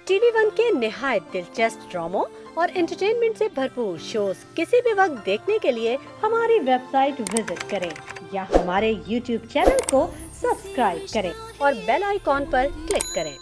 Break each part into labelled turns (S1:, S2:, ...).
S1: TV one के निहायत दिलचस्प ड्रामों और एंटरटेनमेंट से भरपूर शोज किसी भी वक्त देखने के लिए हमारी वेबसाइट विजिट करें या हमारे यूट्यूब चैनल को सब्सक्राइब करें और बेल आइकॉन पर क्लिक करें।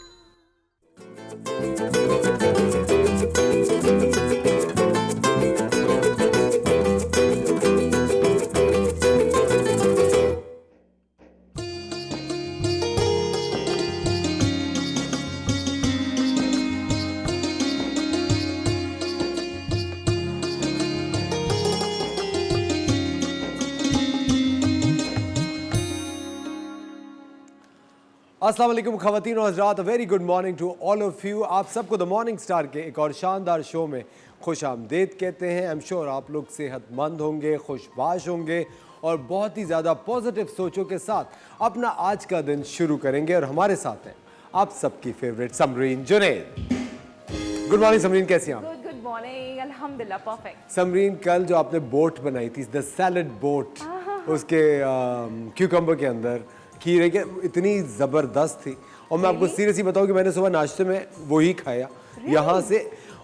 S2: अस्सलाम वालेकुम ख़वातीन और हज़रात, very good morning to all of you. आप सबको द मॉर्निंग स्टार के एक और शानदार शो में खुश आमदेद कहते हैं। आई एम श्योर आप लोग सेहतमंद होंगे, खुशबाश होंगे और बहुत ही ज़्यादा पॉजिटिव सोचों के साथ अपना आज का दिन शुरू करेंगे। और हमारे साथ हैं आप सबकी favourite Samreen Junaid. Good morning Samreen, कैसी हैं आप?
S3: गुड मॉर्निंग, अल्हम्दुलिल्लाह परफेक्ट।
S2: समरीन, कल जो आपने बोट बनाई थी, द सैलड बोट, उसके क्यूकम्बर के अंदर खीरे के, इतनी ज़बरदस्त थी। और मैं आपको सीरियसली बताऊं कि मैंने सुबह नाश्ते में वही खाया यहाँ से,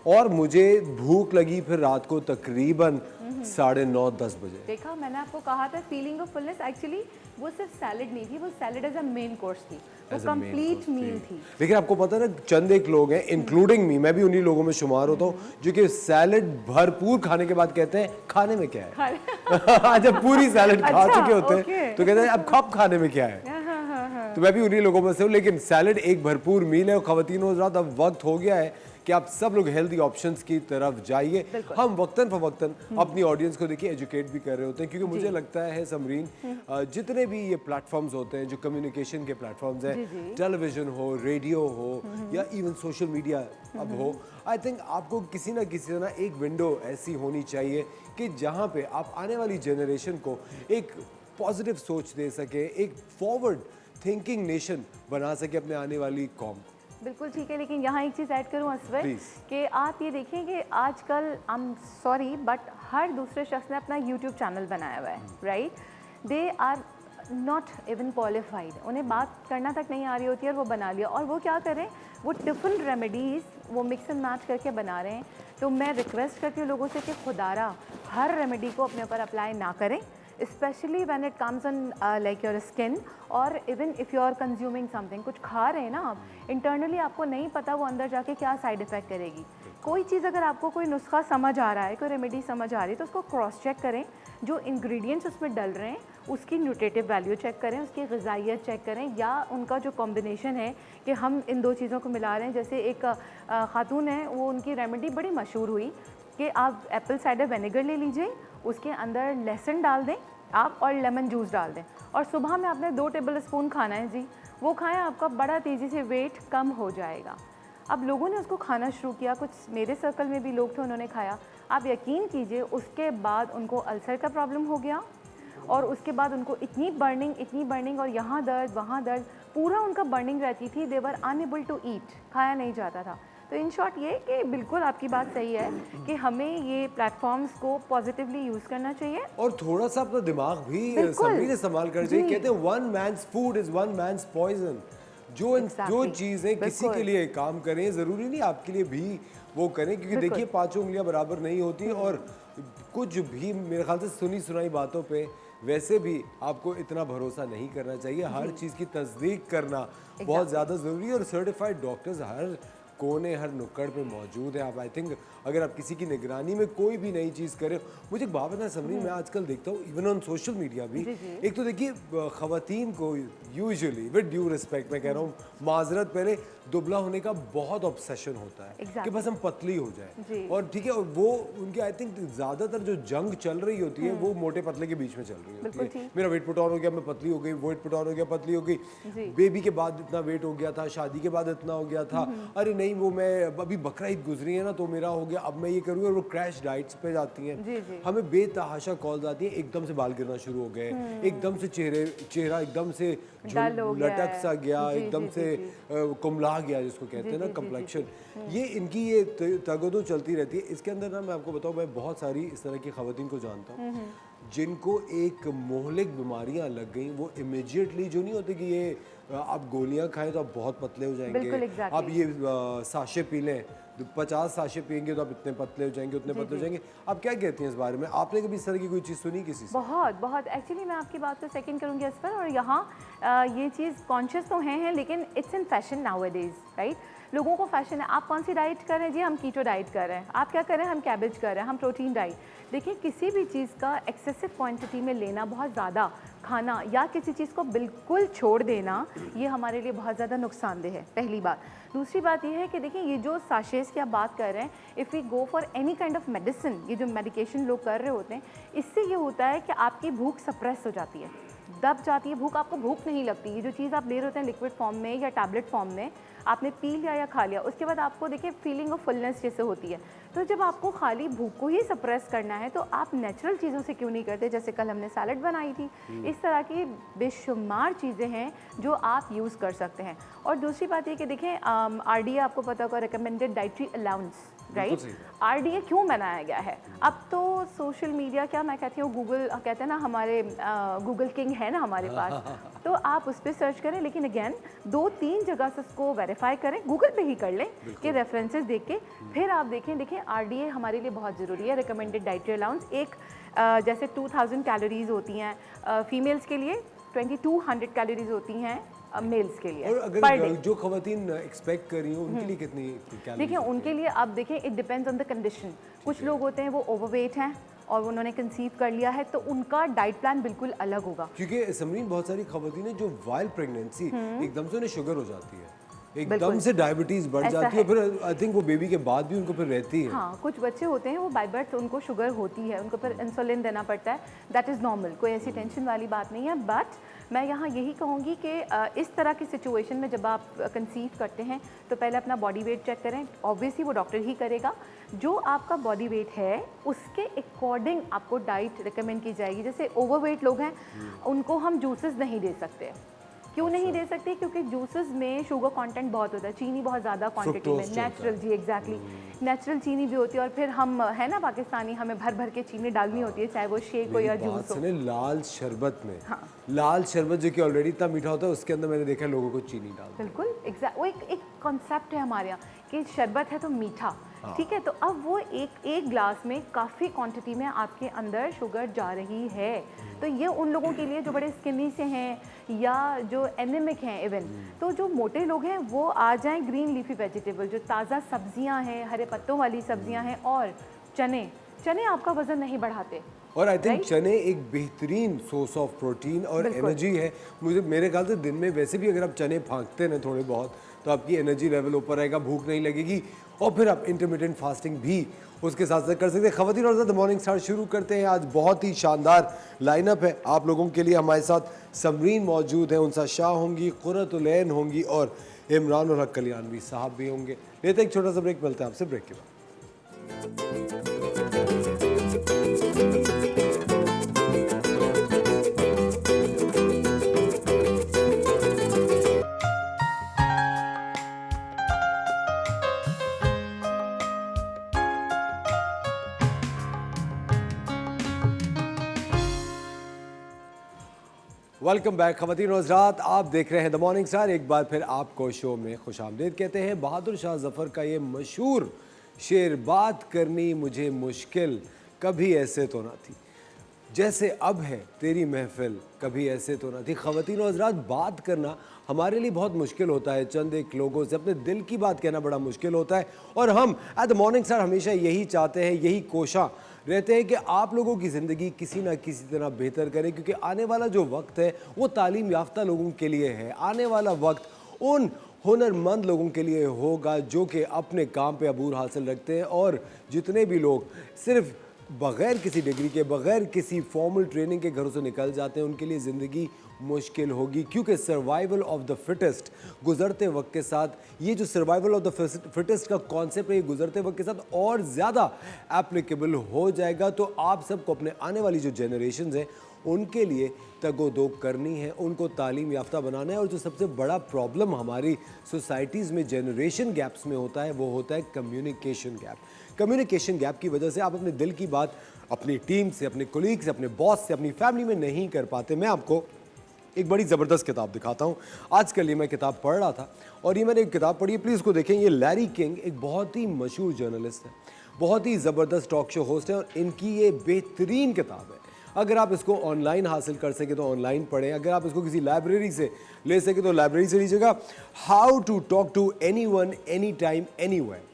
S2: और मुझे भूख लगी फिर रात को तकरीबन 9:30-10 बजे।
S3: देखा, मैंने आपको कहा था फीलिंग ऑफ फुलनेस। एक्चुअली वो सिर्फ सैलड नहीं थी, वो salad as a main course थी, वो कंप्लीट मील थी।
S2: लेकिन आपको पता है ना, चंद एक लोग हैं इंक्लूडिंग मी, मैं भी उन्हीं लोगों में शुमार होता हूँ जो कि सैलड भरपूर खाने के बाद कहते हैं खाने में क्या है। जब पूरी सैलड खा चुके होते हैं तो कहते हैं अब कब खाने में क्या है। तो मैं भी उन्हीं लोगों में से हूँ। लेकिन सैलड एक भरपूर मील है और ख़वातीन हज़रात, अब वक्त हो गया है कि आप सब लोग हेल्दी ऑप्शंस की तरफ जाइए। हम वक्तन फ़वक्तन अपनी ऑडियंस को देखिए एजुकेट भी कर रहे होते हैं, क्योंकि मुझे लगता है समरीन, जितने भी ये प्लेटफॉर्म्स होते हैं जो कम्युनिकेशन के प्लेटफॉर्म्स हैं, टेलीविज़न हो, रेडियो हो या इवन सोशल मीडिया अब हो, आई थिंक आपको किसी ना किसी तरह एक विंडो ऐसी होनी चाहिए कि जहाँ पे आप आने वाली जनरेशन को एक पॉजिटिव सोच दे सके, एक फॉरवर्ड थिंकिंग नेशन बना सके अपने आने वाली कौम।
S3: बिल्कुल ठीक है, लेकिन यहाँ एक चीज़ ऐड करूँ असवर, कि आप ये देखें कि आजकल आई एम सॉरी बट हर दूसरे शख्स ने अपना यूट्यूब चैनल बनाया हुआ है, right? They are not even qualified, उन्हें बात करना तक नहीं आ रही होती है और वो बना लिया। और वो क्या करें, वो डिफरेंट रेमेडीज़ वो मिक्स एंड मैच करके बना रहे हैं। तो मैं रिक्वेस्ट करती हूँ लोगों से कि खुदारा हर रेमेडी को अपने ऊपर अप्लाई ना करें, especially when it comes on like your skin, और even if you are consuming something, कुछ खा रहे हैं ना आप, इंटरनली आपको नहीं पता वो अंदर जाके क्या साइड इफ़ेक्ट करेगी। कोई चीज़ अगर आपको कोई नुस्खा समझ आ रहा है, कोई रेमेडी समझ आ रही है, तो उसको क्रॉस चेक करें। जो इंग्रेडिएंट्स उसमें डल रहे हैं उसकी न्यूट्रिटिव वैल्यू चेक करें, उसकी ग़िज़ाइयत चेक करें, या उनका जो कॉम्बिनेशन है कि हम इन दो चीज़ों को मिला रहे हैं। जैसे एक खातून है, वो उनकी रेमेडी बड़ी मशहूर हुई कि आप एप्पल साइडर विनेगर ले लीजिए, उसके अंदर लहसुन डाल दें आप और लेमन जूस डाल दें, और सुबह में आपने 2 टेबल स्पून खाना है जी, वो खाएं, आपका बड़ा तेज़ी से वेट कम हो जाएगा। अब लोगों ने उसको खाना शुरू किया, कुछ मेरे सर्कल में भी लोग थे, उन्होंने खाया। आप यकीन कीजिए उसके बाद उनको अल्सर का प्रॉब्लम हो गया, और उसके बाद उनको इतनी बर्निंग और यहाँ दर्द वहाँ दर्द, पूरा उनका बर्निंग रहती थी। दे वर अनएबल टू ईट, खाया नहीं जाता था। तो इन शॉर्ट ये कि बिल्कुल आपकी बात सही है कि हमें ये प्लेटफॉर्म्स को पॉजिटिवली यूज़ करना चाहिए और
S2: थोड़ा सा अपना दिमाग भी सभी इस्तेमाल करना चाहिए। कहते हैं one man's food is one man's poison. जो चीज़ें किसी के लिए काम करें, ज़रूरी नहीं आपके लिए भी वो करें, क्योंकि देखिए 5 उंगलियां बराबर नहीं होती, और कुछ भी मेरे ख्याल से सुनी सुनाई बातों पे वैसे भी आपको इतना भरोसा नहीं करना चाहिए। हर चीज़ की तस्दीक करना बहुत ज़्यादा ज़रूरी है, और सर्टिफाइड डॉक्टर्स हर कोने हर नुक्कड़ पे मौजूद है। आप आई थिंक अगर आप किसी की निगरानी में कोई भी नई चीज़ करें, मुझे एक बात बताना समरीन, मैं आजकल देखता हूँ इवन ऑन सोशल मीडिया भी, एक तो देखिए ख़वातीन को यूजुअली विद ड्यू रिस्पेक्ट मैं कह रहा हूँ, माजरत, पहले दुबला होने का बहुत ऑब्सेशन होता है कि बस हम पतली हो जाए, और ठीक है, और वो उनकी आई थिंक ज़्यादातर जो जंग चल रही होती है वो मोटे पतले के बीच में चल रही होती है। मेरा वेट पुट ऑन हो गया, मैं पतली हो गई, वेट पुट ऑन हो गया, पतली हो गई, बेबी के बाद इतना वेट हो गया था, शादी के बाद इतना हो गया था, अरे नहीं वो मैं अभी बकरा ईद गुजरी है ना तो मेरा हो गया, अब मैं ये करूँगा, वो क्रैश डाइट्स पे जाती हैं। हमें बेतहाशा कॉल्स आती हैं, एकदम से बाल गिरना शुरू हो गए, एकदम से चेहरा एकदम से लटक सा गया, एकदम से कुमला गया जिसको कहते हैं ना, कम्प्लेक्शन। ये इनकी ये तगदो चलती रहती है। इसके अंदर ना मैं आपको बताऊँ, मैं बहुत सारी इस तरह की ख़वातीन को जानता हूँ जिनको एक मोहलिक बीमारियां लग गई। वो इमीडिएटली जो नहीं होती कि ये आप गोलियां खाएं तो आप बहुत पतले हो जाएंगे।
S3: बिल्कुल, exactly.
S2: आप ये साशे पी लें, 50 साशे पियेंगे तो आप इतने पतले हो जाएंगे, उतने पतले हो जाएंगे। आप क्या कहती हैं इस बारे में? आपने कभी इस तरह की कोई चीज़ सुनी किसी से?
S3: बहुत एक्चुअली मैं आपकी बात को सेकंड करूंगी इस पर। और यहाँ ये चीज़ कॉन्शियस तो हैं लेकिन it's in fashion now A days, right? लोगों को फैशन है। आप कौन सी डाइट कर रहे हैं? जी हम कीटो डाइट कर रहे हैं। आप क्या कर रहे हैं? हम कैबेज कर रहे हैं, हम प्रोटीन डाइट। देखिए, किसी भी चीज़ का एक्सेसिव क्वांटिटी में लेना, बहुत ज़्यादा खाना या किसी चीज़ को बिल्कुल छोड़ देना, ये हमारे लिए बहुत ज़्यादा नुकसानदेह है, पहली बात। दूसरी बात ये है कि देखिए, ये जो साशेज़ की आप बात कर रहे हैं, if we go for any kind of medicine, ये जो मेडिकेशन लोग कर रहे होते हैं, इससे ये होता है कि आपकी भूख सप्रेस हो जाती है, दब जाती है भूख, आपको भूख नहीं लगती। ये जो चीज़ आप ले रहे होते हैं लिक्विड फॉर्म में या टैबलेट फॉर्म में, आपने पी लिया या खा लिया, उसके बाद आपको देखिए फीलिंग ऑफ फुलनेस जैसे होती है। तो जब आपको खाली भूख को ही सप्रेस करना है तो आप नेचुरल चीज़ों से क्यों नहीं करते? जैसे कल हमने सैलड बनाई थी। इस तरह की बेशुमार चीज़ें हैं जो आप यूज़ कर सकते हैं। और दूसरी बात ये कि देखें, RDA आपको पता होगा, recommended dietary allowance, right? RDA क्यों बनाया गया है? अब तो सोशल मीडिया, क्या मैं कहती हूँ, गूगल कहते हैं ना, हमारे गूगल किंग है ना हमारे पास, तो आप उस पर सर्च करें। लेकिन अगेन 2-3 जगह से उसको वेरीफाई करें, गूगल पे ही कर लें कि रेफरेंसेस देख के फिर आप देखें RDA हमारे लिए बहुत ज़रूरी है। रिकमेंडेड डाइटरी अलाउंस एक जैसे 2000 कैलोरीज होती हैं फीमेल्स के लिए, 2200 कैलोरीज होती हैं मेल्स के लिए।
S2: और अगर जो खवातीन एक्सपेक्ट कर रही हो उनके लिए कितनी कैलोरीज?
S3: देखिए, उनके लिए आप देखें, it depends on the condition. कुछ लोग होते हैं वो ओवरवेट हैं और उन्होंने कंसीव कर लिया है, तो उनका डाइट प्लान बिल्कुल अलग होगा।
S2: क्योंकि समरीन, बहुत सारी खवातीन है जो वाइल प्रेगनेंसी एकदम से उन्हें शुगर हो जाती है, एकदम से डायबिटीज बढ़ जाती है, फिर आई थिंक वो बेबी के बाद भी उनको फिर रहती है।
S3: हाँ, कुछ बच्चे होते हैं वो बाय बर्थ उनको शुगर होती है, उनको फिर इंसुलिन देना पड़ता है। दैट इज़ नॉर्मल, कोई ऐसी टेंशन वाली बात नहीं है। बट मैं यहाँ यही कहूँगी कि इस तरह की सिचुएशन में जब आप कंसीव करते हैं तो पहले अपना बॉडी वेट चेक करें। ऑब्वियसली वो डॉक्टर ही करेगा। जो आपका बॉडी वेट है उसके अकॉर्डिंग आपको डाइट रिकमेंड की जाएगी। जैसे ओवरवेट लोग हैं उनको हम जूसेस नहीं दे सकते। क्यों नहीं दे सकते? क्योंकि जूसेस में शुगर कंटेंट बहुत होता है, चीनी बहुत ज़्यादा क्वांटिटी में, नेचुरल, जी एग्जैक्टली, नेचुरल चीनी भी होती है। और फिर हम है ना पाकिस्तानी, हमें भर भर के चीनी डालनी होती है, चाहे वो शेक हो या जूस हो।
S2: लाल शरबत में, हाँ, लाल शरबत जो कि ऑलरेडी इतना मीठा होता है, उसके अंदर मैंने देखा लोगों को चीनी डाल।
S3: बिल्कुल एग्जैक्ट, वो एक कॉन्सेप्ट है हमारे यहाँ कि शरबत है तो मीठा, ठीक है? तो अब वो एक ग्लास में काफ़ी क्वांटिटी में आपके अंदर शुगर जा रही है। तो ये उन लोगों के लिए जो बड़े स्किनी से हैं या जो एनीमिक हैं इवन, तो जो मोटे लोग हैं वो आ जाएं ग्रीन लीफी वेजिटेबल, जो ताज़ा सब्जियां हैं, हरे पत्तों वाली सब्जियां हैं, और चने आपका वज़न नहीं बढ़ाते।
S2: और आई थिंक चने एक बेहतरीन सोर्स ऑफ प्रोटीन और एनर्जी है। मेरे ख्याल से दिन में वैसे भी अगर आप चने फाँकते हैं थोड़े बहुत, तो आपकी एनर्जी लेवल ऊपर रहेगा, भूख नहीं लगेगी, और फिर आप इंटरमिटेंट फास्टिंग भी उसके साथ साथ कर सकते हैं। खवातीन और द मॉर्निंग स्टार शुरू करते हैं। आज बहुत ही शानदार लाइनअप है आप लोगों के लिए। हमारे साथ समरीन मौजूद हैं, उनसा शाह होंगी, कुर्रतुलैन होंगी और इमरान और हक कल्याणवी साहब भी होंगे। लेते एक छोटा सा ब्रेक, मिलते हैं आपसे ब्रेक के बाद। वेलकम बैक खवातीन और हज़रात, आप देख रहे हैं द मॉर्निंग स्टार। एक बार फिर आपको शो में खुशामदीद कहते हैं। बहादुर शाह जफ़र का ये मशहूर शेर, बात करनी मुझे मुश्किल कभी ऐसे तो ना थी, जैसे अब है तेरी महफिल कभी ऐसे तो ना थी। खवातीन और हज़रात, बात करना हमारे लिए बहुत मुश्किल होता है, चंद एक लोगों से अपने दिल की बात कहना बड़ा मुश्किल होता है। और हम एट द मॉर्निंग स्टार हमेशा यही चाहते हैं, यही कोशा रहते हैं कि आप लोगों की ज़िंदगी किसी ना किसी तरह बेहतर करें, क्योंकि आने वाला जो वक्त है वो तालीम याफ्ता लोगों के लिए है। आने वाला वक्त उन हुनरमंद लोगों के लिए होगा जो कि अपने काम पे अबूर हासिल रखते हैं। और जितने भी लोग सिर्फ बग़ैर किसी डिग्री के, बग़ैर किसी फॉर्मल ट्रेनिंग के घरों से निकल जाते हैं, उनके लिए ज़िंदगी मुश्किल होगी, क्योंकि सर्वाइवल ऑफ द फिटेस्ट गुज़रते वक्त के साथ, ये जो सर्वाइवल ऑफ द फिटेस्ट का कॉन्सेप्ट है, ये गुज़रते वक्त के साथ और ज़्यादा एप्लीकेबल हो जाएगा। तो आप सबको अपने आने वाली जो जनरेशन हैं उनके लिए तगो-दो करनी है, उनको तालीम याफ्ता बनाना है। और जो सबसे बड़ा प्रॉब्लम हमारी सोसाइटीज़ में जनरेशन गैप्स में होता है वो होता है कम्युनिकेशन गैप। कम्युनिकेशन गैप की वजह से आप अपने दिल की बात अपनी टीम से, अपने कोलीग से, अपने बॉस से, अपनी फैमिली में नहीं कर पाते। मैं आपको एक बड़ी ज़बरदस्त किताब दिखाता हूँ। आजकल ये मैं किताब पढ़ रहा था और ये मैंने एक किताब पढ़ी है, प्लीज़ इसको देखें। ये लैरी किंग एक बहुत ही मशहूर जर्नलिस्ट है, बहुत ही ज़बरदस्त टॉक शो होस्ट है और इनकी ये बेहतरीन किताब है। अगर आप इसको ऑनलाइन हासिल कर सके तो ऑनलाइन पढ़ें, अगर आप इसको किसी लाइब्रेरी से ले सके तो लाइब्रेरी से लीजिएगा। How to talk to anyone any time anywhere.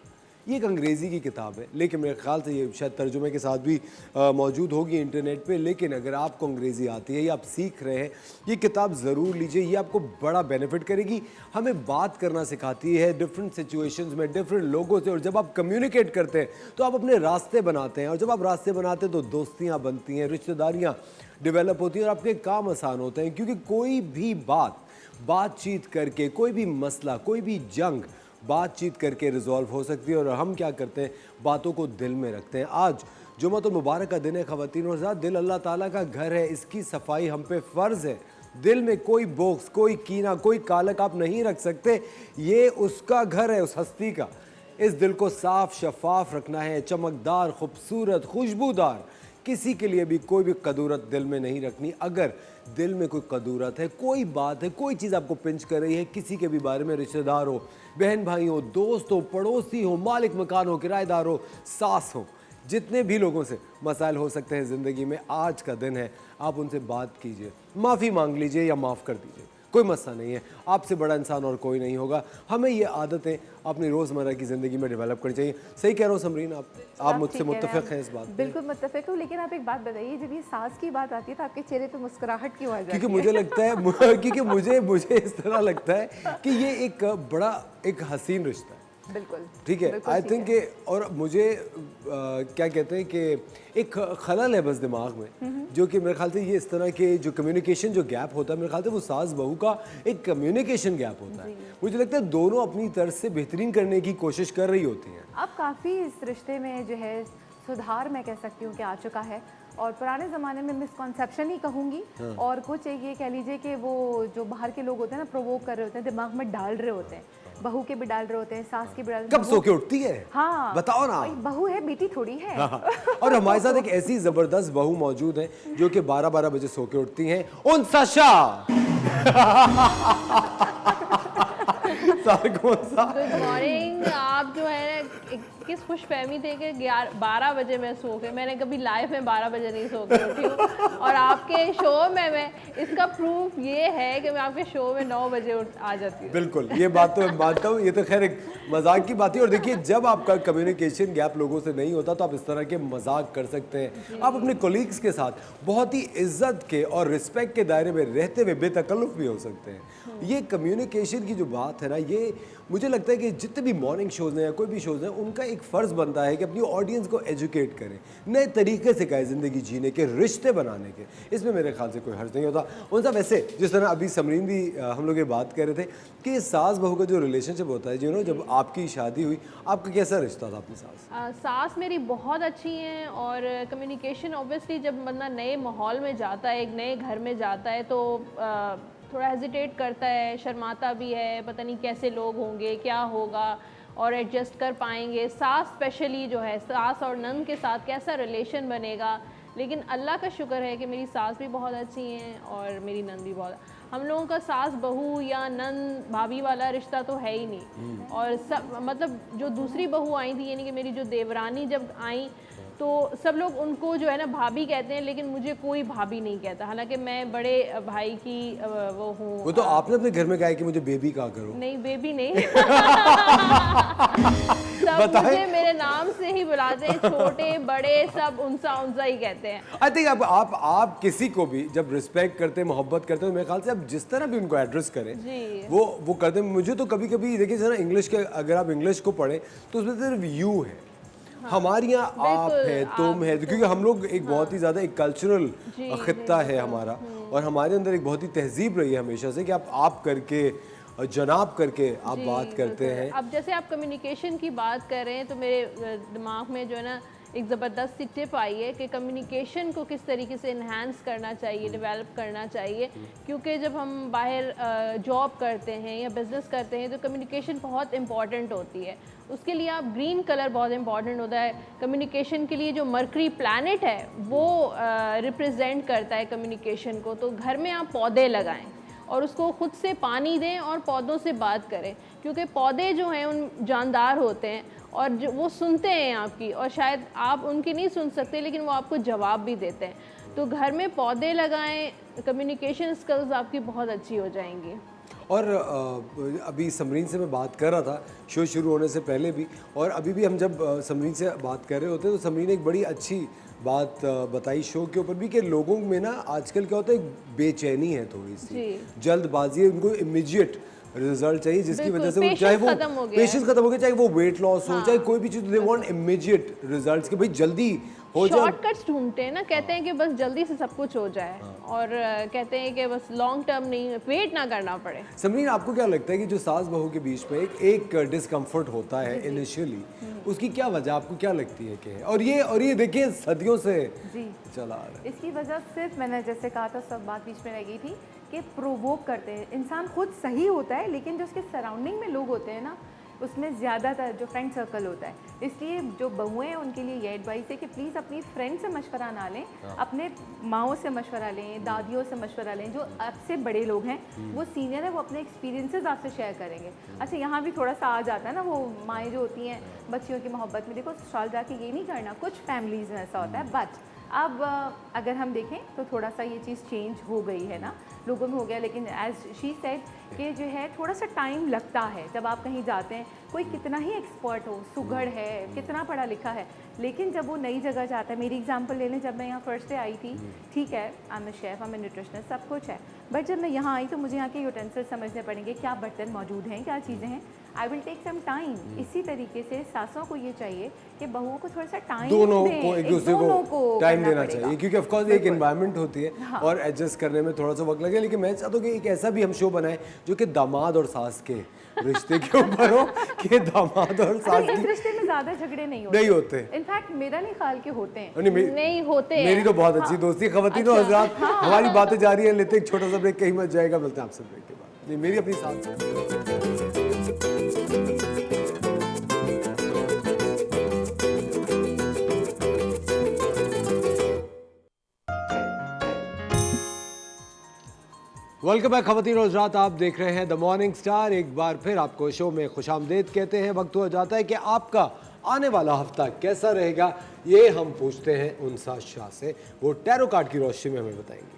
S2: ये एक अंग्रेज़ी की किताब है, लेकिन मेरे ख्याल से ये शायद तर्जुमे के साथ भी मौजूद होगी इंटरनेट पे। लेकिन अगर आपको अंग्रेज़ी आती है या आप सीख रहे हैं, ये किताब ज़रूर लीजिए, ये आपको बड़ा बेनिफिट करेगी। हमें बात करना सिखाती है डिफरेंट सिचुएशंस में डिफरेंट लोगों से, और जब आप कम्युनिकेट करते हैं तो आप अपने रास्ते बनाते हैं, और जब आप रास्ते बनाते हैं तो दोस्तियाँ बनती हैं, रिश्तेदारियाँ डेवलप होती हैं और आपके काम आसान होते हैं। क्योंकि कोई भी बातचीत करके, कोई भी मसला, कोई भी जंग बातचीत करके रिजॉल्व हो सकती है। और हम क्या करते हैं, बातों को दिल में रखते हैं। आज जुम्मतुल मुबारक का दिन है ख़वातीन और हज़रात। दिल अल्लाह ताला का घर है, इसकी सफाई हम पे फ़र्ज़ है। दिल में कोई बोक्स, कोई कीना, कोई कालक आप नहीं रख सकते। ये उसका घर है, उस हस्ती का। इस दिल को साफ़ शफाफ रखना है, चमकदार, खूबसूरत, खुशबूदार। किसी के लिए भी कोई भी कदूरत दिल में नहीं रखनी। अगर दिल में कोई कदूरत है, कोई बात है, कोई चीज़ आपको पिंच कर रही है, किसी के भी बारे में, रिश्तेदार हो, बहन भाई हो, दोस्त हो, पड़ोसी हो, मालिक मकान हो, किराएदार हो, सास हो, जितने भी लोगों से मसाइल हो सकते हैं ज़िंदगी में, आज का दिन है, आप उनसे बात कीजिए, माफ़ी मांग लीजिए या माफ़ कर दीजिए। कोई मसला नहीं है, आपसे बड़ा इंसान और कोई नहीं होगा। हमें ये आदतें अपनी रोज़मर्रा की ज़िंदगी में डेवलप करनी चाहिए। सही कह रहा हूँ समरीन, आप मुझसे मुत्तफ़िक़ हैं इस बात पे?
S3: बिल्कुल मुत्तफ़िक़ हूँ, लेकिन आप एक बात बताइए, जब ये सास की बात आती है तो आपके चेहरे पे मुस्कुराहट क्यों आ जाती है?
S2: क्योंकि मुझे लगता है क्योंकि मुझे इस तरह लगता है कि ये एक बड़ा एक हसीन रिश्ता है।
S3: बिल्कुल
S2: ठीक है, आई थिंक और मुझे क्या कहते हैं कि एक खलल है बस दिमाग में, जो कि मेरे ख्याल से ये इस तरह के जो कम्युनिकेशन जो गैप होता है, मेरे ख्याल से वो सास बहू का एक कम्युनिकेशन गैप होता है। मुझे लगता है दोनों अपनी तरफ से बेहतरीन करने की कोशिश कर रही होती हैं।
S3: अब काफ़ी इस रिश्ते में जो है सुधार मैं कह सकती हूँ कि आ चुका है, और पुराने ज़माने में मिसकॉन्सेप्शन ही कहूँगी। और कुछ ये कह लीजिए कि वो जो बाहर के लोग होते हैं ना, प्रोवोक कर रहे होते हैं, दिमाग में डाल रहे होते हैं, बहू के भी डाल रहे होते हैं, सास के भी डाल रहे
S2: कब सो के उठती है?
S3: हाँ
S2: बताओ ना।
S3: बहू है, बेटी थोड़ी है।
S2: हाँ। और हमारे साथ एक ऐसी जबरदस्त बहू मौजूद है जो कि 12-12 बजे सो के उठती हैं, उन सशा।
S4: Good morning. आप जो है किस खुशफहमी थे कि 12 बजे मैं सो के, मैंने कभी लाइफ में 12 बजे नहीं सो के उठी हूँ। और आपके शो में मैं इसका प्रूफ ये है कि मैं आपके शो में 9 बजे आ जाती हूँ।
S2: बिल्कुल, ये बात तो मैं मानता हूँ। ये तो खैर एक मजाक की बात है। और देखिए, जब आपका कम्युनिकेशन गैप लोगों से नहीं होता तो आप इस तरह के मजाक कर सकते हैं। आप अपने कोलीग्स के साथ बहुत ही इज्जत के और रिस्पेक्ट के दायरे में रहते हुए बेतकल्लुफ़ भी हो सकते हैं। ये कम्युनिकेशन की जो बात है ना, ये मुझे लगता है कि जितने भी मॉर्निंग शोज़ हैं या कोई भी शोज़ हैं, उनका एक फ़र्ज़ बनता है कि अपनी ऑडियंस को एजुकेट करें, नए तरीके से कहें ज़िंदगी जीने के, रिश्ते बनाने के। इसमें मेरे ख्याल से कोई हर्ज नहीं होता। उनसा वैसे जिस तरह अभी समरीन भी हम लोग ये बात कर रहे थे कि सास बहू का जो रिलेशनशिप होता है, जब आपकी शादी हुई, आपका कैसा रिश्ता था अपनी सास?
S4: सास मेरी बहुत अच्छी हैं, और कम्युनिकेशन ऑब्वियसली जब बंदा नए माहौल में जाता है, एक नए घर में जाता है, तो थोड़ा हेजिटेट करता है, शर्माता भी है, पता नहीं कैसे लोग होंगे, क्या होगा, और एडजस्ट कर पाएंगे। सास स्पेशली जो है, सास और नंद के साथ कैसा रिलेशन बनेगा। लेकिन अल्लाह का शुक्र है कि मेरी सास भी बहुत अच्छी हैं और मेरी नंद भी बहुत। हम लोगों का सास बहू या नंद भाभी वाला रिश्ता तो है ही नहीं। और सब मतलब जो दूसरी बहू आई थी, यानी कि मेरी जो देवरानी जब आई, तो सब लोग उनको जो है ना भाभी कहते हैं, लेकिन मुझे कोई भाभी नहीं कहता। हालांकि मैं बड़े भाई की वो हूँ।
S2: वो तो आपने अपने घर में कहा है कि मुझे बेबी कहा करो।
S4: नहीं, बेबी नहीं। सब मुझे मेरे नाम से ही बुलाते हैं, छोटे बड़े सब उनसा ही कहते हैं।
S2: आई थिंक आप किसी को भी जब रिस्पेक्ट करते हैं, मोहब्बत करते हैं, मेरे ख्याल से आप जिस तरह भी उनको एड्रेस करें वो करते हैं। मुझे तो कभी कभी देखिए जरा इंग्लिश के, अगर आप इंग्लिश को पढ़ें तो उसमें सिर्फ यू है। हाँ, हमारे यहाँ आप है, तुम है, क्योंकि हम लोग एक बहुत ही ज़्यादा एक कल्चरल खित्ता है हमारा, और हमारे अंदर एक बहुत ही तहजीब रही है हमेशा से कि आप करके, जनाब करके आप बात करते हैं।
S4: अब जैसे आप कम्युनिकेशन की बात कर रहे हैं, तो मेरे दिमाग में जो है ना एक ज़बरदस्त सी टिप आई है कि कम्युनिकेशन को किस तरीके से इन्हांस करना चाहिए, डेवलप करना चाहिए। क्योंकि जब हम बाहर जॉब करते हैं या बिज़नेस करते हैं तो कम्युनिकेशन बहुत इम्पॉर्टेंट होती है। उसके लिए आप ग्रीन कलर बहुत इम्पॉर्टेंट होता है कम्युनिकेशन के लिए। जो मरकरी प्लैनेट है वो रिप्रेजेंट करता है कम्युनिकेशन को। तो घर में आप पौधे लगाएं, और उसको खुद से पानी दें और पौधों से बात करें, क्योंकि पौधे जो हैं उन जानदार होते हैं और जो वो सुनते हैं आपकी, और शायद आप उनकी नहीं सुन सकते लेकिन वो आपको जवाब भी देते हैं। तो घर में पौधे लगाएं, कम्युनिकेशन स्किल्स आपकी बहुत अच्छी हो जाएंगी।
S2: और अभी समरीन से मैं बात कर रहा था शो शुरू होने से पहले भी, और अभी भी हम जब समरीन से बात कर रहे होते तो समरीन ने एक बड़ी अच्छी बात बताई शो के ऊपर भी कि लोगों में ना आजकल क्या होता है, बेचैनी है थोड़ी सी, जल्दबाजी है, उनको इमीडिएट रिजल्ट चाहिए, जिसकी वजह से वो चाहे वो पेशेंस खत्म हो गया, चाहे वो वेट लॉस हो, चाहे कोई भी चीज़, दे वांट इमीडिएट रिजल्ट्स कि भाई जल्दी हो जाए।
S4: शॉर्टकट्स ढूंढते हैं ना, कहते हैं कि बस जल्दी से सब कुछ हो जाए, और कहते हैं कि बस लॉन्ग टर्म नहीं, वेट ना करना पड़े।
S2: समरीन, आपको क्या लगता है कि जो सास बहू के बीच में एक डिस्कम्फर्ट होता है इनिशियली, उसकी क्या वजह आपको क्या लगती है कि है? और ये देखिए सदियों से चला आ रहा है।
S3: इसकी वजह सिर्फ मैंने जैसे कहा था, सब बात बीच में रह गई थी कि प्रोवोक करते हैं। इंसान खुद सही होता है लेकिन जो उसके सराउंडिंग में लोग होते हैं ना, उसमें ज़्यादातर जो फ्रेंड सर्कल होता है, इसलिए जो बहुएं हैं उनके लिए ये एडवाइस है कि प्लीज़ अपनी फ्रेंड से मशवरा ना लें, अपने माओं से मशवरा लें, दादियों से मशवरा लें, जो आपसे बड़े लोग हैं, वो सीनियर है, वो अपने एक्सपीरियंसेस आपसे शेयर करेंगे। अच्छा, यहाँ भी थोड़ा सा आ जाता है ना, वो माएँ जो होती हैं बच्चियों की मोहब्बत में, देखो ससुराल जाके ये नहीं करना, कुछ फैमिलीज़ में ऐसा होता है। बट अब अगर हम देखें तो थोड़ा सा ये चीज़ चेंज हो गई है ना, लोगों में हो गया, लेकिन एज शी सेड कि जो है थोड़ा सा टाइम लगता है। जब आप कहीं जाते हैं, कोई कितना ही एक्सपर्ट हो, सुघड़ है, कितना पढ़ा लिखा है, लेकिन जब वो नई जगह जाता है, मेरी एग्जांपल ले लें, जब मैं यहाँ फर्स्ट डे आई थी, ठीक है, I am a chef, I am a nutritionist, सब कुछ है, बट जब मैं यहाँ आई तो मुझे यहाँ के यूटेंसिल्स समझने पड़ेंगे, क्या बर्तन मौजूद हैं, क्या चीज़ें हैं। I will take some time. इसी तरीके से सासों को ये चाहिए कि बहुओं को थोड़ा सा टाइम,
S2: दोनों को एक दूसरे को टाइम देना चाहिए, क्योंकि ऑफ कोर्स एक एनवायरनमेंट होती है और एडजस्ट करने में थोड़ा सा वक्त लगे। लेकिन मैं चाहता हूँ कि एक ऐसा भी हम शो बनाएं जो कि दामाद और सास के रिश्ते के ऊपर हो, कि दामाद और सास
S3: इस रिश्ते में ज्यादा झगड़े नहीं होते।
S2: इनफैक्ट
S3: मेरा नहीं ख्याल के होते हैं,
S4: नहीं होते।
S2: मेरी तो बहुत अच्छी दोस्ती। खवातीन और हज़रात, हमारी बातें जारी है, लेते एक छोटा सा ब्रेक, कहीं मत जाएगा, मिलते हैं आपसे ब्रेक के बाद। नहीं, मेरी अपनी सास वेलकम बैक खवातीन और हज़रात, आप देख रहे हैं द मॉर्निंग स्टार। एक बार फिर आपको शो में खुशामदीद कहते हैं। वक्त हो जाता है कि आपका आने वाला हफ्ता कैसा रहेगा, ये हम पूछते हैं उनसा शाह से। वो टैरो कार्ड की रोशनी में हमें बताएंगे।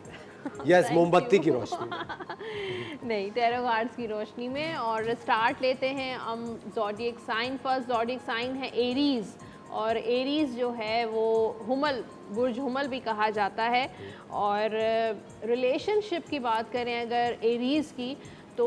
S2: यस, मोमबत्ती की रोशनी में
S4: नहीं, टैरो कार्ड्स की रोशनी में। और स्टार्ट लेते हैं हम zodiac sign. First zodiac sign है एरीज़, और एरीज़ जो है वो हुमल, बुर्ज हुमल भी कहा जाता है। और रिलेशनशिप की बात करें अगर एरीज़ की, तो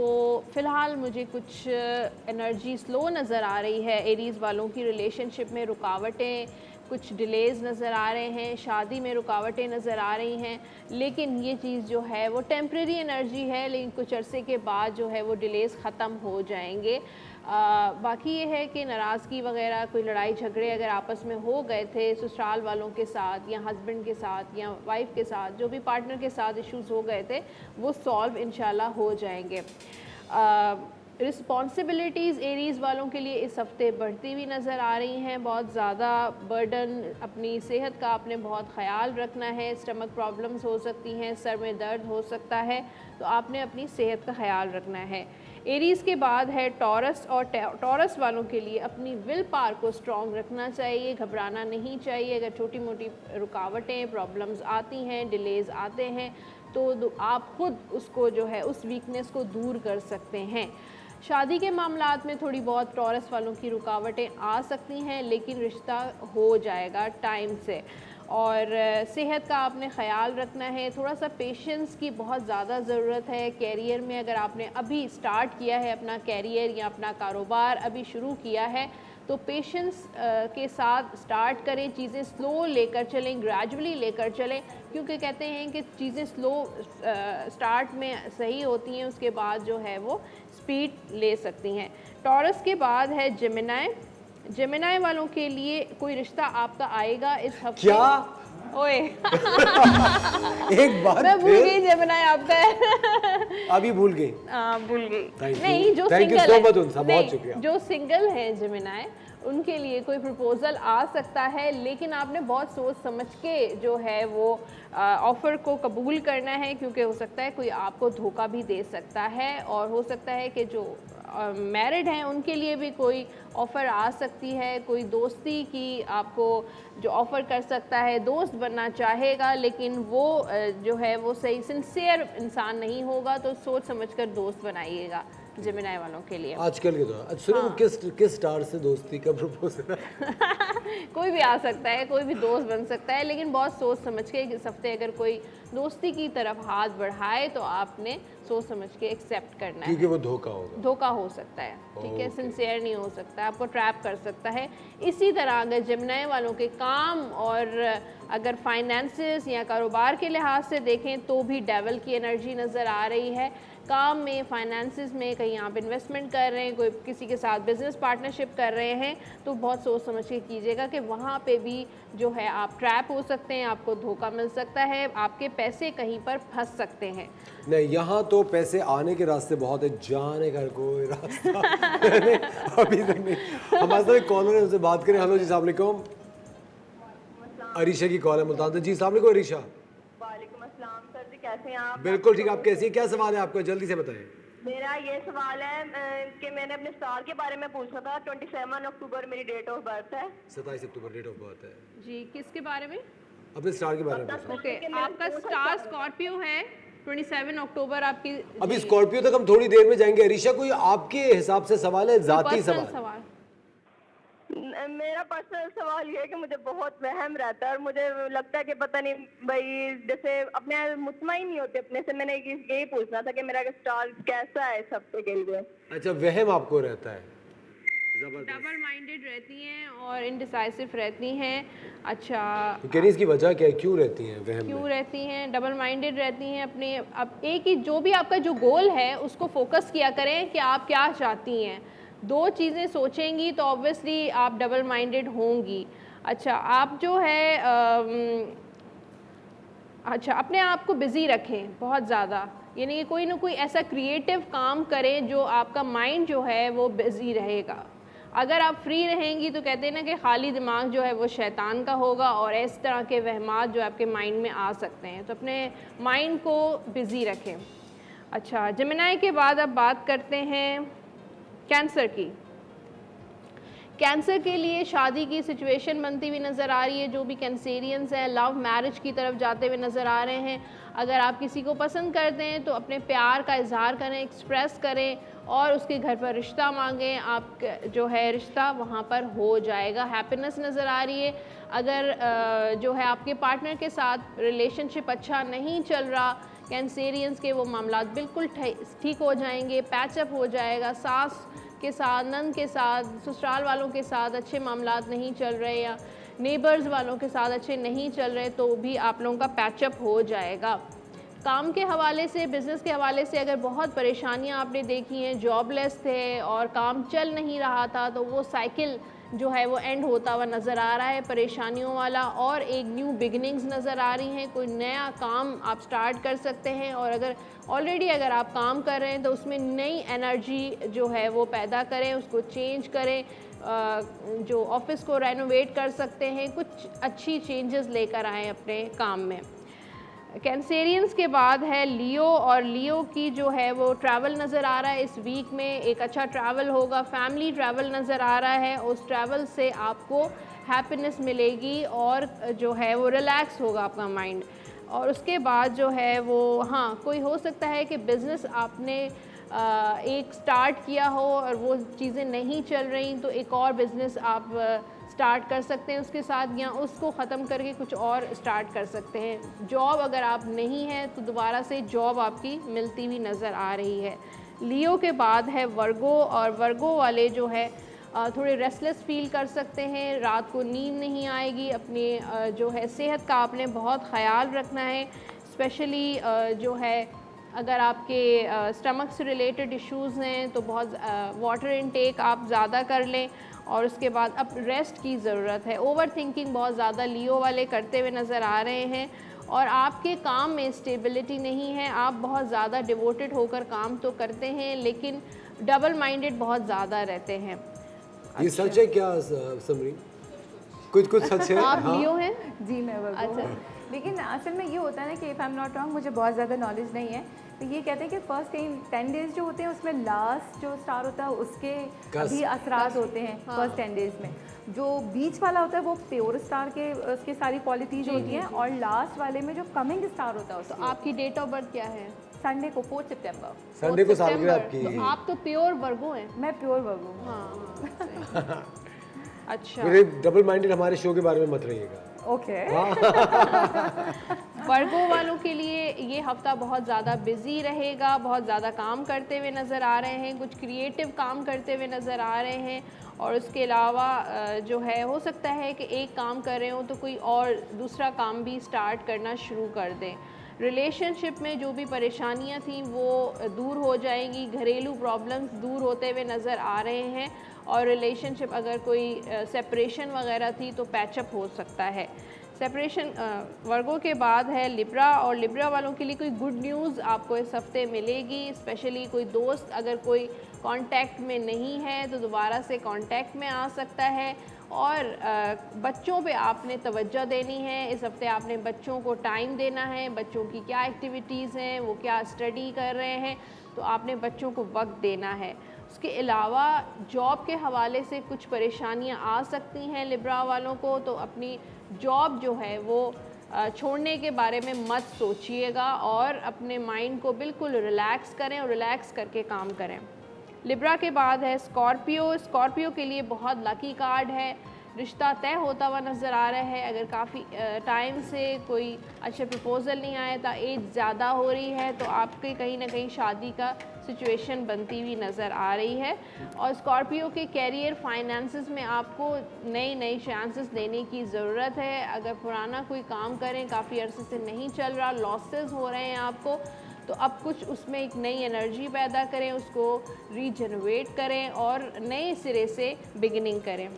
S4: फ़िलहाल मुझे कुछ एनर्जी स्लो नज़र आ रही है। एरीज़ वालों की रिलेशनशिप में रुकावटें, कुछ डिलेज़ नज़र आ रहे हैं, शादी में रुकावटें नज़र आ रही हैं, लेकिन ये चीज़ जो है वो टेम्प्रेरी एनर्जी है, लेकिन कुछ अरसे के बाद जो है वो डिलेज़ ख़त्म हो जाएंगे। बाकी ये है कि नाराज़गी वगैरह, कोई लड़ाई झगड़े अगर आपस में हो गए थे ससुराल वालों के साथ या हस्बैंड के साथ या वाइफ के साथ, जो भी पार्टनर के साथ इश्यूज़ हो गए थे, वो सॉल्व इंशाल्लाह हो जाएंगे। रिस्पॉन्सिबिलिटीज़ एरीज़ वालों के लिए इस हफ्ते बढ़ती हुई नज़र आ रही हैं। बहुत ज़्यादा बर्डन, अपनी सेहत का आपने बहुत ख़याल रखना है। स्टमक प्रॉब्लम्स हो सकती हैं, सर में दर्द हो सकता है, तो आपने अपनी सेहत का ख़याल रखना है। एरीज़ के बाद है टॉरस, और टॉरस वालों के लिए अपनी विल पावर को स्ट्रॉन्ग रखना चाहिए, घबराना नहीं चाहिए। अगर छोटी मोटी रुकावटें, प्रॉब्लम्स आती हैं, डिलेज़ आते हैं, तो आप खुद उसको जो है उस वीकनेस को दूर कर सकते हैं। शादी के मामलात में थोड़ी बहुत टॉरस वालों की रुकावटें आ सकती हैं, लेकिन रिश्ता हो जाएगा टाइम से। और सेहत का आपने ख़याल रखना है। थोड़ा सा पेशेंस की बहुत ज़्यादा ज़रूरत है। कैरियर में अगर आपने अभी स्टार्ट किया है अपना कैरियर या अपना कारोबार अभी शुरू किया है, तो पेशेंस के साथ स्टार्ट करें, चीज़ें स्लो लेकर चलें, ग्रेजुअली लेकर चलें, क्योंकि कहते हैं कि चीज़ें स्लो स्टार्ट में सही होती हैं, उसके बाद जो है वो स्पीड ले सकती हैं। टॉरस के बाद है जेमिनाई। जेमिनाई वालों के लिए कोई रिश्ता आपका आएगा इस हफ्ते।
S2: क्या
S4: ओए
S2: एक बात
S4: मैं भूल
S2: फिर
S4: गई जेमिनी आपका है।
S2: अभी भूल गई।
S4: भूल गई।
S2: Thank you.
S4: नहीं, जो
S2: Thank you
S4: single
S2: so much
S4: है,
S2: उनसा, बहुत
S4: नहीं,
S2: शुक्रिया।
S4: जो सिंगल है जेमिनी, उनके लिए कोई प्रपोजल आ सकता है, लेकिन आपने बहुत सोच समझ के जो है वो ऑफ़र को कबूल करना है, क्योंकि हो सकता है कोई आपको धोखा भी दे सकता है, और हो सकता है कि जो मैरिड हैं उनके लिए भी कोई ऑफ़र आ सकती है, कोई दोस्ती की आपको जो ऑफ़र कर सकता है, दोस्त बनना चाहेगा, लेकिन वो जो है वो सही सिंसियर इंसान नहीं होगा, तो सोच समझकर दोस्त बनाइएगा जेमिनी वालों के लिए।
S2: आजकल के दौर सुनो, किस स्टार से दोस्ती का प्रपोजल है?
S4: कोई भी आ सकता है, कोई भी दोस्त बन सकता है, लेकिन बहुत सोच समझ के इस हफ्ते अगर कोई दोस्ती की तरफ हाथ बढ़ाए तो आपने सोच समझ के एक्सेप्ट करना है,
S2: क्योंकि वो धोखा होगा।
S4: धोखा हो सकता है, ठीक है, सिंसियर नहीं हो सकता, आपको ट्रैप कर सकता है। इसी तरह अगर जेमिनी वालों के काम और अगर फाइनेंसेस या कारोबार के लिहाज से देखें तो भी डेविल की एनर्जी नज़र आ रही है। काम में, फाइनेंसेस में, कहीं आप इन्वेस्टमेंट कर रहे हैं, कोई किसी के साथ बिजनेस पार्टनरशिप कर रहे हैं, तो बहुत सोच समझ के कीजिएगा कि वहाँ पे भी जो है आप ट्रैप हो सकते हैं, आपको धोखा मिल सकता है, आपके पैसे कहीं पर फंस सकते हैं।
S2: नहीं, यहाँ तो पैसे आने के रास्ते बहुत है, जाने का कोई रास्ता अभी तक नहीं। हमारे साथ एक कॉलर है, उनसे बात करें। हेलो जी, अस्सलाम वालेकुम। अरीशा की कॉल है मुल्तान से। जी अस्सलाम वालेकुम अरीशा।
S5: वालेकुम अस्सलाम सर जी, कैसे हैं आप?
S2: बिल्कुल ठीक, आप कैसी हैं? क्या सवाल है आपका, जल्दी से बताएं।
S5: मेरा ये सवाल है कि मैंने अपने स्टार के बारे में पूछना था। 27 अक्टूबर मेरी डेट ऑफ बर्थ है।
S2: 27 अक्टूबर डेट ऑफ बर्थ है।
S4: जी, किसके बारे में?
S2: अपने स्टार के बारे में पूछना।
S4: ओके, आपका स्टार स्कॉर्पियो है, 27 अक्टूबर आपकी।
S2: अभी स्कॉर्पियो तक हम थोड़ी देर में जाएंगे। अरीशा, कोई आपके हिसाब से सवाल है, जाती
S4: पर्सनल
S2: सवाल?
S5: मेरा पर्सनल सवाल ये है कि मुझे बहुत वहम रहता है और मुझे लगता है कि पता नहीं भाई, जैसे अपने मुतमईन नहीं होते अपने से। मैंने यही पूछना था कि मेरा स्टार कैसा है इस हफ्ते के लिए।
S2: अच्छा, वहम आपको रहता है।
S4: डबल माइंडेड रहती हैं और इनडिसाइसिव रहती हैं। अच्छा,
S2: तो कह रही इसकी वजह क्या है, क्यों रहती हैं वहम
S4: क्यों
S2: में?
S4: रहती हैं, डबल माइंडेड रहती हैं? अपने अब एक ही जो भी आपका जो गोल है उसको फोकस किया करें कि आप क्या चाहती हैं। दो चीज़ें सोचेंगी तो ऑब्वियसली आप डबल माइंडेड होंगी। अच्छा, आप जो है अच्छा, अपने आप को बिज़ी रखें बहुत ज़्यादा, यानी कि कोई ना कोई ऐसा क्रिएटिव काम करें जो आपका माइंड जो है वो बिज़ी रहेगा। अगर आप फ्री रहेंगी तो कहते हैं ना कि खाली दिमाग जो है वो शैतान का होगा, और इस तरह के वहमात जो आपके माइंड में आ सकते हैं, तो अपने माइंड को बिज़ी रखें। अच्छा, जेमिनी के बाद अब बात करते हैं कैंसर की। कैंसर के लिए शादी की सिचुएशन बनती हुई नज़र आ रही है। जो भी कैंसेरियंस हैं लव मैरिज की तरफ जाते हुए नज़र आ रहे हैं। अगर आप किसी को पसंद करते हैं तो अपने प्यार का इजहार करें, एक्सप्रेस करें और उसके घर पर रिश्ता मांगें। आप जो है रिश्ता वहाँ पर हो जाएगा। हैप्पीनेस नज़र आ रही है। अगर जो है आपके पार्टनर के साथ रिलेशनशिप अच्छा नहीं चल रहा, कैंसेरियंस के वो मामला बिल्कुल ठीक हो जाएंगे, पैचअप हो जाएगा। सास के साथ, नंद के साथ, ससुराल वालों के साथ अच्छे मामलात नहीं चल रहे या नेबर्स वालों के साथ अच्छे नहीं चल रहे तो भी आप लोगों का पैचअप हो जाएगा। काम के हवाले से, बिज़नेस के हवाले से अगर बहुत परेशानियां आपने देखी हैं, जॉबलेस थे और काम चल नहीं रहा था, तो वो साइकिल जो है वो एंड होता हुआ नज़र आ रहा है, परेशानियों वाला, और एक न्यू बिगिनिंग्स नज़र आ रही हैं। कोई नया काम आप स्टार्ट कर सकते हैं, और अगर ऑलरेडी अगर आप काम कर रहे हैं तो उसमें नई एनर्जी जो है वो पैदा करें, उसको चेंज करें। जो ऑफिस को रेनोवेट कर सकते हैं, कुछ अच्छी चेंजेस लेकर आएँ अपने काम में। कैंसेरियंस के बाद है लियो, और लियो की जो है वो ट्रैवल नज़र आ रहा है। इस वीक में एक अच्छा ट्रैवल होगा, फैमिली ट्रैवल नज़र आ रहा है। उस ट्रैवल से आपको हैप्पीनेस मिलेगी और जो है वो रिलैक्स होगा आपका माइंड। और उसके बाद जो है वो, हाँ, कोई हो सकता है कि बिज़नेस आपने एक स्टार्ट किया हो और वो चीज़ें नहीं चल रही, तो एक और बिज़नेस आप स्टार्ट कर सकते हैं उसके साथ, या उसको ख़त्म करके कुछ और स्टार्ट कर सकते हैं। जॉब अगर आप नहीं है तो दोबारा से जॉब आपकी मिलती हुई नज़र आ रही है। लियो के बाद है वर्गो, और वर्गो वाले जो है थोड़े रेस्टलेस फील कर सकते हैं, रात को नींद नहीं आएगी। अपने जो है सेहत का आपने बहुत ख़याल रखना है, स्पेशली जो है अगर आपके स्टमक से रिलेटेड इश्यूज़ हैं तो बहुत वाटर इनटेक आप ज़्यादा कर लें। और उसके बाद अब रेस्ट की ज़रूरत है। ओवर थिंकिंग बहुत ज़्यादा लियो वाले करते हुए नज़र आ रहे हैं और आपके काम में स्टेबिलिटी नहीं है। आप बहुत ज़्यादा डिवोटेड होकर काम तो करते हैं लेकिन डबल माइंडेड बहुत ज़्यादा रहते हैं।
S2: ये सच है क्या समरी? कुछ सच है?
S4: आप
S2: हाँ?
S4: लियो हैं?
S3: जी मैं वर्गो
S4: अच्छा।
S3: हूँ। लेकिन असल में ये होता है ना कि if I am not wrong, मुझे बहुत ज़्यादा नॉलेज नहीं है, तो ये कहते हैं कि फर्स्ट 10 डेज़ जो होते हैं उसमें लास्ट जो स्टार होता है उसके भी असरात होते हैं फर्स्ट 10 डेज़ में। जो बीच वाला होता है वो प्योर स्टार के उसकी सारी क्वालिटीज़ होती हैं और लास्ट वाले में जो कमिंग स्टार होता है
S4: तो आपकी डेट ऑफ बर्थ क्या है?
S3: संडे को 4 सितंबर।
S2: संडे को सालगिरह
S4: सितंबर।
S2: आपकी।
S4: तो आप तो प्योर वर्गो हैं।
S3: मैं प्योर वर्गो हूँ।
S4: हाँ। अच्छा।
S2: मेरे डबल माइंडेड हमारे शो के बारे में मत रहिएगा।
S3: ओके।
S4: वर्गो वालों के लिए ये हफ्ता बहुत ज़्यादा बिजी रहेगा, बहुत ज़्यादा काम करते हुए नज़र आ रहे हैं, कुछ क्रिएटिव काम करते हुए नज़र आ रहे हैं और उसके अलावा जो है हो सकता है कि एक काम कर रहे हो तो कोई और दूसरा काम भी स्टार्ट करना शुरू कर दें। रिलेशनशिप में जो भी परेशानियां थी वो दूर हो जाएंगी, घरेलू प्रॉब्लम्स दूर होते हुए नज़र आ रहे हैं और रिलेशनशिप अगर कोई सेपरेशन वगैरह थी तो पैचअप हो सकता है। सेपरेशन वर्गों के बाद है लिब्रा और लिब्रा वालों के लिए कोई गुड न्यूज़ आपको इस हफ्ते मिलेगी। स्पेशली कोई दोस्त अगर कोई कांटेक्ट में नहीं है तो दोबारा से कांटेक्ट में आ सकता है और बच्चों पे आपने तवज्जो देनी है। इस हफ्ते आपने बच्चों को टाइम देना है, बच्चों की क्या एक्टिविटीज़ हैं, वो क्या स्टडी कर रहे हैं, तो आपने बच्चों को वक्त देना है। उसके अलावा जॉब के हवाले से कुछ परेशानियां आ सकती हैं लिब्रा वालों को, तो अपनी जॉब जो है वो छोड़ने के बारे में मत सोचिएगा और अपने माइंड को बिल्कुल रिलैक्स करें और रिलैक्स करके काम करें। लिब्रा के बाद है स्कॉर्पियो। स्कॉर्पियो के लिए बहुत लकी कार्ड है, रिश्ता तय होता हुआ नज़र आ रहा है। अगर काफ़ी टाइम से कोई अच्छा प्रपोज़ल नहीं आया था, एज ज़्यादा हो रही है तो आपके कहीं ना कहीं शादी का सिचुएशन बनती हुई नज़र आ रही है। और स्कॉर्पियो के कैरियर फाइनेंसेस में आपको नई चांसेस देने की ज़रूरत है। अगर पुराना कोई काम करें काफ़ी अरसे से नहीं चल रहा, लॉसेस हो रहे हैं आपको, तो अब कुछ उसमें एक नई एनर्जी पैदा करें, उसको रीजनरेट करें और नए सिरे से बिगिनिंग करें।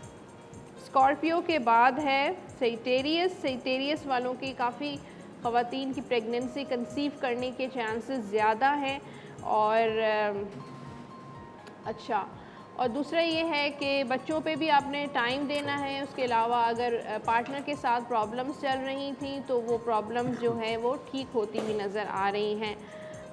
S4: स्कॉर्पियो के बाद है सेजिटेरियस। सेजिटेरियस वालों की काफ़ी ख़वातीन की प्रेगनेंसी कंसीव करने के चांसेस ज़्यादा हैं और अच्छा, और दूसरा ये है कि बच्चों पे भी आपने टाइम देना है। उसके अलावा अगर पार्टनर के साथ प्रॉब्लम्स चल रही थी तो वो प्रॉब्लम्स जो हैं वो ठीक होती हुई नज़र आ रही हैं।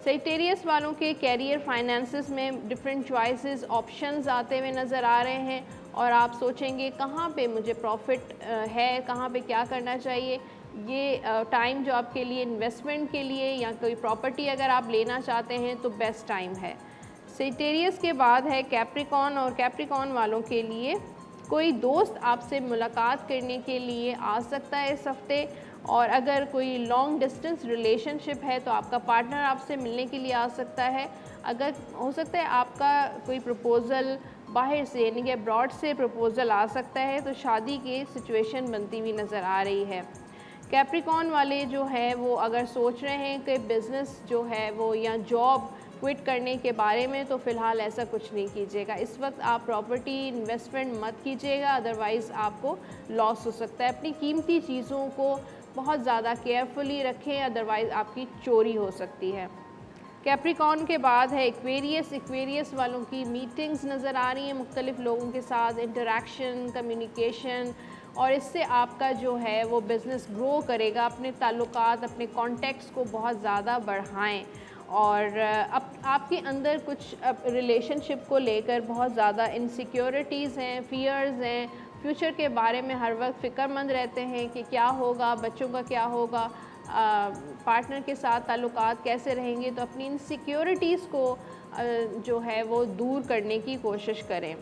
S4: सेजिटेरियस वालों के कैरियर फाइनेंसेस में डिफरेंट चॉइसेस ऑप्शंस आते हुए नज़र आ रहे हैं और आप सोचेंगे कहाँ पे मुझे प्रॉफिट है, कहाँ पे क्या करना चाहिए। ये टाइम जो आपके लिए इन्वेस्टमेंट के लिए या कोई प्रॉपर्टी अगर आप लेना चाहते हैं तो बेस्ट टाइम है। सेजिटेरियस के बाद है कैप्रिकॉन और कैप्रिकॉन वालों के लिए कोई दोस्त आपसे मुलाकात करने के लिए आ सकता है इस हफ्ते और अगर कोई लॉन्ग डिस्टेंस रिलेशनशिप है तो आपका पार्टनर आपसे मिलने के लिए आ सकता है। अगर हो सकता है आपका कोई प्रपोज़ल बाहर से यानी कि अब्रॉड से प्रपोज़ल आ सकता है तो शादी की सिचुएशन बनती हुई नज़र आ रही है। कैप्रिकॉन वाले जो है वो अगर सोच रहे हैं कि बिज़नेस जो है वो या जॉब क्विट करने के बारे में, तो फ़िलहाल ऐसा कुछ नहीं कीजिएगा। इस वक्त आप प्रॉपर्टी इन्वेस्टमेंट मत कीजिएगा, अदरवाइज़ आपको लॉस हो सकता है। अपनी कीमती चीज़ों को बहुत ज़्यादा केयरफुली रखें, अदरवाइज़ आपकी चोरी हो सकती है। कैप्रिकॉन के बाद है एक्वेरियस। एक्वेरियस वालों की मीटिंग्स नज़र आ रही हैं, मुख्तलिफ़ लोगों के साथ इंटरेक्शन, कम्युनिकेशन, और इससे आपका जो है वो बिज़नेस ग्रो करेगा। अपने ताल्लुकात, अपने कॉन्टेक्ट्स को बहुत ज़्यादा बढ़ाएं और अब आपके अंदर कुछ रिलेशनशिप को लेकर बहुत ज़्यादा इनसिक्योरिटीज़ हैं, फ़ियर्स हैं, फ्यूचर के बारे में हर वक्त फ़िक्रमंद रहते हैं कि क्या होगा, बच्चों का क्या होगा, पार्टनर के साथ ताल्लुकात कैसे रहेंगे। तो अपनी इनसिक्योरिटीज़ को जो है वो दूर करने की कोशिश करें।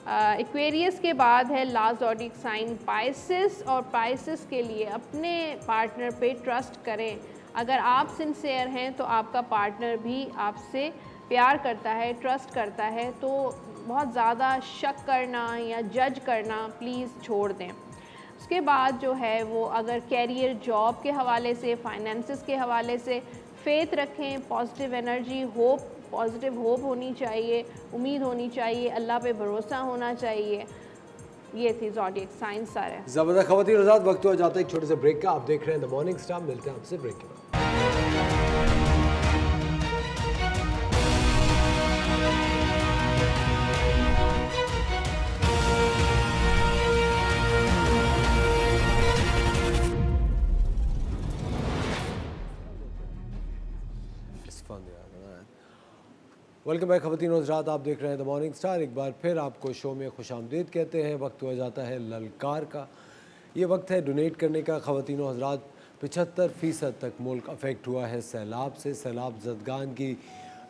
S4: एक्वेरियस के बाद है लास्ट ज़ोडिएक साइन पाइसेस और पाइसेस के लिए अपने पार्टनर पे ट्रस्ट करें। अगर आप सिंसियर हैं तो आपका पार्टनर भी आपसे प्यार करता है, ट्रस्ट करता है, तो बहुत ज़्यादा शक करना या जज करना प्लीज़ छोड़ दें। उसके बाद जो है वो अगर कैरियर, जॉब के हवाले से, फाइनेंसेस के हवाले से फेथ रखें, positive energy, hope, positive hope होनी चाहिए, उम्मीद होनी चाहिए, अल्लाह पे भरोसा होना चाहिए ये थी ज़ोडिएक साइंस सारे।
S2: जबरदस्त खवातीन और हज़रात, वक्त हो जाता है एक छोटे से ब्रेक का। आप देख रहे हैं द मॉर्निंग स्टार। मिलते हैं आपसे ब्रेक के बाद। वेलकम बैक खवातीन और हज़रात, आप देख रहे हैं द मॉर्निंग स्टार। एक बार फिर आपको शो में खुशामदीद कहते हैं। वक्त हो जाता है ललकार का। ये वक्त है डोनेट करने का। खवातीन और हज़रात, 75% तक मुल्क अफेक्ट हुआ है सैलाब से। सैलाब ज़दगान की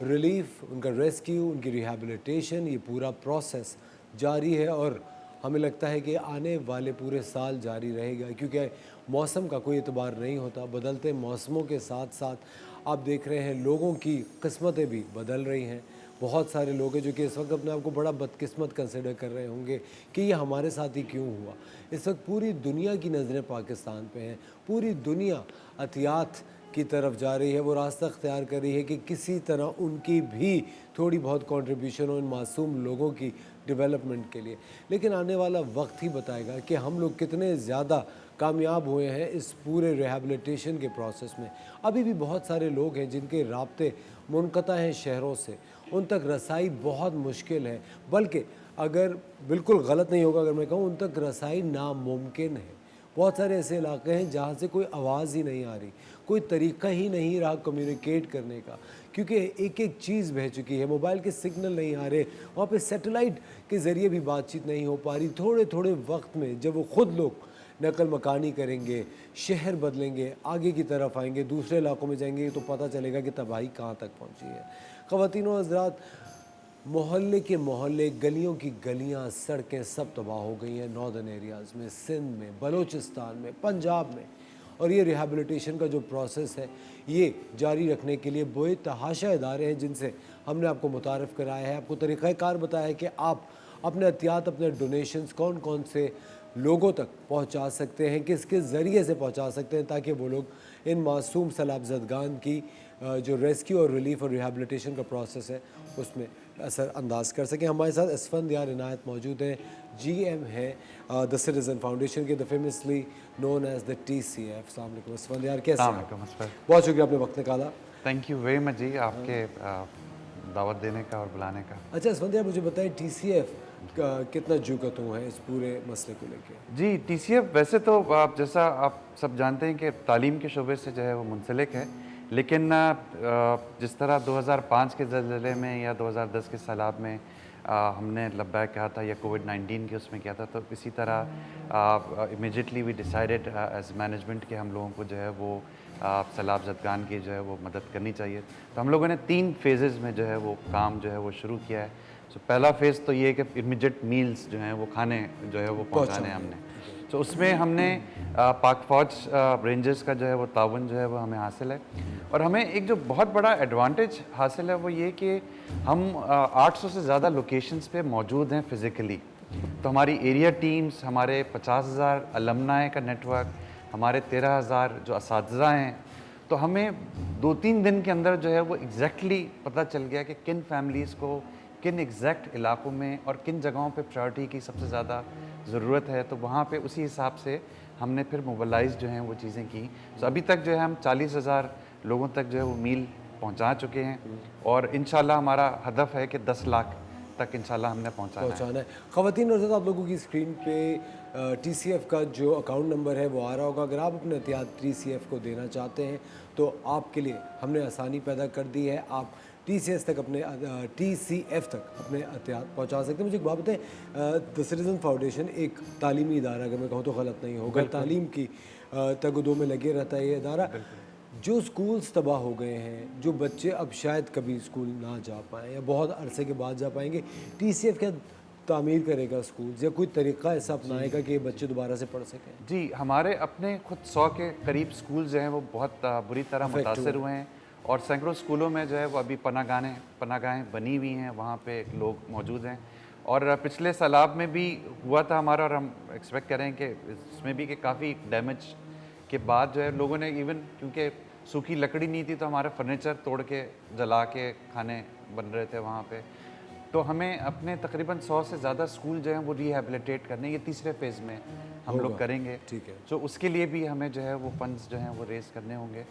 S2: रिलीफ, उनका रेस्क्यू, उनकी रिहैबिलिटेशन, ये पूरा प्रोसेस जारी है और हमें लगता है कि आने वाले पूरे साल जारी रहेगा, क्योंकि मौसम का कोई एतबार नहीं होता। बदलते मौसमों के साथ साथ आप देख रहे हैं लोगों की किस्मतें भी बदल रही हैं। बहुत सारे लोग हैं जो कि इस वक्त अपने आप को बड़ा बदकिस्मत कंसिडर कर रहे होंगे कि ये हमारे साथ ही क्यों हुआ। इस वक्त पूरी दुनिया की नज़रें पाकिस्तान पे हैं। पूरी दुनिया एहतियात की तरफ जा रही है, वो रास्ता अख्तियार कर रही है कि किसी तरह उनकी भी थोड़ी बहुत कंट्रीब्यूशन हो इन मासूम लोगों की डेवलपमेंट के लिए। लेकिन आने वाला वक्त ही बताएगा कि हम लोग कितने ज़्यादा कामयाब हुए हैं इस पूरे रिहैबिलिटेशन के प्रोसेस में। अभी भी बहुत सारे लोग हैं जिनके राब्ते मुनक़ता हैं शहरों से, उन तक रसाई बहुत मुश्किल है, बल्कि अगर बिल्कुल गलत नहीं होगा अगर मैं कहूँ उन तक रसाई नामुमकिन है। बहुत सारे ऐसे इलाके हैं जहाँ से कोई आवाज़ ही नहीं आ रही, कोई तरीक़ा ही नहीं रहा कम्युनिकेट करने का, क्योंकि एक एक चीज़ बह चुकी है। मोबाइल के सिग्नल नहीं आ रहे, वहाँ पे सैटेलाइट के ज़रिए भी बातचीत नहीं हो पा रही। थोड़े थोड़े वक्त में जब वो ख़ुद लोग नकल मकानी करेंगे, शहर बदलेंगे, आगे की तरफ आएंगे, दूसरे इलाकों में जाएंगे, तो पता चलेगा कि तबाही कहाँ तक पहुँची है। ख़वातीन और हज़रात, मोहल्ले के मोहल्ले, गलियों की गलियां, सड़कें सब तबाह हो गई हैं नॉर्दर्न एरियाज़ में, सिंध में, बलूचिस्तान में, पंजाब में। और ये रिहैबिलिटेशन का जो प्रोसेस है ये जारी रखने के लिए बोए तहाशा इदारे हैं जिनसे हमने आपको मुतारफ़ कराया है, आपको तरीक़ाकार बताया है कि आप अपने एहतियात, अपने डोनेशंस कौन कौन से लोगों तक पहुंचा सकते हैं, किस किस ज़रिए से पहुंचा सकते हैं, ताकि वो लोग इन मासूम सैलाब ज़दगान की जो रेस्क्यू और रिलीफ और रिहैबिलिटेशन का प्रोसेस है उसमें असर अंदाज कर सकें। हमारे साथ असफंदियार इनायत मौजूद हैं, GM है द सिटीज़न फाउंडेशन के, the famously known as the TCF। अस्सलाम वालेकुम असफंदियार, कैसे हैं आप? बहुत शुक्रिया आपने वक्त निकाला।
S6: थैंक यू वेरी मच जी, आपके दावत देने का और बुलाने का।
S2: अच्छा असफंदियार, मुझे बताएं TCF का कितना जुगतू है इस पूरे मसले को लेकर? जी
S6: TCF वैसे तो आप जैसा आप सब जानते हैं कि तालीम के शोबे से जो है वो मुंसलिक है, लेकिन जिस तरह 2005 के ज़लज़ले में या 2010 के सैलाब में हमने लब्बैक कहा था या कोविड-19 के उसमें किया था, तो इसी तरह immediately we decided as management कि हम लोगों को जो है वो सैलाब ज़दगान की जो है वो मदद करनी चाहिए। तो हम लोगों ने 3 फेजेज़ में जो है वो काम जो है वो शुरू किया है। तो पहला फ़ेज़ तो ये है कि इमीडिएट मील्स जो हैं वो खाने जो है वो पहुँचाने हमने। तो उसमें हमने पाक फ़ौज रेंजर्स का जो है वो ताउन जो है वो हमें हासिल है, और हमें एक जो बहुत बड़ा एडवांटेज हासिल है वो ये कि हम 800 से ज़्यादा लोकेशंस पे मौजूद हैं फ़िज़िकली। तो हमारी एरिया टीम्स, हमारे 50,000 अलमनाए का नेटवर्क, हमारे 13,000 जो असातिज़ा हैं, तो हमें 2-3 दिन के अंदर जो है वो एग्जैक्टली पता चल गया कि किन फैमिलीज़ को किन एग्जैक्ट इलाकों में और किन जगहों पे प्रायोरिटी की सबसे ज़्यादा ज़रूरत है। तो वहाँ पे उसी हिसाब से हमने फिर मोबिलाइज़ जो हैं वो चीज़ें की। तो अभी तक जो है हम 40,000 लोगों तक जो है वो मील पहुँचा चुके हैं, और इंशाल्लाह हमारा हदफ है कि 10 लाख तक इंशाल्लाह हमने पहुँचाना है।
S2: ख़वातीन और हज़रात, आप लोगों की स्क्रीन पे TCF का जो अकाउंट नंबर है वो आ रहा होगा। अगर आप अपने एहतियात TCF को देना चाहते हैं तो आपके लिए हमने आसानी पैदा कर दी है। आप TCF तक अपने एहतियात पहुंचा सकते हैं। मुझे एक बात बताएं, द सिटीज़न फाउंडेशन एक तालीमी इदारा, अगर मैं कहूँ तो गलत नहीं होगा, तालीम की तगदो में लगे रहता है ये इदारा। जो स्कूल्स तबाह हो गए हैं, जो बच्चे अब शायद कभी स्कूल ना जा पाएँ या बहुत अरसे के बाद जा पाएंगे, TCF क्या तामीर करेगा स्कूल, या कोई तरीक़ा ऐसा अपनाएगा कि बच्चे दोबारा से पढ़ सकें?
S6: जी, हमारे अपने खुद 100 के करीब स्कूल जो हैं वो बहुत बुरी तरह मुतासर हुए हैं, और सैकड़ों स्कूलों में जो है वो अभी पनागाहें बनी हुई हैं, वहाँ पे लोग मौजूद हैं। और पिछले सैलाब में भी हुआ था हमारा, और हम एक्सपेक्ट करें कि इसमें भी कि काफ़ी डैमेज के बाद जो है लोगों ने, इवन क्योंकि सूखी लकड़ी नहीं थी तो हमारे फर्नीचर तोड़ के जला के खाने बन रहे थे वहाँ पे। तो हमें अपने तकरीबन 100 से ज़्यादा स्कूल जो हैं वो रिहेबिलिटेट करने, ये तीसरे फेज़ में हम लोग करेंगे।
S2: ठीक है।
S6: तो उसके लिए भी हमें जो है वो फंड्स जो हैं वो रेज करने होंगे।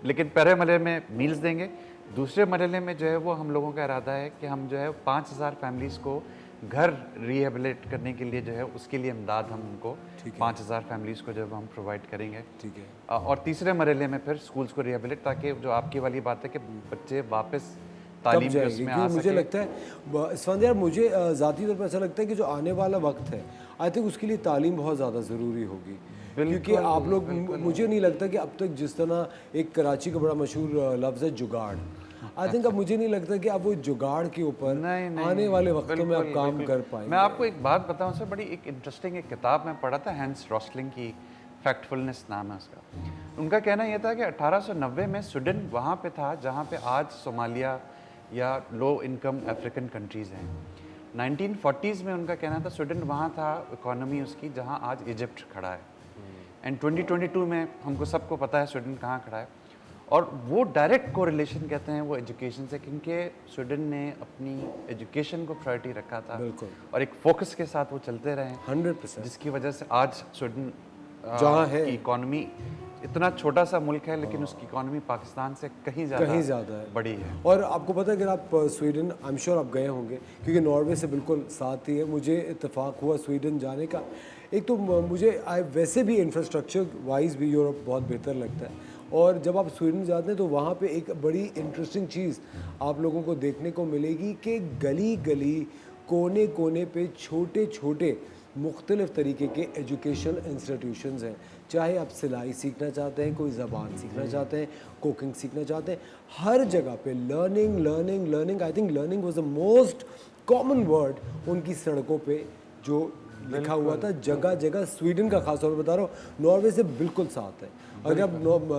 S6: लेकिन पहले मरहले में मील्स देंगे, दूसरे मरहले में जो है वो हम लोगों का इरादा है कि हम जो है 5000 फैमिलीज़ को घर रिहेबिलिट करने के लिए जो है उसके लिए इमदाद हम उनको 5000 फैमिलीज़ को जो है हम प्रोवाइड करेंगे।
S2: ठीक है।
S6: और तीसरे मरहले में फिर स्कूल्स को रिहेबिलिट, ताकि जो आपकी वाली बात है कि बच्चे वापस तालीम के उसमें आ
S2: मुझे लगता है इस्फान यार, मुझे ज़ाती तौर पर ऐसा लगता है कि जो आने वाला वक्त है, आई थिंक उसके लिए तालीम बहुत ज़्यादा ज़रूरी होगी। क्योंकि आप लोग, मुझे नहीं लगता कि अब तक जिस तरह एक कराची का बड़ा मशहूर लफ्ज़ है जुगाड़, आई थिंक अब मुझे नहीं लगता कि आप वो जुगाड़ के ऊपर आने वाले वक्तों में आप काम कर पाएंगे।
S6: मैं आपको एक बात बताऊं सर, बड़ी एक इंटरेस्टिंग एक किताब मैं पढ़ा था, हैंस रॉसलिंग की, फैक्टफुलनेस नाम है उसका। उनका कहना यह था कि 1890 में स्वीडन वहाँ पे था जहाँ पे आज सोमालिया या लो इनकम अफ्रीकन कंट्रीज़ हैं। 1940s में उनका कहना था स्वीडन वहाँ था इकोनॉमी उसकी जहाँ आज इजिप्ट खड़ा है। एंड 2022 में हमको सबको पता है स्वीडन कहाँ खड़ा है। और वो डायरेक्ट कोरिलेशन कहते हैं वो एजुकेशन से, क्योंकि स्वीडन ने अपनी एजुकेशन को प्रायोरिटी रखा था और एक फोकस के साथ वो चलते रहे
S2: 100%,
S6: जिसकी वजह से आज स्वीडन
S2: जहाँ है
S6: की इकोनॉमी, इतना छोटा सा मुल्क है लेकिन उसकी इकोनॉमी पाकिस्तान से कहीं ज़्यादा
S2: है,
S6: बड़ी है।
S2: और आपको पता है अगर आप स्वीडन, आई एम श्योर आप गए होंगे क्योंकि नॉर्वे से बिल्कुल साथ ही है, मुझे इत्तेफाक हुआ स्वीडन जाने का। एक तो मुझे वैसे भी इंफ्रास्ट्रक्चर वाइज भी यूरोप बहुत बेहतर लगता है, और जब आप स्वीडन जाते हैं तो वहाँ पे एक बड़ी इंटरेस्टिंग चीज़ आप लोगों को देखने को मिलेगी कि गली गली कोने कोने पे छोटे छोटे मुख्तलिफ़ तरीके के एजुकेशन इंस्टीट्यूशंस हैं। चाहे आप सिलाई सीखना चाहते हैं, कोई ज़बान सीखना चाहते हैं, कुकिंग सीखना चाहते हैं, हर जगह पे learning learning learning. I think learning was the most common word उनकी सड़कों पे जो लिखा हुआ था जगह जगह। स्वीडन का खास तौर पर बता रहा हूँ, नॉर्वे से बिल्कुल साथ है। अगर आप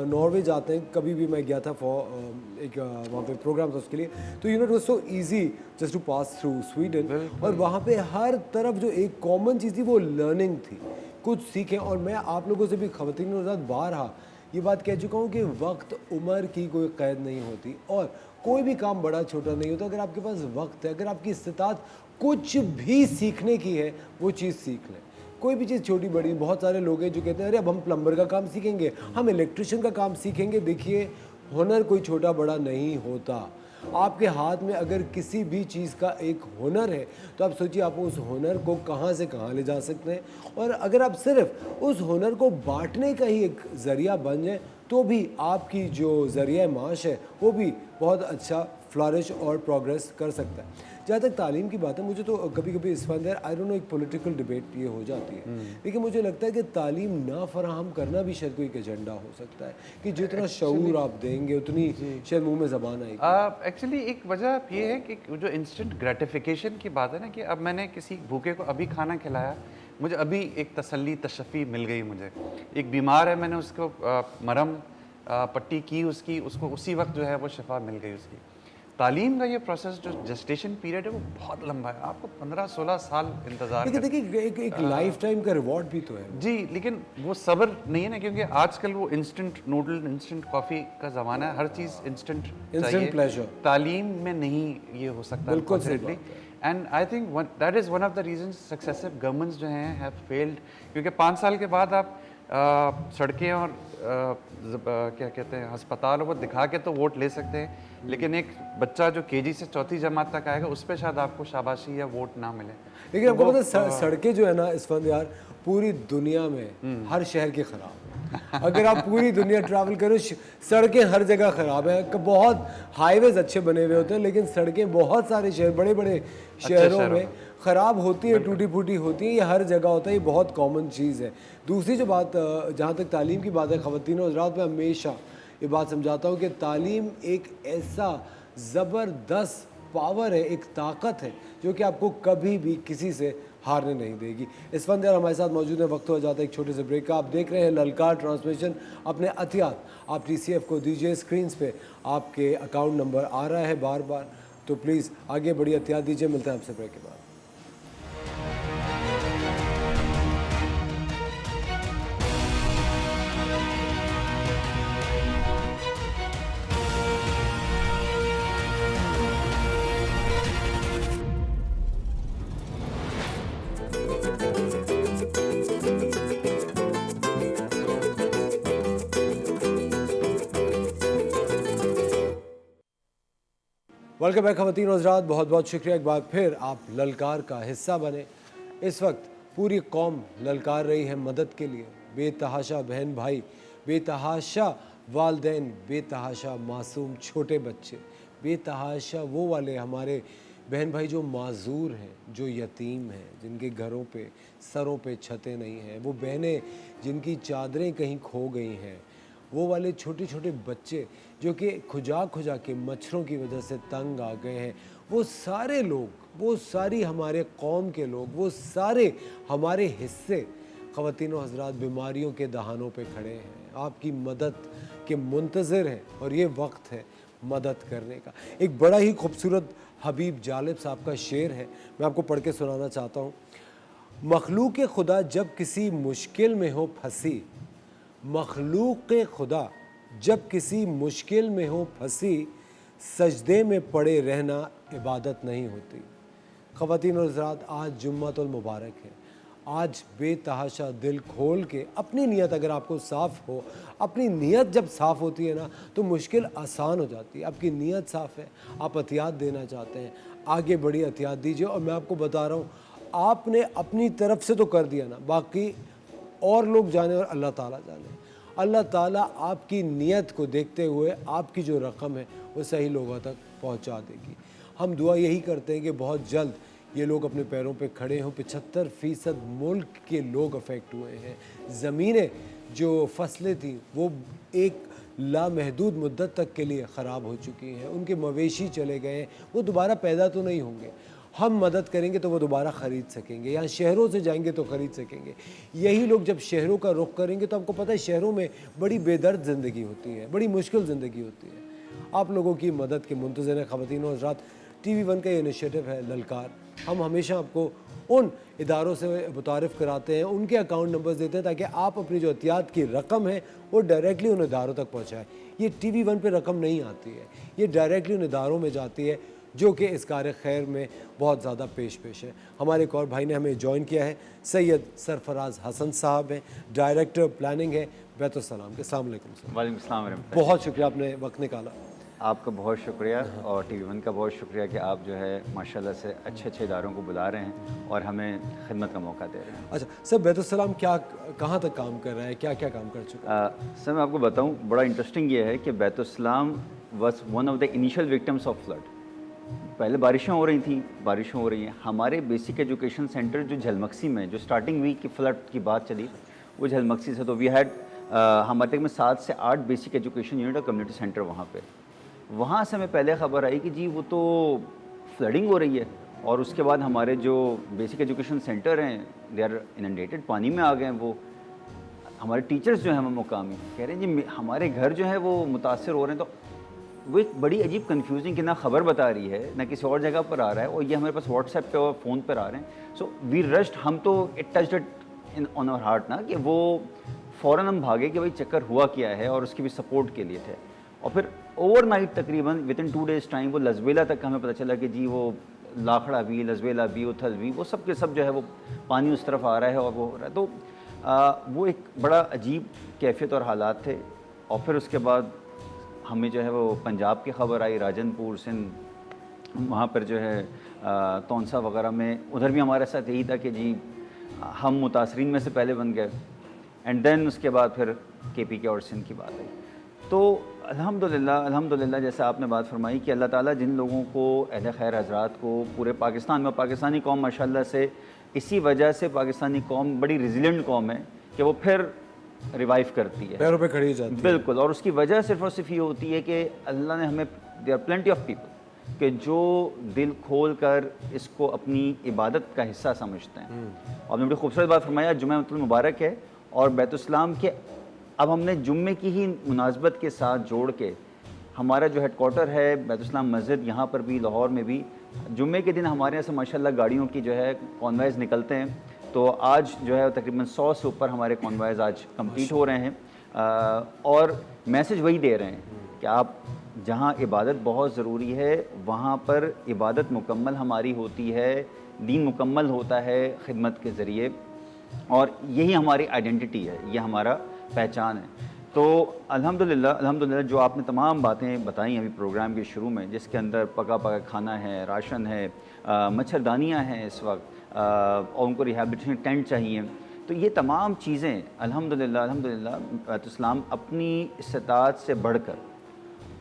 S2: नॉर्वे जाते हैं, कभी भी मैं गया था फॉर एक वहाँ पे प्रोग्राम था उसके लिए, तो you know it was so easy just to pass through Sweden, और वहाँ पे हर तरफ जो एक कॉमन चीज़ थी वो लर्निंग थी, कुछ सीखें। और मैं आप लोगों से भी ख़वातीन के साथ बारहा ये बात कह चुका हूँ कि वक्त उम्र की कोई कैद नहीं होती, और कोई भी काम बड़ा छोटा नहीं होता। अगर आपके पास वक्त है, अगर आपकी इस्तिताअत कुछ भी सीखने की है, वो चीज़ सीख लें। कोई भी चीज़ छोटी बड़ी, बहुत सारे लोग हैं जो कहते हैं अरे अब हम प्लम्बर का काम सीखेंगे, हम इलेक्ट्रिशियन का काम सीखेंगे। देखिए, हुनर कोई छोटा बड़ा नहीं होता। आपके हाथ में अगर किसी भी चीज़ का एक हुनर है तो आप सोचिए आप उस हुनर को कहाँ से कहाँ ले जा सकते हैं। और अगर आप सिर्फ उस हुनर को बांटने का ही एक ज़रिया बन जाए तो भी आपकी जो ज़रिया माश है वो भी बहुत अच्छा फ्लरिश और प्रोग्रेस कर सकता है। जहाँ तक तालीम की बात है, मुझे तो कभी कभी इस फंदर आई डोंट नो एक पॉलिटिकल डिबेट ये हो जाती है, लेकिन मुझे लगता है कि तालीम ना फराहम करना भी शायद कोई एक एजेंडा हो सकता है कि जितना शऊर आप देंगे उतनी शायद मुंह में ज़बान आएगी।
S6: एक्चुअली एक वजह ये है कि जो इंस्टेंट ग्रेटिफिकेशन की बात है ना, कि अब मैंने किसी भूखे को अभी खाना खिलाया, मुझे अभी एक तसल्ली तशफ़ी मिल गई। मुझे एक बीमार है, मैंने उसको मरहम पट्टी की, उसको उसी वक्त जो है वो शिफा मिल गई उसकी। तालीम का ये प्रोसेस जो जेस्टेशन पीरियड है वो बहुत लंबा है, आपको 15-16 साल इंतजार।
S2: लेकिन देखिए एक लाइफ टाइम का रिवॉर्ड भी तो है
S6: जी, लेकिन वो सब्र नहीं है ना, क्योंकि आजकल वो इंस्टेंट नूडल, इंस्टेंट कॉफ़ी का ज़माना है, हर चीज़ इंस्टेंट चाहिए।
S2: प्लेजर
S6: तालीम में नहीं ये हो सकता unfortunately. And I think that is one of the reasons successive governments जो हैं हैव फेल्ड, क्योंकि 5 साल के बाद आप सड़कें और क्या कहते हैं अस्पताल वो दिखा के तो वोट ले सकते हैं, लेकिन एक बच्चा जो केजी से 4th जमात तक आएगा उस पर शायद आपको शाबाशी या वोट ना मिले।
S2: लेकिन आपको पता है सड़कें जो है ना इस फंद यार, पूरी दुनिया में हर शहर के ख़राब है। अगर आप पूरी दुनिया ट्रैवल करो, सड़कें हर जगह ख़राब हैं। बहुत हाईवेज अच्छे बने हुए होते हैं, लेकिन सड़कें बहुत सारे शहर, बड़े बड़े शहरों में ख़राब होती है, टूटी फूटी होती है। ये हर जगह होता है, ये बहुत कॉमन चीज़ है। दूसरी जो बात, जहाँ तक तालीम की बात है, ख़वातीन और हज़रात, मैं हमेशा ये बात समझाता हूँ कि तालीम एक ऐसा ज़बरदस्त पावर है, एक ताकत है जो कि आपको कभी भी किसी से हारने नहीं देगी। इस फंद यार हमारे साथ मौजूद है। वक्त हो जाता है एक छोटे से ब्रेक का। आप देख रहे हैं ललकार ट्रांसमिशन अपने अतियात। आप TCF को दीजिए, स्क्रीन्स पे आपके अकाउंट नंबर आ रहा है बार बार, तो प्लीज़ आगे बढ़िए, एहतियात दीजिए। मिलते हैं आपसे ब्रेक के बाद। वेलकम बैक ख़वातीन और हज़रात, बहुत बहुत शुक्रिया एक बार फिर आप ललकार का हिस्सा बने। इस वक्त पूरी कौम ललकार रही है मदद के लिए। बेतहाशा बहन भाई, बेतहाशा वालदैन, बेतहाशा मासूम छोटे बच्चे, बेतहाशा वो वाले हमारे बहन भाई जो माजूर हैं, जो यतीम हैं, जिनके घरों पे सरों पे छतें नहीं हैं, वो बहनें जिनकी चादरें कहीं खो गई हैं, वो वाले छोटे छोटे बच्चे जो कि खुजा खुजा के मच्छरों की वजह से तंग आ गए हैं, वो सारे लोग, वो सारी हमारे कौम के लोग, वो सारे हमारे हिस्से ख़वातीन और हज़रात बीमारियों के दहानों पे खड़े हैं, आपकी मदद के मुंतज़िर हैं और ये वक्त है मदद करने का। एक बड़ा ही खूबसूरत हबीब जालिब साहब का शेर है, मैं आपको पढ़ के सुनाना चाहता हूँ। मखलूक खुदा जब किसी मुश्किल में हो फंसी, मखलूक खुदा जब किसी मुश्किल में हो फंसी, सजदे में पड़े रहना इबादत नहीं होती। ख़वातीन और हज़रात, आज जुम्मतुल मुबारक है। आज बेतहाशा दिल खोल के अपनी नीयत अगर आपको साफ़ हो, अपनी नीयत जब साफ़ होती है ना तो मुश्किल आसान हो जाती है। आपकी नीयत साफ़ है, आप अतियात देना चाहते हैं, आगे बड़ी अतियात दीजिए। और मैं आपको बता रहा हूँ, आपने अपनी तरफ से तो कर दिया ना, बाकी और लोग जाने और अल्लाह ताला जाने। अल्लाह ताला आपकी नीयत को देखते हुए आपकी जो रकम है वो सही लोगों तक पहुंचा देगी। हम दुआ यही करते हैं कि बहुत जल्द ये लोग अपने पैरों पे खड़े हों। 75% मुल्क के लोग अफेक्ट हुए हैं। ज़मीनें जो फसलें थी वो एक लामहदूद मुद्दत तक के लिए ख़राब हो चुकी हैं, उनके मवेशी चले गए हैं, वो दोबारा पैदा तो नहीं होंगे। हम मदद करेंगे तो वो दोबारा ख़रीद सकेंगे, यहाँ शहरों से जाएंगे तो ख़रीद सकेंगे। यही लोग जब शहरों का रुख करेंगे तो आपको पता है शहरों में बड़ी बेदर्द ज़िंदगी होती है, बड़ी मुश्किल ज़िंदगी होती है। आप लोगों की मदद के मुंतज़िर हैं ख़वातीन और हज़रात। TV1 का ये इनिशिएटिव है ललकार। हम हमेशा आपको उन इदारों से मुतारिफ़ कराते हैं, उनके अकाउंट नंबर्स देते हैं ताकि आप अपनी जो एहतियात की रकम है वो डायरेक्टली उन इदारों तक पहुँचाएँ। ये TV1 पे रकम नहीं आती है, ये डायरेक्टली उन इदारों में जाती है जो कि इस कार खैर में बहुत ज़्यादा पेश है। हमारे एक और भाई ने हमें ज्वाइन किया है, सैयद सरफराज हसन साहब हैं, डायरेक्टर प्लानिंग है बैतुस्सलाम के। अस्सलाम वालेकुम सर।
S7: वालेकुम अस्सलाम रहमतुल्लाह।
S2: बहुत शुक्रिया आपने वक्त निकाला।
S7: आपका बहुत शुक्रिया और TV1 का बहुत शुक्रिया कि आप जो है माशाल्लाह से अच्छे अच्छे इदारों को बुला रहे हैं और हमें खिदमत का मौका दे रहे हैं।
S2: अच्छा सर, बैतुस्सलाम क्या कहाँ तक काम कर रहा है, क्या क्या काम कर चुका है?
S7: सर मैं आपको बताऊं, बड़ा इंटरेस्टिंग ये है कि Baitussalam was one of the initial victims of flood. पहले बारिशें हो रही हैं। हमारे बेसिक एजुकेशन सेंटर जो झलमक्सी में, जो स्टार्टिंग वीक की फ्लड की बात चली वो झलमक्सी से, तो वी हैड हमारे में 7 से 8 बेसिक एजुकेशन यूनिट और कम्युनिटी सेंटर वहाँ पे। वहाँ से हमें पहले ख़बर आई कि जी वो तो फ्लडिंग हो रही है, और उसके बाद हमारे जो बेसिक एजुकेशन सेंटर हैं दे आर इनंडेटेड, पानी में आ गए हैं। वो हमारे टीचर्स जो हैं मुकामी कह रहे हैं जी हमारे घर जो है वो मुतासर हो रहे हैं। तो वो एक बड़ी अजीब कन्फ्यूजिंग कि ना खबर बता रही है ना किसी और जगह पर आ रहा है, और ये हमारे पास व्हाट्सएप पे और फ़ोन पर आ रहे हैं। सो वी रश्ड, हम तो it touched it in on our heart ना, कि वो फ़ौरन हम भागे कि भाई चक्कर हुआ क्या है, और उसकी भी सपोर्ट के लिए थे। और फिर ओवरनाइट तकरीबन विदिन 2 डेज़ टाइम वो लजबेला तक हमें पता चला कि जी वो लाखड़ा भी, लजबेला भी, उथल भी, वो सब के सब जो है वो पानी उस तरफ आ रहा है और वो हो रहा है। तो वो एक बड़ा अजीब कैफियत और हालात थे। और फिर उसके बाद हमें जो है वो पंजाब की खबर आई, राजनपुर, सिंध, वहाँ पर जो है तौंसा वगैरह में, उधर भी हमारे साथ यही था कि जी हम मुतासरीन में से पहले बन गए। एंड देन उसके बाद फिर KPK और सिंध की बात आई। तो अल्हम्दुलिल्लाह जैसे आपने बात फरमाई कि अल्लाह ताला जिन लोगों को, अहले खैर हज़रात को पूरे पाकिस्तान में, पाकिस्तानी कौम माशाल्लाह से इसी वजह से पाकिस्तानी कौम बड़ी रिजिलेंट कौम है कि वो फिर रिवाइव करती है,
S2: पैरों पे खड़ी हो जाती है।
S7: बिल्कुल। और उसकी वजह सिर्फ और सिर्फ ये होती है कि अल्लाह ने हमें, there are plenty of people कि जो दिल खोल कर इसको अपनी इबादत का हिस्सा समझते हैं। और आपने बड़ी खूबसूरत बात फरमाया, जुम्मा मुबारक है और बैतुस्सलाम के अब हमने जुम्मे की ही मुनासबत के साथ जोड़ के हमारा जो हेडक्वार्टर है बैतुस्सलाम मस्जिद, यहाँ पर भी, लाहौर में भी, जुम्मे के दिन हमारे यहाँ से माशाल्लाह गाड़ियों की जो है कॉन्वॉयज़ निकलते हैं। तो आज जो है तकरीबन 100 से ऊपर हमारे कॉन्वॉयज़ आज कंप्लीट हो रहे हैं। और मैसेज वही दे रहे हैं कि आप जहाँ इबादत बहुत ज़रूरी है वहाँ पर इबादत मुकम्मल हमारी होती है, दीन मुकम्मल होता है खिदमत के ज़रिए, और यही हमारी आइडेंटिटी है, ये हमारा पहचान है। तो अल्हम्दुलिल्लाह जो आपने तमाम बातें बताई अभी प्रोग्राम के शुरू में, जिसके अंदर पका पका खाना है, राशन है, मच्छरदानियाँ हैं इस वक्त, और उनको रिहैबिलिटेशन टेंट चाहिए, तो ये तमाम चीज़ें अल्हम्दुलिल्लाह बैतुल-इस्लाम अपनी इस्तिताअत से बढ़कर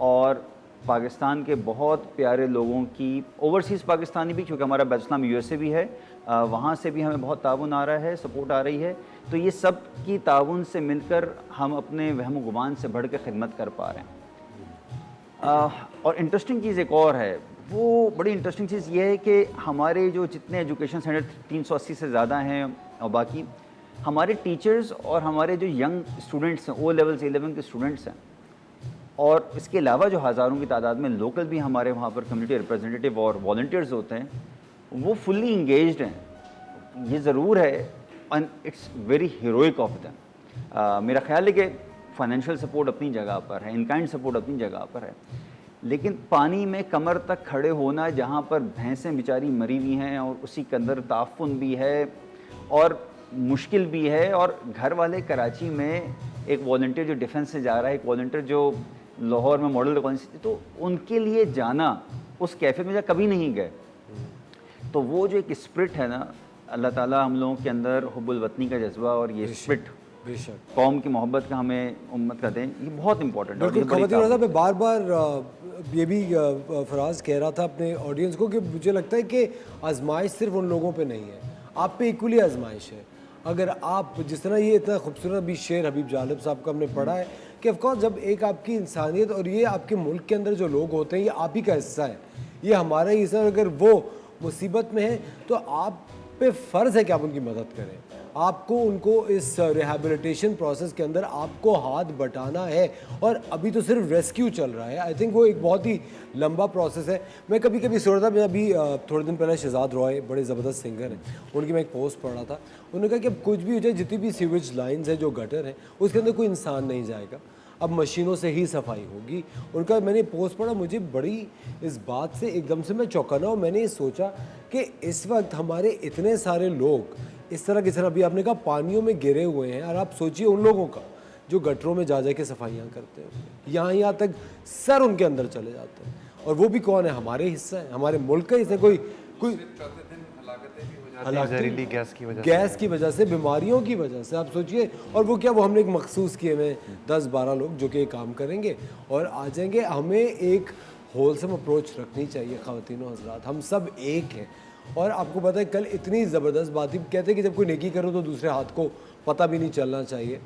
S7: और पाकिस्तान के बहुत प्यारे लोगों की, ओवरसीज़ पाकिस्तानी भी, क्योंकि हमारा बैतुल-इस्लाम यूएसए भी है, वहाँ से भी हमें बहुत ताउन आ रहा है, सपोर्ट आ रही है, तो ये सब की ताउन से मिलकर हम अपने वहम गुमान से बढ़ के खिदमत कर पा रहे हैं। और इंटरेस्टिंग चीज़ एक और है, वो बड़ी इंटरेस्टिंग चीज़ ये है कि हमारे जो जितने एजुकेशन सेंटर 380 से ज़्यादा हैं, और बाकी हमारे टीचर्स और हमारे जो यंग स्टूडेंट्स हैं, ओ लेवल से 11 के स्टूडेंट्स हैं, और इसके अलावा जो हज़ारों की तादाद में लोकल भी हमारे वहाँ पर कम्युनिटी रिप्रेजेंटेटिव और वॉलंटियर्स होते हैं, वो फुल्ली इंगेज्ड हैं। ये ज़रूर है, and it's very heroic of them. मेरा ख्याल है कि फाइनेंशियल सपोर्ट अपनी जगह पर है, इन काइंड सपोर्ट अपनी जगह पर है, लेकिन पानी में कमर तक खड़े होना, जहाँ पर भैंसें बेचारी मरी हुई हैं और उसी के अंदर ताफ़ुन भी है और मुश्किल भी है, और घर वाले कराची में एक वॉलंटियर जो डिफेंस से जा रहा है, एक वॉलंटियर जो लाहौर में मॉडल कॉलेज से, तो उनके लिए जाना उस कैफ़े में कभी नहीं गए। तो वो जो एक स्पिरिट है ना, अल्लाह ताला हम लोगों के अंदर हुब्बुल वतनी का जज्बा और ये स्पिरिट,
S2: बेशक
S7: कौम की मोहब्बत का हमें उम्मत करते हैं, ये बहुत इंपॉर्टेंट है।
S2: बिल्कुल खवातीन साहब, मैं बार बार ये भी फराज कह रहा था अपने ऑडियंस को कि मुझे लगता है कि आजमाइश सिर्फ उन लोगों पे नहीं है, आप पे इक्वली आजमाइश है। अगर आप जिस तरह ये इतना खूबसूरत भी शेर हबीब जालिब साहब का हमने पढ़ा है कि ऑफकोर्स जब एक आपकी इंसानियत और ये आपके मुल्क के अंदर जो लोग होते हैं, ये आप ही का हिस्सा है, ये हमारा ही हिस्सा है। अगर वो मुसीबत में है तो आप पे फ़र्ज़ है कि आप उनकी मदद करें, आपको उनको इस रिहैबिलिटेशन प्रोसेस के अंदर आपको हाथ बटाना है। और अभी तो सिर्फ रेस्क्यू चल रहा है, आई थिंक वो एक बहुत ही लंबा प्रोसेस है। मैं कभी कभी सोचता था, मैं अभी थोड़े दिन पहले शहजाद रॉय बड़े ज़बरदस्त सिंगर हैं, उनकी मैं एक पोस्ट पढ़ रहा था, उन्होंने कहा कि अब कुछ भी हो जाए, जितनी भी सीवेज लाइन्स है, जो गटर है, उसके अंदर कोई इंसान नहीं जाएगा, अब मशीनों से ही सफाई होगी। उनका मैंने पोस्ट पढ़ा, मुझे बड़ी इस बात से एकदम से मैं चौंका और मैंने ये सोचा कि इस वक्त हमारे इतने सारे लोग इस तरह की तरह अभी आपने कहा पानियों में गिरे हुए हैं, और आप सोचिए उन लोगों का जो गटरों में जा के सफाइयाँ करते हैं, यहाँ तक सर उनके अंदर चले जाते हैं, और वो भी कौन है, हमारे हिस्सा है, हमारे मुल्क का हिस्सा। कोई
S6: जहरीली गैस की वजह
S2: से, बीमारियों की वजह से, आप सोचिए। और वो क्या, वो हमने एक मखसूस किए में 10-12 लोग जो कि काम करेंगे और आ जाएंगे। हमें एक होलसम अप्रोच रखनी चाहिए ख़वातीन और हज़रात, हम सब एक हैं। और आपको पता है कल इतनी ज़बरदस्त बात थी, कहते हैं कि जब कोई नेकी करो तो दूसरे हाथ को पता भी नहीं चलना चाहिए।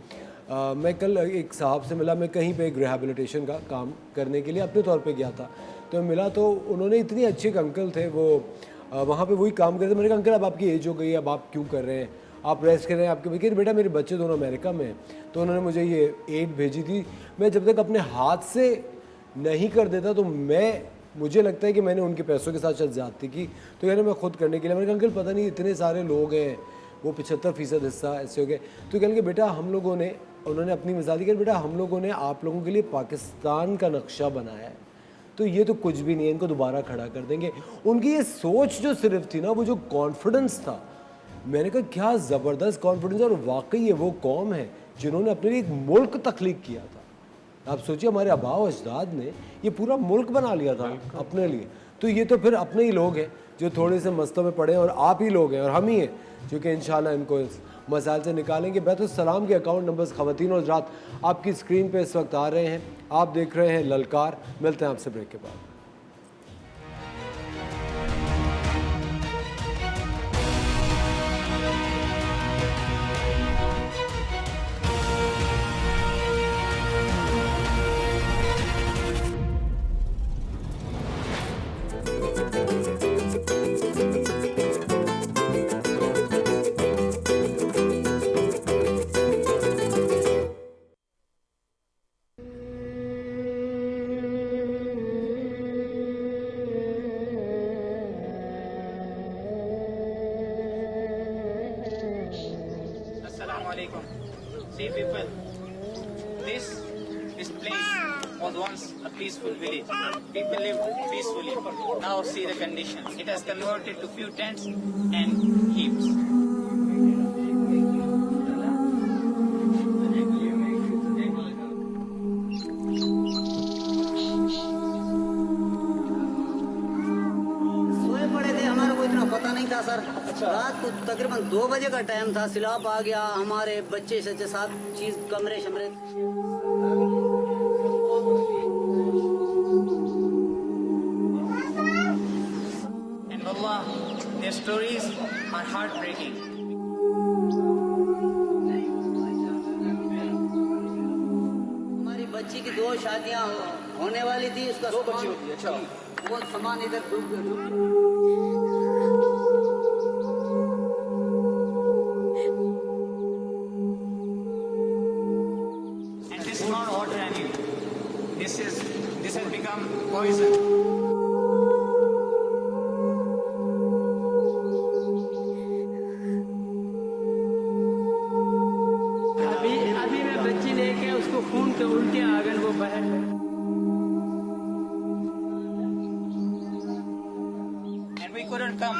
S2: मैं कल एक साहब से मिला, मैं कहीं पे एक रिहैबिलिटेशन का काम करने के लिए अपने तौर पे गया था, तो मिला तो उन्होंने इतनी अच्छे एक अंकल थे, वो वहाँ पे वही काम करते। मैंने कहा अंकल अब आपकी एज हो गई है, अब आप क्यों कर रहे हैं, आप रेस्ट कर रहे हैं, आपके भाई बेटा मेरे बच्चे दोनों अमेरिका में हैं, तो उन्होंने मुझे ये एड भेजी थी। मैं जब तक अपने हाथ से नहीं कर देता तो मुझे लगता है कि मैंने उनके पैसों के साथ शायद ज़्यादती की, तो यानी मैं खुद करने के लिए। मैंने कहा अंकल पता नहीं इतने सारे लोग हैं, वो 75% हिस्सा ऐसे हो गए, तो कहेंगे बेटा हम लोगों ने, उन्होंने अपनी मिसाल दी कि बेटा हम लोगों ने आप लोगों के लिए पाकिस्तान का नक्शा बनाया है, तो ये तो कुछ भी नहीं है, इनको दोबारा खड़ा कर देंगे। उनकी ये सोच जो सिर्फ थी ना, वो जो कॉन्फिडेंस था, मैंने कहा क्या ज़बरदस्त कॉन्फिडेंस है। और वाकई ये वो कौम है जिन्होंने अपने लिए एक मुल्क तख्लीक किया था। आप सोचिए हमारे आबाओ अजदाद ने ये पूरा मुल्क बना लिया था अपने लिए, तो ये तो फिर अपने ही लोग हैं जो थोड़े से मस्तों में पड़े हैं, और आप ही लोग हैं और हम ही हैं जो कि इंशाल्लाह इनको इस मसाइल से निकालेंगे। बैतुस्सलाम के अकाउंट नंबर्स ख़वातीन और हज़रात आपकी स्क्रीन पे इस वक्त आ रहे हैं, आप देख रहे हैं ललकार। मिलते हैं आपसे ब्रेक के बाद।
S8: See people, this place was once a peaceful village. People lived peacefully. Now see the condition. It has converted to few tents and heaps.
S9: तकरीबन 2 बजे का टाइम था, सैलाब आ गया, हमारे बच्चे से सब चीज कमरे शमरे।
S8: And wallah, their stories are heartbreaking.
S9: हमारी बच्ची की 2 शादियां होने वाली थी, उसका 2 बच्ची होती है। अच्छा, वो सामान इधर डूब
S8: And this is not water anymore. This has become poison.
S9: अभी मैं बच्ची लेके उसको खून के उल्टे आ गए, वो बह
S8: And we couldn't come.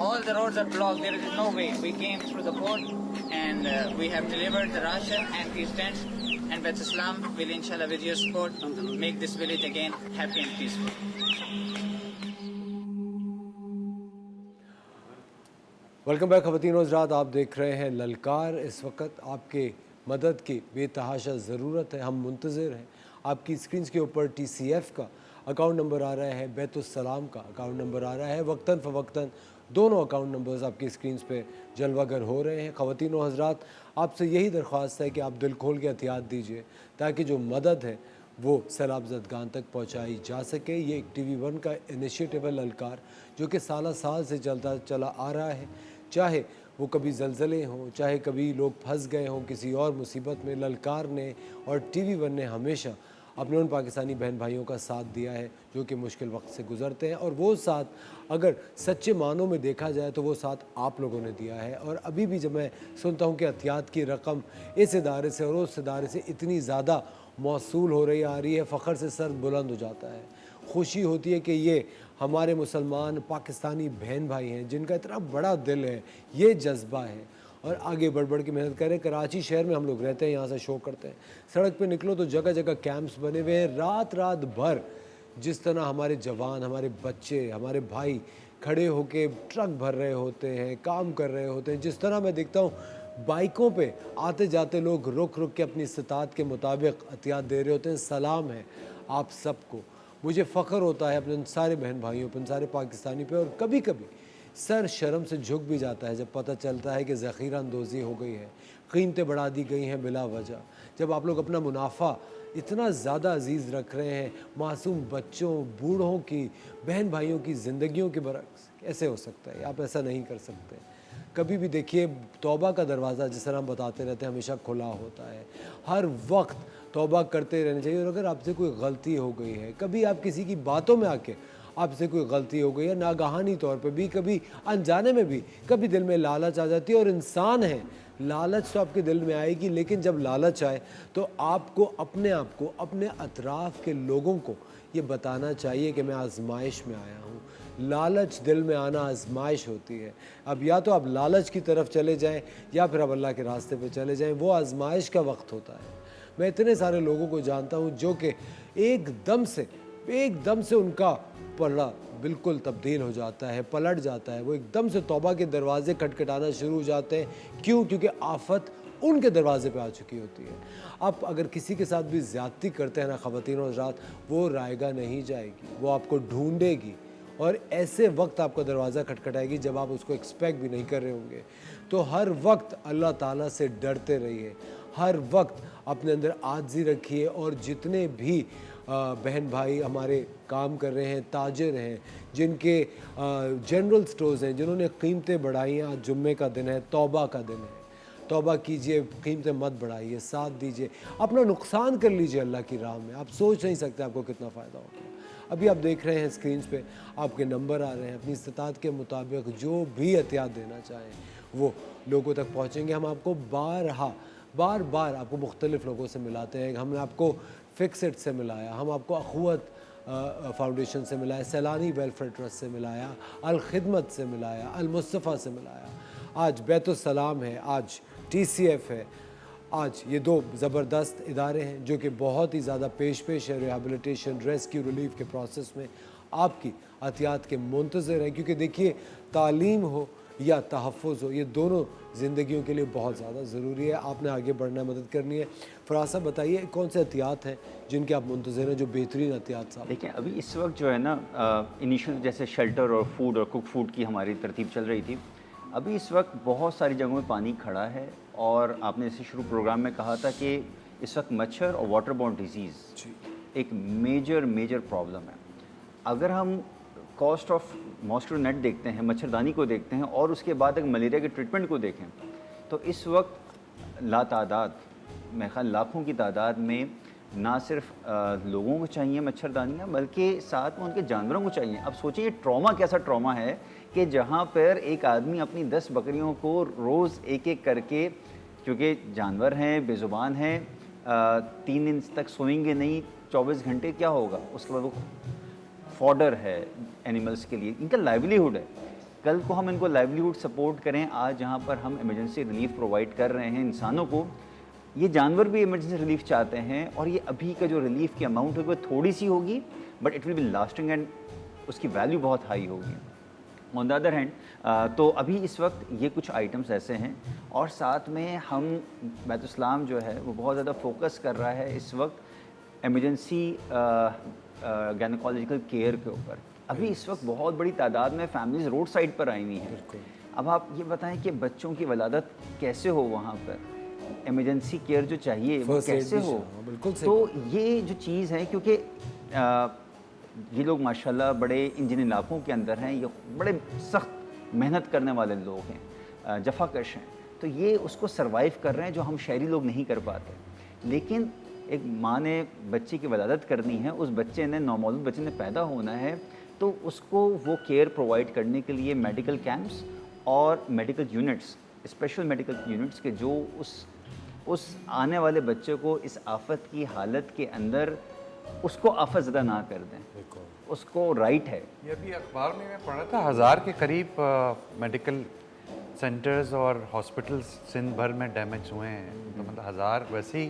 S8: All the roads are blocked. There is no way. We came through the port and we have delivered the ration and these tents. And Beth Islam will, inshallah, with your support, make this village again happy and peaceful.
S2: Welcome back ख़वातीन और हज़रात, आप देख रहे हैं ललकार। इस वक्त आपके मदद की बेतहाशा ज़रूरत है। हम मुंतज़िर हैं। आपकी स्क्रीन के ऊपर TCF का अकाउंट नंबर आ रहा है, बैतुस्सलाम का अकाउंट नंबर आ रहा है। वक्तन फ़वक्तन दोनों अकाउंट नंबर्स आपकी स्क्रीन पे जलवागर हो रहे हैं। ख़वातीन और हज़रात, आपसे यही दरख्वास्त है कि आप दिल खोल के एहतियात दीजिए ताकि जो मदद है वो सैलाब ज़दगान तक पहुँचाई जा सके। ये एक TV1 का इनिशिएटिव है ललकार, जो कि साल से चला आ रहा है। चाहे वो कभी ज़लज़ले हों, चाहे कभी लोग फंस गए हों किसी और मुसीबत में, ललकार ने और TV1 ने हमेशा अपने उन पाकिस्तानी बहन भाइयों का साथ दिया है जो कि मुश्किल वक्त से गुज़रते हैं। और वो साथ अगर सच्चे मानों में देखा जाए तो वो साथ आप लोगों ने दिया है। और अभी भी जब मैं सुनता हूँ कि एहतियात की रकम इस इदारे से और उस इदारे से इतनी ज़्यादा मौसूल हो रही आ रही है, फ़ख्र से सर बुलंद हो जाता है। खुशी होती है कि ये हमारे मुसलमान पाकिस्तानी बहन भाई हैं जिनका इतना बड़ा दिल है, ये जज्बा है और आगे बढ़ के मेहनत करें। कराची शहर में हम लोग रहते हैं, यहाँ से शो करते हैं। सड़क पे निकलो तो जगह जगह कैंप्स बने हुए हैं। रात भर जिस तरह हमारे जवान, हमारे बच्चे, हमारे भाई खड़े होके ट्रक भर रहे होते हैं, काम कर रहे होते हैं, जिस तरह मैं देखता हूँ बाइकों पे आते जाते लोग रुक के अपनी इस्तात के मुताबिक एहतियात दे रहे होते हैं। सलाम है आप सबको। मुझे फ़ख्र होता है अपने उन सारे बहन भाइयों पर, उन सारे पाकिस्तानी पे। और कभी कभी सर शर्म से झुक भी जाता है जब पता चलता है कि ज़ख़ीरा अंदोज़ी हो गई है, कीमतें बढ़ा दी गई हैं बिला वजह। जब आप लोग अपना मुनाफा इतना ज़्यादा अजीज़ रख रहे हैं मासूम बच्चों, बूढ़ों की, बहन भाइयों की ज़िंदगियों के बरक्स, कैसे हो सकता है? आप ऐसा नहीं कर सकते। कभी भी देखिए, तौबा का दरवाज़ा जिस तरह हम बताते रहते हैं हमेशा खुला होता है। हर वक्त तौबा करते रहना चाहिए। और अगर आपसे कोई गलती हो गई है, कभी आप किसी की बातों में आके आपसे कोई गलती हो गई है, नागहानी तौर पे भी, कभी अनजाने में भी, कभी दिल में लालच आ जाती है। और इंसान है, लालच तो आपके दिल में आएगी, लेकिन जब लालच आए तो आपको अपने आप को, अपने अतराफ़ के लोगों को ये बताना चाहिए कि मैं आजमाइश में आया हूँ। लालच दिल में आना आजमाइश होती है। अब या तो आप लालच की तरफ चले जाएं या फिर आप अल्लाह के रास्ते पे चले जाएं। वो आजमाइश का वक्त होता है। मैं इतने सारे लोगों को जानता हूँ जो कि एकदम से उनका पलड़ा बिल्कुल तब्दील हो जाता है, पलट जाता है। वो एकदम से तौबा के दरवाज़े खटखटाना शुरू हो जाते हैं। क्यों? क्योंकि आफत उनके दरवाजे पे आ चुकी होती है। आप अगर किसी के साथ भी ज़्यादती करते हैं ना ख़वातीन और हज़रात, वो रायगा नहीं जाएगी, वो आपको ढूंढेगी और ऐसे वक्त आपका दरवाज़ा खटखटाएगी जब आप उसको एक्सपेक्ट भी नहीं कर रहे होंगे। तो हर वक्त अल्लाह ताला से डरते रहिए, हर वक्त अपने अंदर आजिज़ी रखिए। और जितने भी बहन भाई हमारे काम कर रहे हैं, ताजिर हैं, जिनके जनरल स्टोर्स हैं, जिन्होंने कीमतें बढ़ाई हैं, आज जुम्मे का दिन है, तौबा का दिन है। तौबा कीजिए, कीमतें मत बढ़ाइए, साथ दीजिए, अपना नुकसान कर लीजिए अल्लाह की राह में। आप सोच नहीं सकते आपको कितना फ़ायदा होगा। अभी आप देख रहे हैं स्क्रीन पे आपके नंबर आ रहे हैं। अपनी इस्तात के मुताबिक जो भी एहतियात देना चाहें वो लोगों तक पहुँचेंगे। हम आपको बार बार आपको मुख्तलिफ़ लोगों से मिलाते हैं। हमने आपको फिक्सेड से मिलाया, हम आपको अखुवत फाउंडेशन से मिलाया, सैलानी वेलफेयर ट्रस्ट से मिलाया, अल खिदमत से मिलाया, अल मुस्तफ़ा से मिलाया, आज बैतुस्सलाम है, आज TCF है। आज ये दो ज़बरदस्त इदारे हैं जो कि बहुत ही ज़्यादा पेश है रिहैबिलिटेशन, रेस्क्यू, रिलीफ के प्रोसेस में। आपकी एहतियात के मुंतज़िर हैं। क्योंकि देखिए, तालीम हो, या तहफ़्फ़ुज़ हो, ये दोनों ज़िंदगियों के लिए बहुत ज़्यादा ज़रूरी है। आपने आगे बढ़ना है, मदद करनी है। फराज साहब बताइए कौन से एहतियात हैं जिनके आप मुंतज़िर हैं, जो बेहतरीन एहतियात साहब?
S7: देखिए अभी इस वक्त जो है ना, इनिशियल जैसे शेल्टर और फूड और कुक फूड की हमारी तरतीब चल रही थी, अभी इस वक्त बहुत सारी जगहों में पानी खड़ा है और आपने जैसे शुरू प्रोग्राम में कहा था कि इस वक्त मच्छर और वाटर बॉर्न डिजीज़ एक मेजर प्रॉब्लम है। अगर हम कॉस्ट ऑफ मॉस्किटो नेट देखते हैं, मच्छरदानी को देखते हैं और उसके बाद अगर मलेरिया के ट्रीटमेंट को देखें तो इस वक्त लातादाद, मैं ख्याल लाखों की तादाद में ना सिर्फ लोगों को चाहिए मच्छरदानियाँ बल्कि साथ में उनके जानवरों को चाहिए। अब सोचिए ट्रॉमा कैसा ट्रॉमा है कि जहाँ पर एक आदमी अपनी 10 बकरियों को रोज़ एक एक करके, क्योंकि जानवर हैं, बेज़ुबान हैं, 3 दिन तक सोएंगे नहीं, 24 घंटे क्या होगा, उसके बाद वो फॉडर है एनिमल्स के लिए, इनका लाइवलीहुड है। कल को हम इनको लाइवलीहुड सपोर्ट करें, आज जहाँ पर हम इमरजेंसी रिलीफ प्रोवाइड कर रहे हैं इंसानों को, ये जानवर भी इमरजेंसी रिलीफ चाहते हैं और ये अभी का जो रिलीफ की अमाउंट होगी वो थोड़ी सी होगी but it will be lasting and उसकी वैल्यू बहुत हाई होगी। ऑन द अदर हैंड तो अभी इस वक्त ये कुछ आइटम्स ऐसे हैं और साथ में हम बैतुल इस्लाम जो है वो बहुत ज़्यादा फोकस कर रहा है इस वक्त इमरजेंसी गायनेकोलॉजिकल केयर के ऊपर। अभी इस वक्त बहुत बड़ी तादाद में फैमिलीज़ रोड साइड पर आई हुई हैं। अब आप ये बताएं कि बच्चों की वलादत कैसे हो, वहाँ पर इमरजेंसी केयर जो चाहिए वो कैसे हो।
S2: बिल्कुल सही।
S7: तो ये जो चीज़ है, क्योंकि ये लोग माशाल्लाह बड़े इन जिन इलाकों के अंदर हैं, ये बड़े सख्त मेहनत करने वाले लोग हैं, जफाकश हैं, तो ये उसको सरवाइव कर रहे हैं जो हम शहरी लोग नहीं कर पाते। लेकिन एक माँ ने बच्चे की वलादत करनी है, उस बच्चे ने नौमौलूद बच्चे ने पैदा होना है, तो उसको वो केयर प्रोवाइड करने के लिए मेडिकल कैंप्स और medical units, special medical units के जो उस आने वाले बच्चे को इस आफत की हालत के अंदर उसको आफत ज़दा ना कर दें, उसको राइट है।
S6: ये अभी अखबार में मैं पढ़ा था 1000 के करीब मेडिकल सेंटर्स और हॉस्पिटल्स सिंध भर में डैमेज हुए हैं। तो मतलब 1000 वैसे ही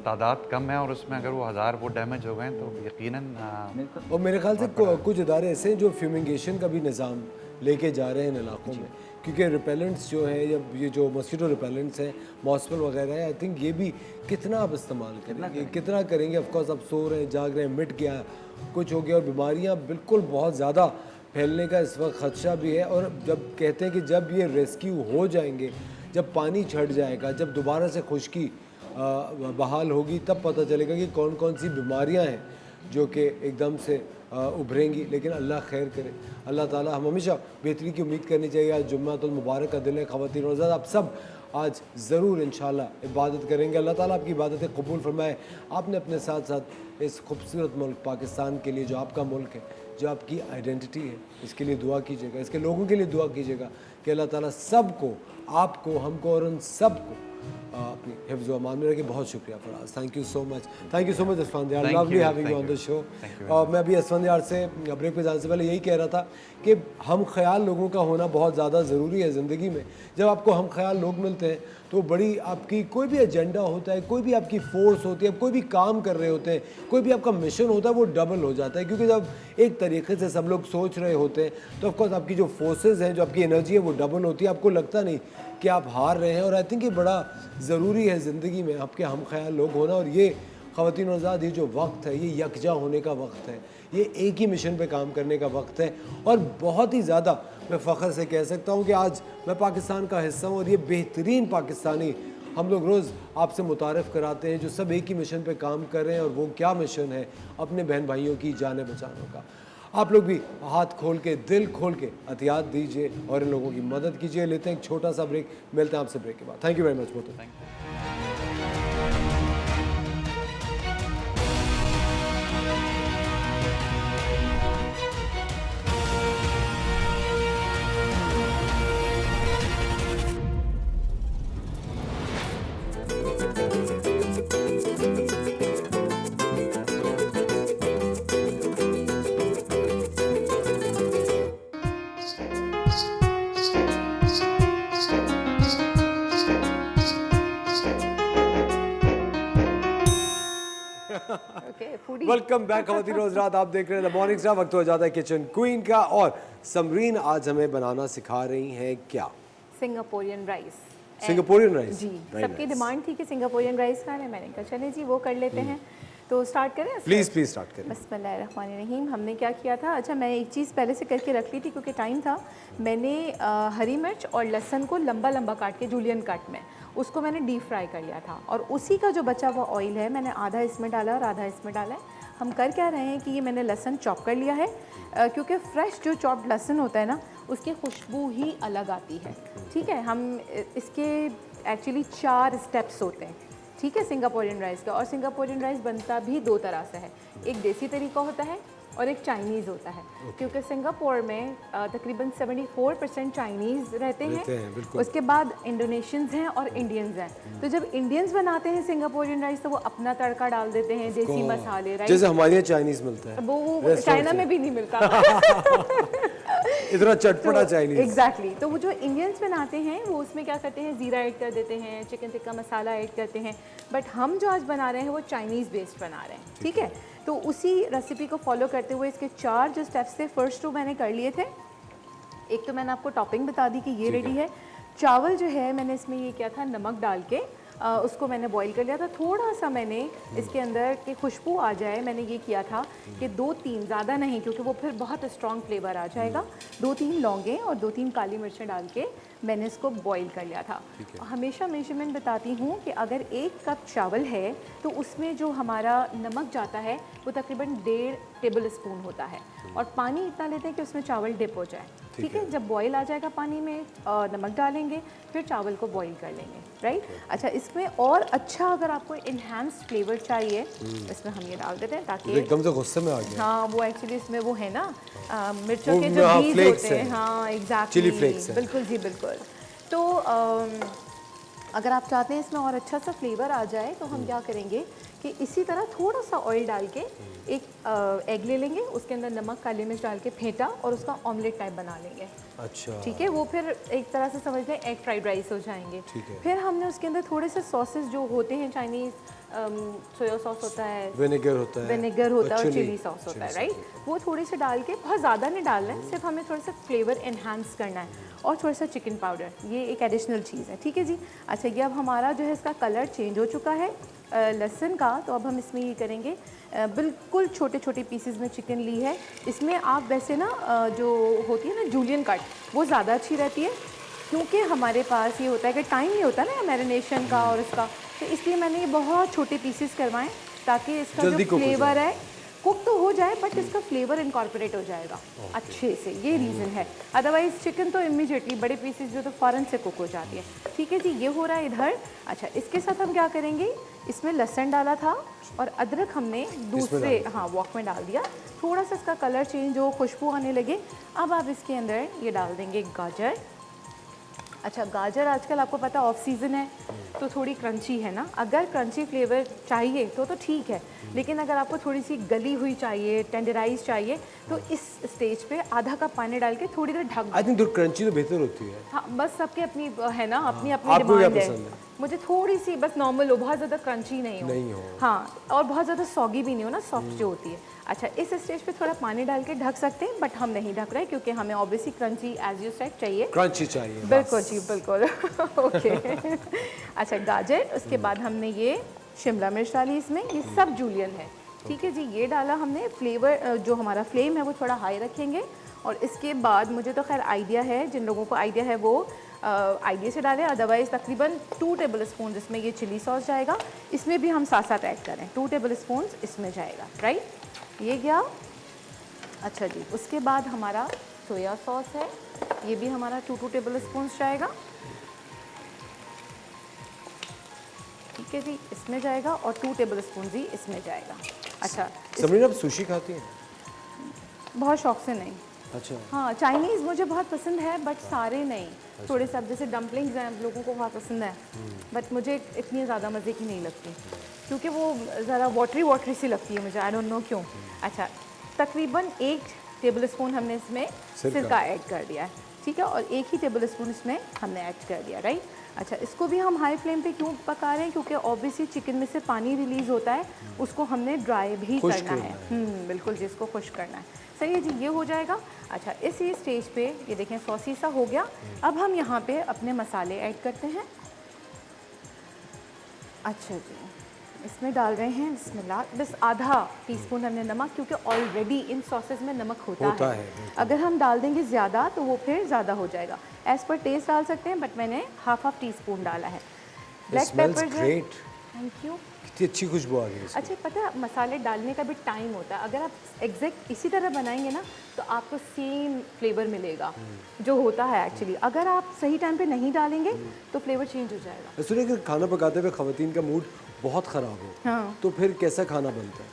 S6: तादाद कम है और उसमें अगर वो 1000 वो डैमेज हो गए तो यकीनन।
S2: और मेरे ख्याल से कुछ इदारे ऐसे हैं जो फ्यूमिंगेशन का भी निज़ाम लेके जा रहे हैं इन इलाकों में, क्योंकि रिपेलेंट्स जो है या ये जो मस्कीटो रिपेलेंट्स हैं, मॉस्पल वगैरह है, आई थिंक ये भी कितना आप इस्तेमाल करेंगे, कितना करेंगे। ऑफकोर्स आप सो रहे हैं, जाग रहे हैं, मिट गया कुछ हो गया और बीमारियाँ बिल्कुल बहुत ज़्यादा फैलने का इस वक्त ख़दशा भी है। और जब कहते हैं कि जब ये रेस्क्यू हो जाएंगे, जब पानी छट जाएगा, जब दोबारा से खुश्की बहाल होगी, तब पता चलेगा कि कौन कौन सी बीमारियां हैं जो कि एकदम से उभरेंगी। लेकिन अल्लाह खैर करे, अल्लाह ताला, हम हमेशा बेहतरी की उम्मीद करनी चाहिए। आज जुम्मातुल मुबारक का दिन है, ख़वातीन और हज़रात, आप सब आज ज़रूर इंशाल्लाह इबादत करेंगे। अल्लाह ताला आपकी इबादतें कबूल फरमाए। आपने अपने साथ साथ इस खूबसूरत मुल्क पाकिस्तान के लिए, जो आपका मुल्क है, जो आपकी आइडेंटिटी है, इसके लिए दुआ कीजिएगा, इसके लोगों के लिए दुआ कीजिएगा कि अल्लाह ताला सबको, आपको, हमको और उन सबको अपनी हिफ्ज़ व अमान में रखे। बहुत शुक्रिया Faraz, thank you so much Asfandyar, lovely having you on the show. और मैं अभी असफंदियार से ब्रेक पे जाने से पहले यही कह रहा था कि हम ख्याल लोगों का होना बहुत ज़्यादा ज़रूरी है ज़िंदगी में। जब आपको हम ख्याल लोग मिलते हैं तो बड़ी आपकी कोई भी एजेंडा होता है, कोई भी आपकी फ़ोर्स होती है, कोई भी काम कर रहे होते हैं, कोई भी आपका मिशन होता है, वो डबल हो जाता है। क्योंकि जब एक तरीके से सब लोग सोच रहे होते हैं तो ऑफकोर्स आपकी जो फोर्सेस हैं, जो आपकी एनर्जी है, वो डबल होती है। आपको लगता नहीं कि आप हार रहे हैं। और आई थिंक ये बड़ा ज़रूरी है ज़िंदगी में आपके हम ख्याल लोग होना। और ये ख़वातीन और हज़रात, ये जो वक्त है, ये यकजा होने का वक्त है, ये एक ही मिशन पे काम करने का वक्त है। और बहुत ही ज़्यादा मैं फ़ख्र से कह सकता हूँ कि आज मैं पाकिस्तान का हिस्सा हूँ और ये बेहतरीन पाकिस्तानी हम लोग रोज़ आपसे मुतारफ़ कराते हैं जो सब एक ही मिशन पे काम कर रहे हैं। और वो क्या मिशन है? अपने बहन भाइयों की जानें बचाने का। आप लोग भी हाथ खोल के, दिल खोल के एहतियात दीजिए और इन लोगों की मदद कीजिए। लेते हैं एक छोटा सा ब्रेक, मिलते हैं आपसे ब्रेक के बाद। Thank you very much both.
S6: Thank you.
S3: Okay foodie.
S2: Welcome back खवातीन रोज रात, आप देख रहे हैं द मॉर्निंग स्टार। वक्त हो जाता है किचन क्वीन का, और समरीन आज हमें बनाना सिखा रही हैं क्या?
S3: Singaporean rice.
S2: Singaporean rice.
S3: जी, सबकी डिमांड थी कि सिंगापोरियन राइस खाना है, मैंने कहा चले जी वो कर लेते हैं। तो स्टार्ट करें?
S2: प्लीज स्टार्ट करें।
S3: बिस्मिल्लाहिर्रहमानिर्रहीम। हमने क्या किया था, अच्छा मैं एक चीज़ पहले से करके रख ली थी क्योंकि टाइम था। मैंने हरी मिर्च और लहसुन को लंबा लंबा काट के जूलियन कट में उसको मैंने डीप फ्राई कर लिया था, और उसी का जो बचा हुआ ऑयल है मैंने आधा इसमें डाला और आधा इसमें डाला है। हम कर क्या रहे हैं कि ये मैंने लहसुन चॉप कर लिया है, क्योंकि फ्रेश जो चॉप्ड लहसुन होता है ना उसकी खुशबू ही अलग आती है। ठीक है, हम इसके एक्चुअली 4 स्टेप्स होते हैं, ठीक है, सिंगापोरियन राइस का। और सिंगापोरियन राइस बनता भी 2 तरह से है, एक देसी तरीका होता है और एक चाइनीज़ होता है। क्योंकि सिंगापुर में तकरीबन 74% चाइनीज़ रहते हैं, उसके बाद इंडोनेशियंस हैं और इंडियंस हैं। तो जब इंडियंस बनाते हैं सिंगापोरियन राइस तो वो अपना तड़का डाल देते हैं, देसी मसाले, राइस
S2: जैसे हमारे यहाँ चाइनीज मिलता है,
S3: वो चाइना में भी नहीं मिलता
S2: इतना चटपटा चाइनीज।
S3: एग्जैक्टली। तो वो जो इंडियंस बनाते हैं वो उसमें क्या करते हैं, ज़ीरा ऐड कर देते हैं, चिकन टिक्का मसाला ऐड करते हैं। बट हम जो आज बना रहे हैं वो चाइनीज़ बेस्ड बना रहे हैं, ठीक है। तो उसी रेसिपी को फॉलो करते हुए इसके 4 जो स्टेप्स थे, फर्स्ट 2 मैंने कर लिए थे। एक तो मैंने आपको टॉपिंग बता दी कि ये रेडी है। चावल जो है मैंने इसमें ये किया था, नमक डाल के उसको मैंने बॉईल कर लिया था। थोड़ा सा मैंने इसके अंदर की खुशबू आ जाए मैंने ये किया था कि 2-3, ज़्यादा नहीं क्योंकि वो फिर बहुत स्ट्रॉन्ग फ्लेवर आ जाएगा, 2-3 लौंगे और 2-3 काली मिर्चें डाल के मैंने इसको बॉईल कर लिया था। हमेशा मेजरमेंट बताती हूँ कि अगर 1 कप चावल है तो उसमें जो हमारा नमक जाता है वो तकरीबन 1.5 टेबल स्पून होता है, और पानी इतना लेते हैं कि उसमें चावल डिप हो जाए। ठीक है, जब बॉईल आ जाएगा पानी में नमक डालेंगे, फिर चावल को बॉईल कर लेंगे, राइट। अच्छा, इसमें और अच्छा अगर आपको इन्हांस्ड फ्लेवर चाहिए इसमें हम ये डाल देते हैं ताकि
S2: एकदम से गुस्से में आ गया।
S3: हाँ, वो एक्चुअली इसमें वो है ना मिर्चों के जो बीज होते हैं, हाँ एग्जैक्टली,
S2: चिली फ्लेक्स,
S3: बिल्कुल जी बिल्कुल। तो अगर आप चाहते हैं इसमें और अच्छा सा फ्लेवर आ जाए तो हम क्या करेंगे कि इसी तरह थोड़ा सा ऑयल डाल के एक एग ले लेंगे, उसके अंदर नमक काली मिर्च डाल के फेंटा और उसका ऑमलेट टाइप बना लेंगे।
S2: अच्छा,
S3: ठीक है, वो फिर एक तरह से समझ लें एग फ्राइड राइस हो जाएंगे। फिर हमने उसके अंदर थोड़े से सॉसेस जो होते हैं चाइनीज़, सोया सॉस होता है, विनेगर होता है और चिली सॉस होता है, राइट। वो थोड़े से डाल के, बहुत ज़्यादा नहीं डालना है, सिर्फ हमें थोड़ा सा फ्लेवर एनहांस करना है, और थोड़ा सा चिकन पाउडर, ये एक एडिशनल चीज़ है, ठीक है जी। अच्छा, ये अब हमारा जो है इसका कलर चेंज हो चुका है लहसुन का, तो अब हम इसमें ये करेंगे, बिल्कुल छोटे छोटे पीसेस में चिकन ली है। इसमें आप वैसे ना जो होती है ना जूलियन कट, वो ज़्यादा अच्छी रहती है, क्योंकि हमारे पास ये होता है कि टाइम नहीं होता ना मैरिनेशन का और इसका, तो इसलिए मैंने ये बहुत छोटे पीसेस करवाएं ताकि इसका जो फ्लेवर है कुक तो हो जाए बट इसका फ्लेवर इनकॉर्पोरेट हो जाएगा अच्छे से, ये रीज़न है। अदरवाइज़ चिकन तो इमीडिएटली बड़े पीसेस जो तो फ़ौरन से कुक हो जाती है। ठीक है जी, ये हो रहा है इधर। अच्छा, इसके साथ हम क्या करेंगे, इसमें लहसुन डाला था और अदरक हमने दूसरे वॉक में डाल दिया, थोड़ा सा इसका कलर चेंज हो, खुशबू आने लगे। अब आप इसके अंदर ये डाल देंगे गाजर। अच्छा, गाजर आजकल आपको पता ऑफ सीज़न है तो थोड़ी क्रंची है ना, अगर क्रंची फ्लेवर चाहिए तो ठीक है, लेकिन अगर आपको थोड़ी सी गली हुई चाहिए, टेंडराइज चाहिए, तो इस स्टेज पे आधा कप पानी डाल के थोड़ी देर ढक दें।
S2: आई थिंक क्रंची तो बेहतर होती है।
S3: हाँ, बस सबके अपनी है ना, अपनी अपनी डिमांड है। मुझे थोड़ी सी बस नॉर्मल हो, बहुत ज़्यादा क्रंची नहीं हो। हाँ, और बहुत ज़्यादा सॉगी भी नहीं हो ना, सॉफ्ट जो होती है। अच्छा, इस स्टेज पे थोड़ा पानी डाल के ढक सकते हैं, बट हम नहीं ढक रहे क्योंकि हमें obviously crunchy as you said चाहिए,
S2: क्रंची चाहिए,
S3: बिल्कुल जी बिल्कुल। ओके। अच्छा, गाजर, उसके बाद हमने ये शिमला मिर्च डाली इसमें, ये सब जूलियन है, ठीक है जी। ये डाला हमने, फ्लेवर जो हमारा फ्लेम है वो थोड़ा हाई रखेंगे। और इसके बाद मुझे तो खैर आइडिया है, जिन लोगों को आइडिया है वो आइडिया से डालें, अदरवाइज़ तकरीबन 2 टेबल स्पून इसमें ये चिली सॉस जाएगा, इसमें भी हम साथ साथ ऐड करें, 2 टेबल स्पून इसमें जाएगा, राइट, ये गया। अच्छा जी, उसके बाद हमारा सोया सॉस है, ये भी हमारा 2 टेबल स्पून जाएगा, ठीक है जी, इसमें जाएगा, और 2 टेबल स्पून भी इसमें जाएगा। अच्छा,
S2: समरीन आप सुशी खाती हैं?
S3: बहुत शौक से नहीं।
S2: अच्छा,
S3: हाँ, चाइनीज़ मुझे बहुत पसंद है बट सारे नहीं, थोड़े सब जैसे डम्पलिंग्स हैं लोगों को बहुत पसंद है, बट मुझे इतनी ज़्यादा मज़े की नहीं लगती क्योंकि वो ज़रा वाटरी सी लगती है मुझे, आई डोंट नो क्यों। अच्छा, तकरीबन 1 टेबल स्पून हमने इसमें सिरका ऐड कर दिया है, ठीक है, और 1 ही टेबल स्पून इसमें हमने ऐड कर दिया, राइट। अच्छा, इसको भी हम हाई फ्लेम पे क्यों पका रहे हैं, क्योंकि ऑब्वियसली चिकन में से पानी रिलीज़ होता है, उसको हमने ड्राई भी
S2: खुश्क
S3: करना है। बिल्कुल, जिसको खुश करना है। सही है जी, ये हो जाएगा। अच्छा, इसी स्टेज पे ये देखें सॉसी सा हो गया। अब हम यहाँ पे अपने मसाले ऐड करते हैं। अच्छा जी, इसमें डाल रहे हैं बिस्मिल्लाह, बस आधा टीस्पून हमने नमक, क्योंकि ऑलरेडी इन सॉसेज में नमक होता है। अगर हम डाल देंगे ज़्यादा तो वो फिर ज़्यादा हो जाएगा। एज़ पर टेस्ट डाल सकते हैं, बट मैंने हाफ टीस्पून डाला है। ब्लैक पेपर जो, थैंक यू,
S2: कितनी अच्छी खुशबू आ गई।
S3: अच्छा, पता है मसाले डालने का भी टाइम होता है। अगर आप एग्जैक्ट इसी तरह बनाएंगे ना तो आपको सेम फ्लेवर मिलेगा जो होता है एक्चुअली। अगर आप सही टाइम पे नहीं डालेंगे तो फ्लेवर चेंज हो जाएगा।
S2: सुनिए, अगर खाना पकाते हुए खवातीन का मूड बहुत ख़राब हो,
S3: हाँ,
S2: तो फिर कैसा खाना बनता है?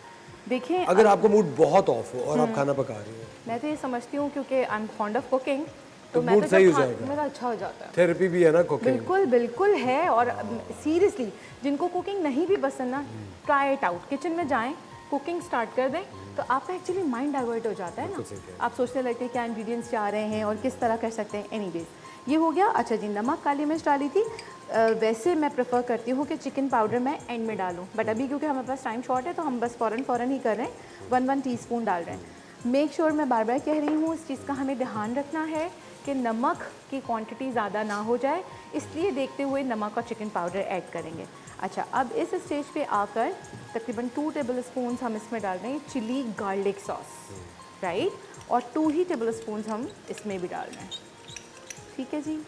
S3: देखिए,
S2: अगर आपका मूड बहुत ऑफ हो और आप खाना पका रहे हो,
S3: मैं तो ये समझती हूँ क्योंकि I am fond of cooking,
S2: तो
S3: मैं
S2: मूड
S3: तो
S2: सही
S3: जब
S2: हो जाएगा।
S3: मेरा अच्छा हो जाता है।
S2: थेरेपी भी है ना कुकिंग।
S3: बिल्कुल बिल्कुल है। और सीरियसली जिनको कुकिंग नहीं भी पसंद ना, ट्राई इट आउट। किचन में जाएं, कुकिंग स्टार्ट कर दें तो आपका एक्चुअली माइंड डाइवर्ट हो जाता है ना। आप सोचने लगते हैं क्या इंग्रेडिएंट्स जा रहे हैं और किस तरह कर सकते हैं। एनीवेज, ये हो गया। अच्छा जी, नमक, काली मिर्च डाली थी। वैसे मैं प्रेफर करती हूँ कि चिकन पाउडर मैं एंड में डालूँ, बट अभी क्योंकि हमारे पास टाइम शॉर्ट है तो हम बस फ़ौरन ही कर रहे हैं। 1 टीस्पून डाल रहे हैं। मेक श्योर, मैं बार बार कह रही हूँ, इस चीज़ का हमें ध्यान रखना है कि नमक की क्वांटिटी ज़्यादा ना हो जाए, इसलिए देखते हुए नमक और चिकन पाउडर ऐड करेंगे। अच्छा, अब इस स्टेज पे आकर तकरीबन 2 टेबलस्पून हम इसमें डाल रहे हैं चिली गार्लिक सॉस, राइट, और 2 ही टेबलस्पून हम इसमें भी डाल रहे हैं। ठीक है जी,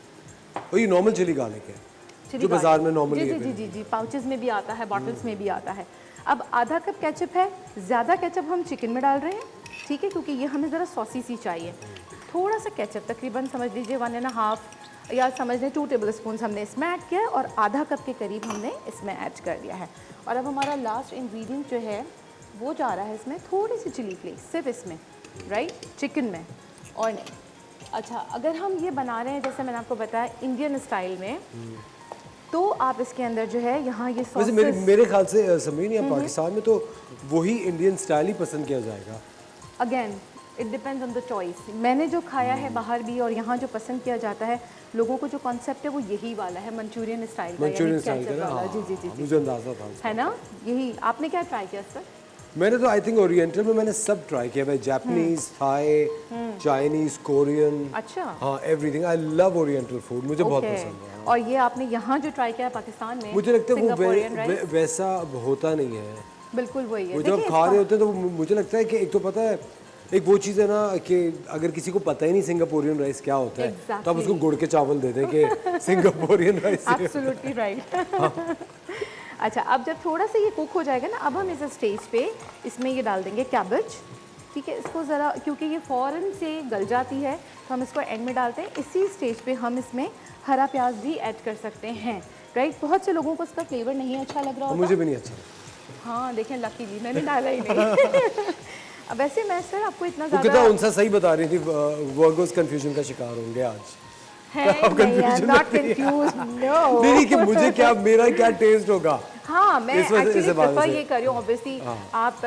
S2: और ये नॉर्मल चिली गार्लिक है जो बाजार में नॉर्मली
S3: जी जी जी जी, पाउचेस में भी आता है, बॉटल्स में भी आता है। अब आधा कप केचप है, ज़्यादा केचप हम चिकन में डाल रहे हैं, ठीक है, क्योंकि ये हमें ज़रा सॉसी सी चाहिए। थोड़ा सा केचप, तकरीबन समझ लीजिए 1.5 या समझ लें 2 टेबलस्पून हमने इसमें ऐड किया है, और आधा कप के करीब हमने इसमें ऐड कर दिया है। और अब हमारा लास्ट इंग्रेडिएंट जो है वो जा रहा है इसमें थोड़ी सी चिली फ्लेक्स, सिर्फ इसमें, राइट, चिकन में और नहीं। अच्छा, अगर हम ये बना रहे हैं जैसे मैंने आपको बताया इंडियन स्टाइल में, तो आप इसके अंदर जो है यहाँ ये
S2: वैसे मेरे ख्याल से समीन, या पाकिस्तान में तो वही इंडियन स्टाइल ही पसंद किया जाएगा।
S3: Again it depends on the choice. मैंने जो खाया है बाहर भी और यहाँ जो पसंद किया जाता है, लोगों को जो कॉन्सेप्ट है वो यही वाला है, मंचूरियन स्टाइल का,
S2: मंचूरियन स्टाइल का।
S3: वाला। जी जी जी,
S2: मुझे अंदाजा था,
S3: है ना, यही। आपने क्या ट्राई किया सर?
S2: मैंने तो आई थिंक ओरिएंटल में मैंने सब ट्राई किया है, जापानीज, थाई, चाइनीज, कोरियन।
S3: अच्छा,
S2: हाँ, everything. I love oriental food, मुझे बहुत पसंद है।
S3: और ये आपने यहाँ जो ट्राई किया है पाकिस्तान में,
S2: मुझे लगता है वो वैसा होता नहीं है।
S3: बिल्कुल वही है।
S2: वो जब खा रहे होते हैं तो मुझे लगता है कि एक तो पता है, एक वो चीज़ है ना कि अगर किसी को पता ही नहीं सिंगापुरियन राइस क्या होता है, तो आप उसको गुड़ के चावल दे दें कि सिंगापुरियन राइस।
S3: Absolutely right. अच्छा, अब जब थोड़ा सा ये कुक हो जाएगा ना, अब हम इस स्टेज पे इसमें ये डाल देंगे कैबेज, ठीक है। इसको ज़रा, क्योंकि ये फ़ौरन से गल जाती है तो हम इसको एंड में डालते हैं। इसी स्टेज पे हम इसमें हरा प्याज भी ऐड कर सकते हैं, राइट। बहुत से लोगों को इसका फ्लेवर नहीं अच्छा लग रहा होता।
S2: मुझे भी नहीं अच्छा।
S3: हाँ, देखें, लकीली मैंने डाला ही नहीं। अब वैसे मैं सर आपको इतना
S2: ज़्यादा
S3: कितना
S2: उनसे सही बता रही थी, वर्गोस कंफ्यूजन का शिकार होंगे आज।
S3: नहीं
S2: कि मुझे क्या, मेरा क्या टेस्ट होगा।
S3: हाँ, मैं एक्चुअली प्रेफर ये कर रही हूँ। ऑब्वियसली आप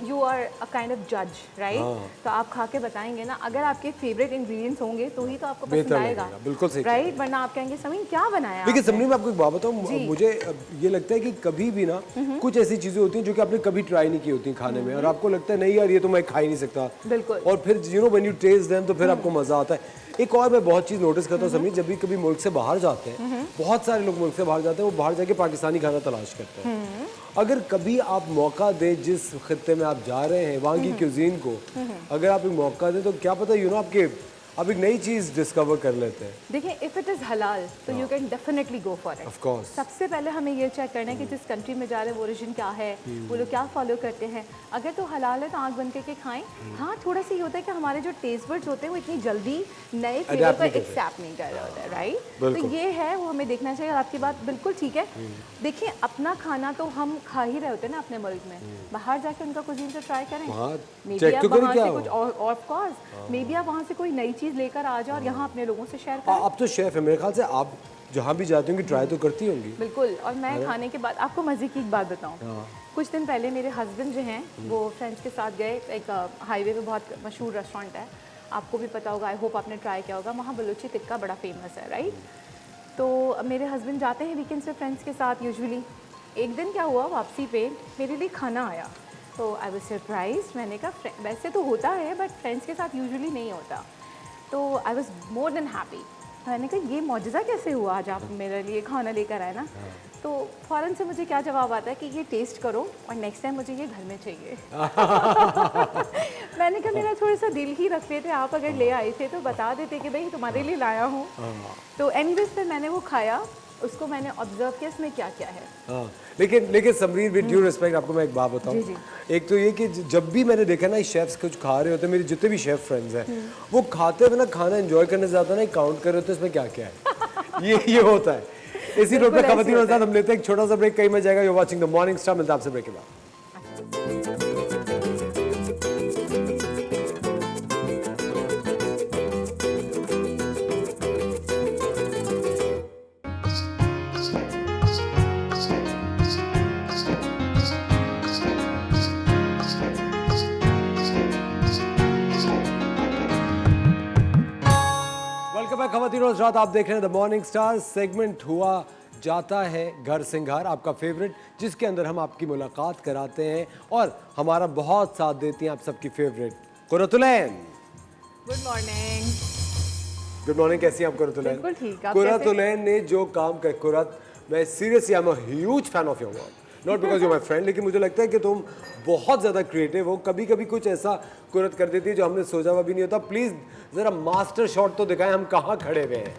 S3: you are a kind of जज, राइट, तो आप खा के बताएंगे ना, अगर आपके फेवरेट इंग्रेडिएंट्स होंगे तो ही तो आपको पसंद आएगा,
S2: बिल्कुल सही,
S3: राइट, वरना आप कहेंगे समीन क्या बनाया।
S2: देखिए समीन, मैं आपको एक बात बताऊँ, मुझे ये लगता है कि कभी भी ना कुछ ऐसी चीज़ें होती हैं जो कि आपने कभी ट्राई नहीं की होती खाने में, और आपको लगता है नहीं यार ये तो मैं खा ही नहीं सकता,
S3: बिल्कुल,
S2: और फिर you know when you test them तो फिर आपको मज़ा आता है। एक और मैं बहुत चीज़ नोटिस करता हूँ समीर, जब भी कभी मुल्क से बाहर जाते हैं, बहुत सारे लोग मुल्क से बाहर जाते हैं, वो बाहर जाके पाकिस्तानी खाना तलाश करते हैं। अगर कभी आप मौका दें जिस खित्ते में आप जा रहे हैं वहाँ की क्यूजीन को, अगर आप एक मौका दें तो क्या पता यू नो आप एक नई चीज़ डिस्कवर कर लेते हैं।
S3: देखिए, इफ़ इट इज़ हलाल तो you can definitely go for it.
S2: Of course,
S3: सबसे पहले हमें ये चेक करना है कि जिस कंट्री में जा रहे हैं वो ओरिजिन क्या है, वो लोग क्या फॉलो करते हैं। अगर तो हलाल है तो आँख बंद करके खाएं। हाँ, थोड़ा सा ये होता है कि हमारे जो टेस्ट बड्स होते हैं वो इतनी जल्दी नए फ्लेवर को एक्सेप्ट नहीं कर रहे होते हैं, राइट। तो ये है, वो हमें देखना चाहिए। और आपकी बात बिल्कुल ठीक है। देखिए, अपना खाना तो हम खा ही रहे होते हैं ना अपने मुल्क में, बाहर जाके उनका कुजीन तो ट्राई करें। मे बी आप वहाँ से कुछ, ऑफ कोर्स मे बी आप वहाँ से कोई नई चीज़ लेकर आ जाओ और यहाँ अपने लोगों से शेयर करें।
S2: आप तो शेफ है, मेरे ख्याल से आप जहाँ भी जाती होंगी ट्राई तो करती होंगी।
S3: बिल्कुल। और मैं खाने के बाद आपको मज़े की एक बात बताऊँ, कुछ दिन पहले मेरे हस्बैंड जो हैं वो फ्रेंड्स के साथ गए, एक हाईवे पे बहुत मशहूर रेस्टोरेंट है, आपको भी पता होगा, आई होप आपने ट्राई किया होगा, वहाँ बलूची टिक्का बड़ा फेमस है, राइट। तो मेरे हस्बैंड जाते हैं वीकेंड्स पे फ्रेंड्स के साथ यूजुअली। एक दिन क्या हुआ, वापसी पे मेरे लिए खाना आया, तो आई वाज सरप्राइज। मैंने कहा वैसे तो होता है बट फ्रेंड्स के साथ यूजुअली नहीं होता, तो I was more than happy. मैंने कहा ये मौजज़ा कैसे हुआ, आज आप मेरे लिए खाना लेकर आए ना। तो फ़ौरन से मुझे क्या जवाब आता है कि ये टेस्ट करो और नेक्स्ट टाइम मुझे ये घर में चाहिए। मैंने कहा मेरा थोड़ा सा दिल ही रख लेते, आप अगर ले आए थे तो बता देते कि भाई तुम्हारे लिए लाया हूँ। तो एनीवेज फिर मैंने वो खाया, उसको मैंने ऑब्जर्व किया इसमें क्या क्या है।
S2: हाँ, लेकिन समरीन विद ड्यू रिस्पेक्ट आपको मैं एक बात बताऊँ। एक तो ये कि जब भी मैंने देखा ना शेफ्स कुछ खा रहे होते हैं, मेरे जितने भी शेफ फ्रेंड्स हैं वो खाते हुए ना खाना एंजॉय करने से ज़्यादा ना काउंट कर रहे होते हैं इसमें क्या क्या है। ये होता है। इसी नोट पे खवातीन और हज़रात हम लेते हैं एक छोटा सा ब्रेक, कहीं में जाएगा। You watching the morning star, मिलता है आपसे ब्रेक के बाद। खवातीन और हज़रात, आप देख रहे हैं द मॉर्निंग स्टार। सेगमेंट हुआ जाता है घर सिंगार, आपका फेवरेट, जिसके अंदर हम आपकी मुलाकात कराते हैं और हमारा बहुत साथ देती हैं आप सबकी favourite Qurratulain.
S3: Good morning.
S2: Good morning, कैसी हैं आप कुरतुलैन?
S3: बिल्कुल ठीक। आप
S2: कुरतुलैन ने जो काम कर, कुरत, मैं seriously I am a huge fan of your work, not because you my friend, लेकिन मुझे लगता है कि तुम बहुत ज़्यादा क्रिएटिव हो। कभी कभी कुछ ऐसा कुरत कर देती है जो हमने सोचा हुआ भी नहीं होता। प्लीज़ ज़रा मास्टर शॉट तो दिखाएं, हम कहाँ खड़े हुए हैं।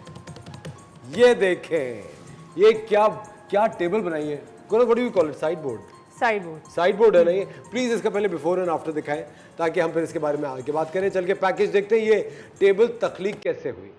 S2: ये देखें, ये क्या क्या टेबल बनाई है कुरत, what do you call it? Sideboard? Sideboard है ना ये। प्लीज़ इसका पहले बिफोर एंड आफ्टर दिखाएं ताकि हम फिर इसके बारे में आगे बात करें। चल के पैकेज देखते हैं, ये टेबल तख्लीक कैसे हुई।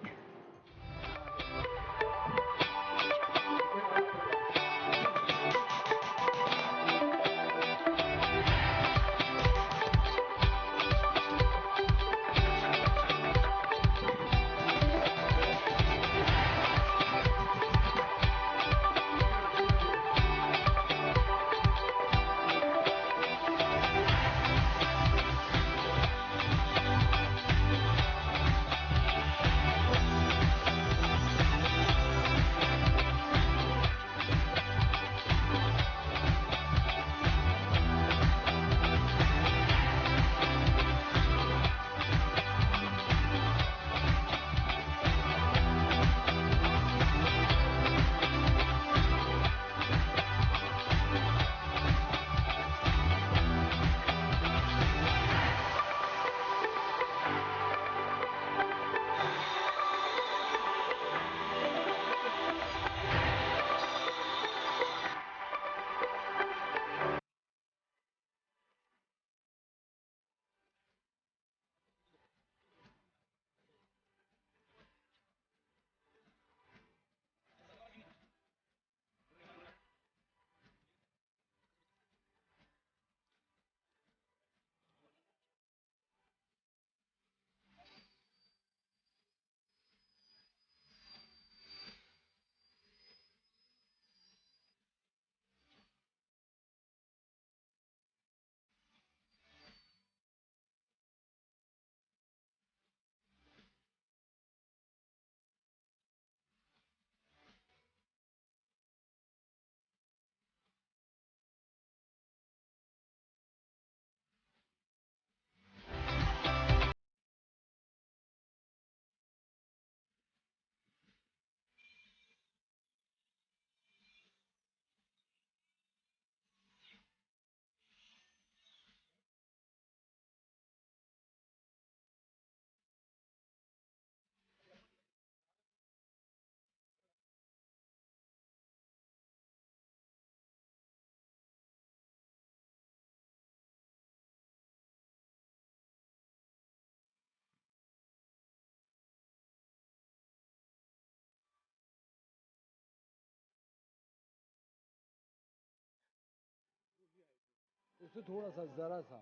S2: उससे थोड़ा सा जरा सा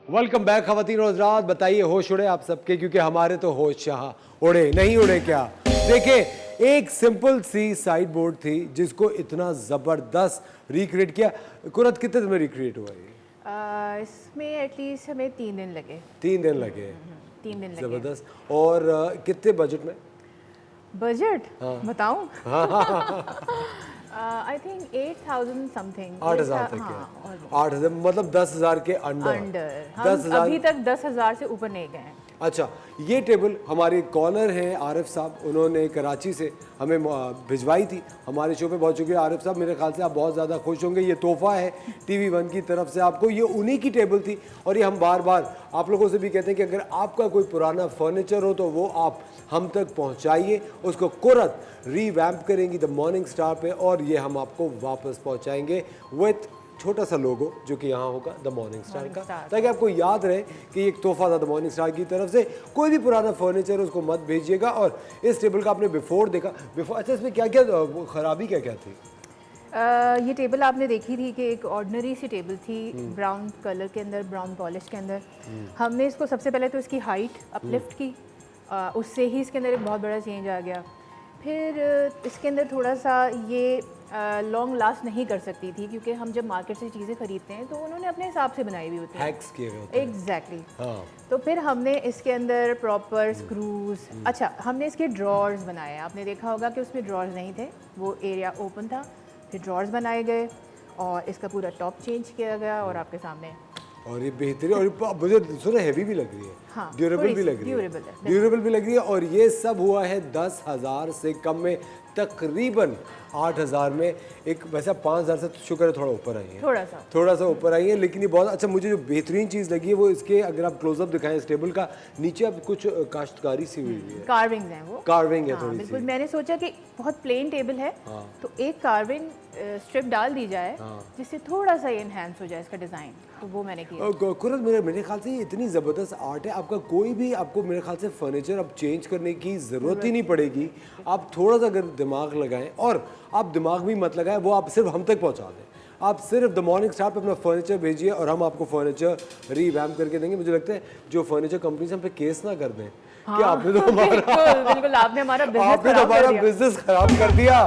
S2: वेलकम बैक खवातीन और हज़रात। बताइए होश उड़े आप सबके, क्योंकि हमारे तो होश यहाँ उड़े नहीं उड़े क्या। देखिए एक सिंपल सी साइड बोर्ड थी जिसको इतना ज़बरदस्त रिक्रिएट किया। कुरत कितने दिन में रिक्रिएट हुआ ये?
S3: इसमें एटलीस्ट हमें 3 दिन लगे।
S2: 3 दिन लगे।
S3: 3 दिन लगे।
S2: ज़बरदस्त। और कितने बजट में?
S3: बजट बताऊं? I think 8,000 something.
S2: 8,000 तक है। 8,000 मतलब 10,000 के अंडर।
S3: हम अभी तक 10,000 से ऊपर नहीं गए हैं।
S2: अच्छा, ये टेबल हमारे कॉलर हैं आरिफ साहब, उन्होंने कराची से हमें भिजवाई थी हमारे शो पे। बहुत शुक्रिया आरिफ साहब, मेरे ख्याल से आप बहुत ज़्यादा खुश होंगे। ये तोहफ़ा है TV1 की तरफ से आपको। ये उन्हीं की टेबल थी और ये हम बार बार आप लोगों से भी कहते हैं कि अगर आपका कोई पुराना फर्नीचर हो तो वो आप हम तक पहुंचाइए। उसको कुरत रीवैम्प करेंगी द मॉर्निंग स्टार पे और ये हम आपको वापस पहुंचाएंगे विथ छोटा सा लोगो जो कि यहाँ होगा द मॉर्निंग स्टार का, ताकि आपको याद रहे कि ये एक तोहफा था द मॉर्निंग स्टार की तरफ से। कोई भी पुराना फर्नीचर उसको मत भेजिएगा। और इस टेबल का आपने बिफोर देखा, बिफोर अच्छा इसमें क्या क्या खराबी क्या क्या थी?
S3: ये टेबल आपने देखी थी कि एक ऑर्डिनरी सी टेबल थी, ब्राउन कलर के अंदर, ब्राउन पॉलिश के अंदर। हमने इसको सबसे पहले तो इसकी हाइट अपलिफ्ट की, उससे ही इसके अंदर एक बहुत बड़ा चेंज आ गया। फिर इसके अंदर थोड़ा सा ये लॉन्ग लास्ट नहीं कर सकती थी क्योंकि हम जब मार्केट से चीज़ें खरीदते हैं तो उन्होंने अपने हिसाब से बनाई हुई होती है,
S2: हैक्स किए हुए होते हैं।
S3: एग्जैक्टली।
S2: हाँ।
S3: तो फिर हमने इसके अंदर प्रॉपर स्क्रूज, अच्छा हमने इसके ड्रॉर्स बनाए। आपने देखा होगा कि उसमें ड्रॉर्स नहीं थे, वो एरिया ओपन था। फिर ड्रॉर्स बनाए गए और इसका पूरा टॉप चेंज किया गया और आपके सामने।
S2: और ये बेहतरीन और मुझे थोड़ा हैवी भी लग रही है,
S3: हाँ,
S2: ड्यूरेबल भी लग रही है, ड्यूरेबल भी लग रही है। और ये सब हुआ है 10,000 से कम में, तकरीबन 8,000 में। एक वैसा 5,000 से शुक्र है थोड़ा ऊपर आई है, थोड़ा सा ऊपर आई है। लेकिन ये बहुत अच्छा, मुझे जो बेहतरीन चीज़ लगी है वो इसके, अगर आप क्लोजअप दिखाएं इस टेबल का, नीचे अब कुछ काश्तकारी सी हुई है,
S3: कार्विंग्स हैं वो,
S2: कार्विंग है थोड़ी
S3: बिल्कुल।
S2: सी।
S3: मैंने सोचा कि बहुत प्लेन टेबल है तो एक कार्विंग स्ट्रिप डाल दी जाए जिससे थोड़ा सा एनहांस हो जाए इसका डिज़ाइन, तो वो मैंने किया।
S2: कुरत, मेरे ख्याल से ये इतनी ज़बरदस्त आर्ट है, आपका कोई भी आपको मेरे ख्याल से फर्नीचर अब चेंज करने की ज़रूरत ही नहीं पड़ेगी। आप थोड़ा सा अगर दिमाग लगाएं, और आप दिमाग भी मत लगाएं, वो आप सिर्फ हम तक पहुंचा दें। आप सिर्फ द मॉर्निंग स्टार पे अपना फर्नीचर भेजिए और हम आपको फर्नीचर रीवैम्प करके देंगे। मुझे लगता है जो फर्नीचर कंपनी से हम पे केस ना कर दें कि आपने तो
S3: बिल्कुल आपने हमारा
S2: बिजनेस खराब कर दिया।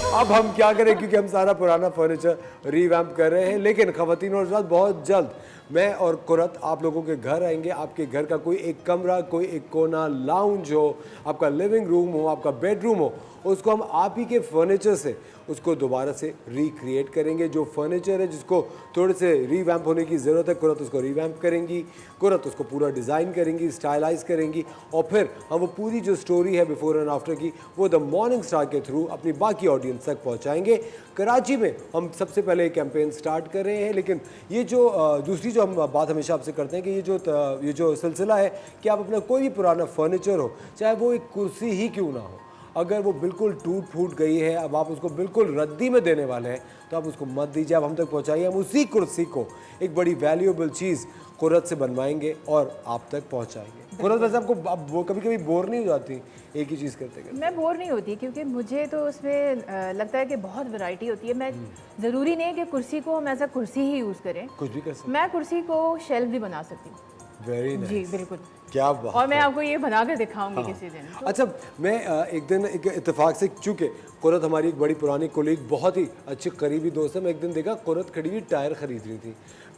S2: अब हम क्या करें, क्योंकि हम सारा पुराना फर्नीचर रीवैम्प कर रहे हैं। लेकिन ख़वातीन और हज़रात, बहुत जल्द मैं और कुरत आप लोगों के घर आएंगे। आपके घर का कोई एक कमरा, कोई एक कोना, लाउंज हो, आपका लिविंग रूम हो, आपका बेडरूम हो, उसको हम आप ही के फर्नीचर से उसको दोबारा से रिक्रिएट करेंगे। जो फर्नीचर है जिसको थोड़े से रीवैम्प होने की ज़रूरत है, कुरत उसको रीवैम्प करेंगी, कुरत उसको पूरा डिज़ाइन करेंगी, स्टाइलाइज करेंगी। और फिर हम वो पूरी जो स्टोरी है बिफोर एंड आफ्टर की, वो द मॉर्निंग स्टार के थ्रू अपनी बाकी ऑडियंस तक पहुँचाएंगे। कराची में हम सबसे पहले एक कैंपेन स्टार्ट कर रहे हैं। लेकिन ये जो दूसरी जो हम बात हमेशा आपसे करते हैं कि ये जो सिलसिला है कि आप अपना कोई भी पुराना फर्नीचर हो, चाहे वो एक कुर्सी ही क्यों ना हो, अगर वो बिल्कुल टूट फूट गई है, अब आप उसको बिल्कुल रद्दी में देने वाले हैं, तो आप उसको मत दीजिए, आप हम तक पहुंचाइए। हम उसी कुर्सी को एक बड़ी वैल्यूएबल चीज़ कुरत से बनवाएंगे और आप तक पहुंचाएंगे। कुरत, वैसे आपको आप कभी कभी बोर नहीं हो जाती एक ही चीज़ करते करते?
S3: मैं बोर नहीं होती क्योंकि मुझे तो उसमें लगता है कि बहुत वैरायटी होती है। मैं ज़रूरी नहीं कि कुर्सी को हम ऐसा कुर्सी ही यूज़ करें, कुछ भी कर सकते। मैं कुर्सी को शेल्फ भी बना सकती हूँ।
S2: वेरी नाइस,
S3: जी बिल्कुल,
S2: क्या बात।
S3: और मैं आपको ये बना कर दिखाऊंगी किसी दिन।
S2: अच्छा, मैं एक दिन एक इत्तेफाक से, चूँकि कुरत हमारी एक बड़ी पुरानी कोलीग, बहुत ही अच्छी करीबी दोस्त है, मैं एक दिन देखा कुरत खड़ी हुई टायर खरीद रही थी।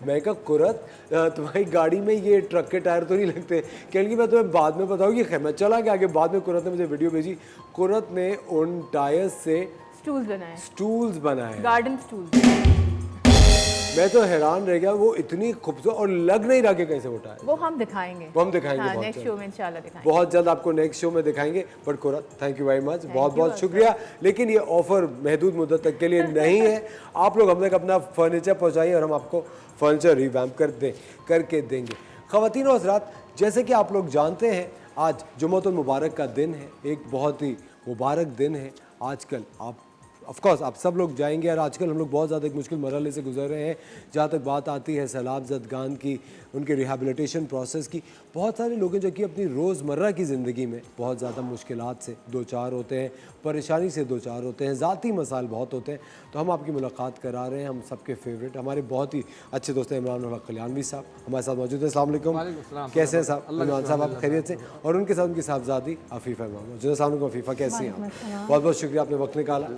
S2: मैं कहा कुरत, तुम्हारी गाड़ी में ये ट्रक के टायर तो नहीं लगते? कहने की मैं तुम्हें बाद में बताऊँगी। खैर मैं चला गया आगे, बाद में कुरत ने मुझे वीडियो भेजी। कुरत ने उन टायर्स से स्टूल्स बनाए, गार्डन स्टूल्स। मैं तो हैरान रह गया, वो इतनी खूबसूरत, और लग नहीं रहा कि कैसे वो टायर।
S3: वो हम दिखाएंगे,
S2: हाँ,
S3: नेक्स्ट शो में इंशाल्लाह दिखाएंगे।
S2: बहुत जल्द आपको नेक्स्ट शो में दिखाएंगे। But कुरत, thank you very much, बहुत बहुत शुक्रिया। लेकिन ये ऑफर महदूद मुद्दत तक के लिए नहीं है। आप लोग हम तक अपना फर्नीचर पहुँचाइए और हम आपको फर्नीचर रिवैम्प करके देंगे। ख़वातीन और हज़रात, जैसे कि आप लोग जानते हैं, आज जुम्मतुल मुबारक का दिन है, एक बहुत ही मुबारक दिन है। आजकल ऑफकोर्स आप सब लोग जाएंगे, और आजकल हम लोग बहुत ज़्यादा एक मुश्किल मरहले से गुजर रहे हैं। जहाँ तक बात आती है सैलाब ज़दगान की, उनके रिहैबिलिटेशन प्रोसेस की, बहुत सारे लोग हैं जो कि अपनी रोज़मर्रा की ज़िंदगी में बहुत ज़्यादा मुश्किलात से दो चार होते हैं, परेशानी से दो चार होते हैं, ज़ाती मसाइल बहुत होते हैं। तो हम आपकी मुलाकात करा रहे हैं, हम सबके फेवरेट, हमारे बहुत ही अच्छे दोस्त हैं इमरान कल्याणवी साहब हमारे साथ मौजूद हैं। अस्सलाम वालेकुम, कैसे हैं साहब? इमरान साहब आप खैरियत से? और उनके साथ उनकी साहबजादी अफीफ़ा मौजूद है। अस्सलाम वालेकुम अफीफ़ा, कैसी हैं आप? बहुत बहुत शुक्रिया, आपने वक्त निकाला।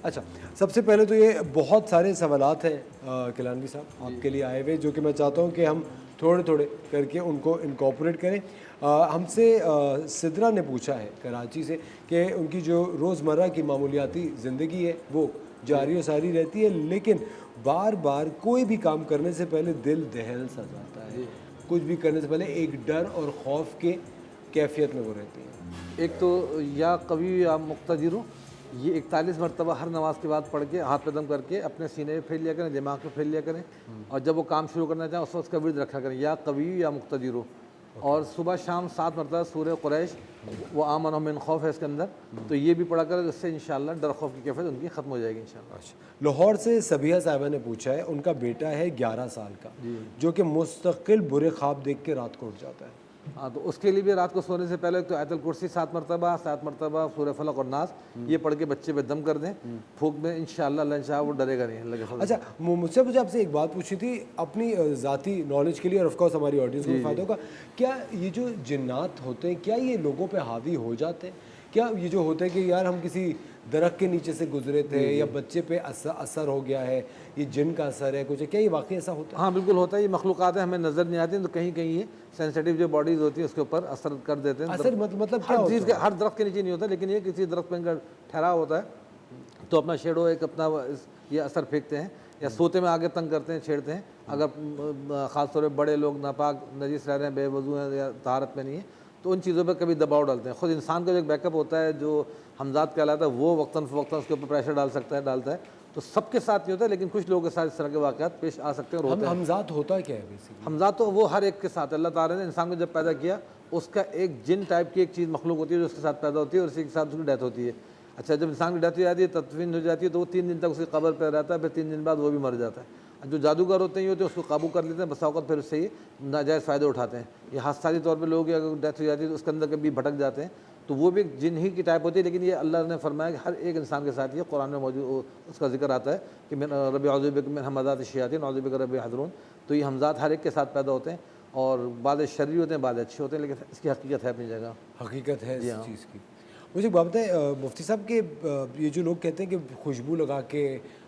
S2: अच्छा, सबसे पहले तो ये बहुत सारे सवालात हैं कल्याणवी साहब आपके लिए आए हुए, जो कि मैं चाहता हूँ कि हम थोड़े थोड़े करके उनको इनकॉर्पोरेट करें। हमसे सिद्रा ने पूछा है कराची से कि उनकी जो रोज़मर्रा की मामूलियाती ज़िंदगी है वो जारी और सारी रहती है, लेकिन बार बार कोई भी काम करने से पहले दिल दहल सा जाता है, कुछ भी करने से पहले एक डर और खौफ के कैफियत में वो रहती है।
S10: एक तो या कवी या मुक्तदिर हो, ये 41 मरतबा हर नमाज के बाद पढ़ के हाथ पे दम करके अपने सीने में फेर लिया करें, दिमाग में फेर लिया करें, और जब वो काम शुरू करना चाहें उस वक्त उसका विर्द रखा करें, या कवी या मुक्तदिर हो। और सुबह शाम 7 मरतबा सूरह कुरैश, वो आमन मिन खौफ है इसके अंदर, तो ये भी पढ़ा करें, इससे इंशाल्लाह डर खौफ की कैफियत उनकी ख़त्म हो जाएगी इंशाल्लाह।
S2: लाहौर से सबिया साहिबा ने पूछा है, उनका बेटा है 11 साल का जो कि मुस्तकिल बुरे ख्वाब देख के रात को उठ जाता है।
S10: हाँ, तो उसके लिए भी रात को सोने से पहले तो आयतुल कुर्सी 7 मरतबा सूरह फलक और नास ये पढ़ के बच्चे पे दम कर दें फूक में, इंशाल्लाह अल्लाह चाहे वो डरेगा नहीं अल्लाह के फजल से।
S2: अच्छा, मुझे आपसे एक बात पूछनी थी अपनी ज़ाती नॉलेज के लिए और ऑफ कोर्स हमारी ऑडियंस को फ़ायदा होगा। क्या ये जो जिन्नात होते हैं क्या ये लोगों पे हावी हो जाते हैं? क्या ये जो होता है कि यार हम किसी दरख्त के नीचे से गुजरे थे या बच्चे पे असर हो गया है, ये जिन का असर है कुछ, क्या ये वाकई ऐसा होता है?
S10: हाँ बिल्कुल होता है, ये मखलूक़ात है, हमें नज़र नहीं आती, तो कहीं कहीं ये सेंसिटिव जो बॉडीज़ होती है उसके ऊपर असर कर देते हैं।
S2: असर मतलब क्या
S10: हर चीज़
S2: होता
S10: के हर दरख्त के नीचे नहीं होता, लेकिन ये किसी दरख्त पर ठहराव होता है तो अपना शेडो एक अपना ये असर फेंकते हैं, या सोते में आगे तंग करते हैं, छेड़ते हैं। अगर ख़ास तौर पर बड़े लोग नापाक नजीस रह रहे हैं, बेवजू हैं या तहारत में नहीं है, तो उन चीज़ों पे कभी दबाव डालते हैं। ख़ुद इंसान का जो एक बैकअप होता है जो हमजात कहलाता है, वो वक्तन फ़वक्तन उसके ऊपर प्रेशर डालता है। तो सबके साथ नहीं होता, लेकिन कुछ लोगों के साथ इस तरह के वाक़यात पेश आ सकते हैं और होते हैं।
S2: हमजात होता क्या है बेसिकली?
S10: हमजात तो वो हर एक के साथ अल्लाह ताला ने इंसान को जब पैदा किया, उसका एक जिन टाइप की एक चीज़ मखलूक होती है जो उसके साथ पैदा होती है और उसी के साथ उसकी डेथ होती है। अच्छा, जब इंसान की डेथ हो जाती है, तदफीन हो जाती है, तो वो 3 दिन तक उसकी कब्र पर रहता है, फिर 3 दिन बाद वो भी मर जाता है। जो जादूगर होते हैं ये होते हैं उसको काबू कर लेते हैं, बस औक़त फिर उससे ही नाजायज़ फ़ायदे उठाते हैं। ये हादसाती तौर पे लोग अगर डेथ हो जाती है तो उसके अंदर कभी भटक जाते हैं, तो वो भी एक जिन ही की टाइप होती है। लेकिन ये अल्लाह ने फरमाया कि हर एक इंसान के साथ ये कुरान में मौजूद उसका जिक्र आता है कि मैं रब्बी औज़ु बिका मिन हमाज़ाति शयातीन औज़ु बिका रब्बी यहज़ुरून। तो ये हमज़ात हर एक के साथ पैदा होते हैं, और बाद शर्री होते हैं, बाद अच्छे होते हैं, लेकिन इसकी हकीकत है अपनी जगह,
S2: हकीकत है इस चीज़ की। मुझे एक बात बताएं मुफ्ती साहब के, ये जो लोग कहते हैं कि खुशबू लगा के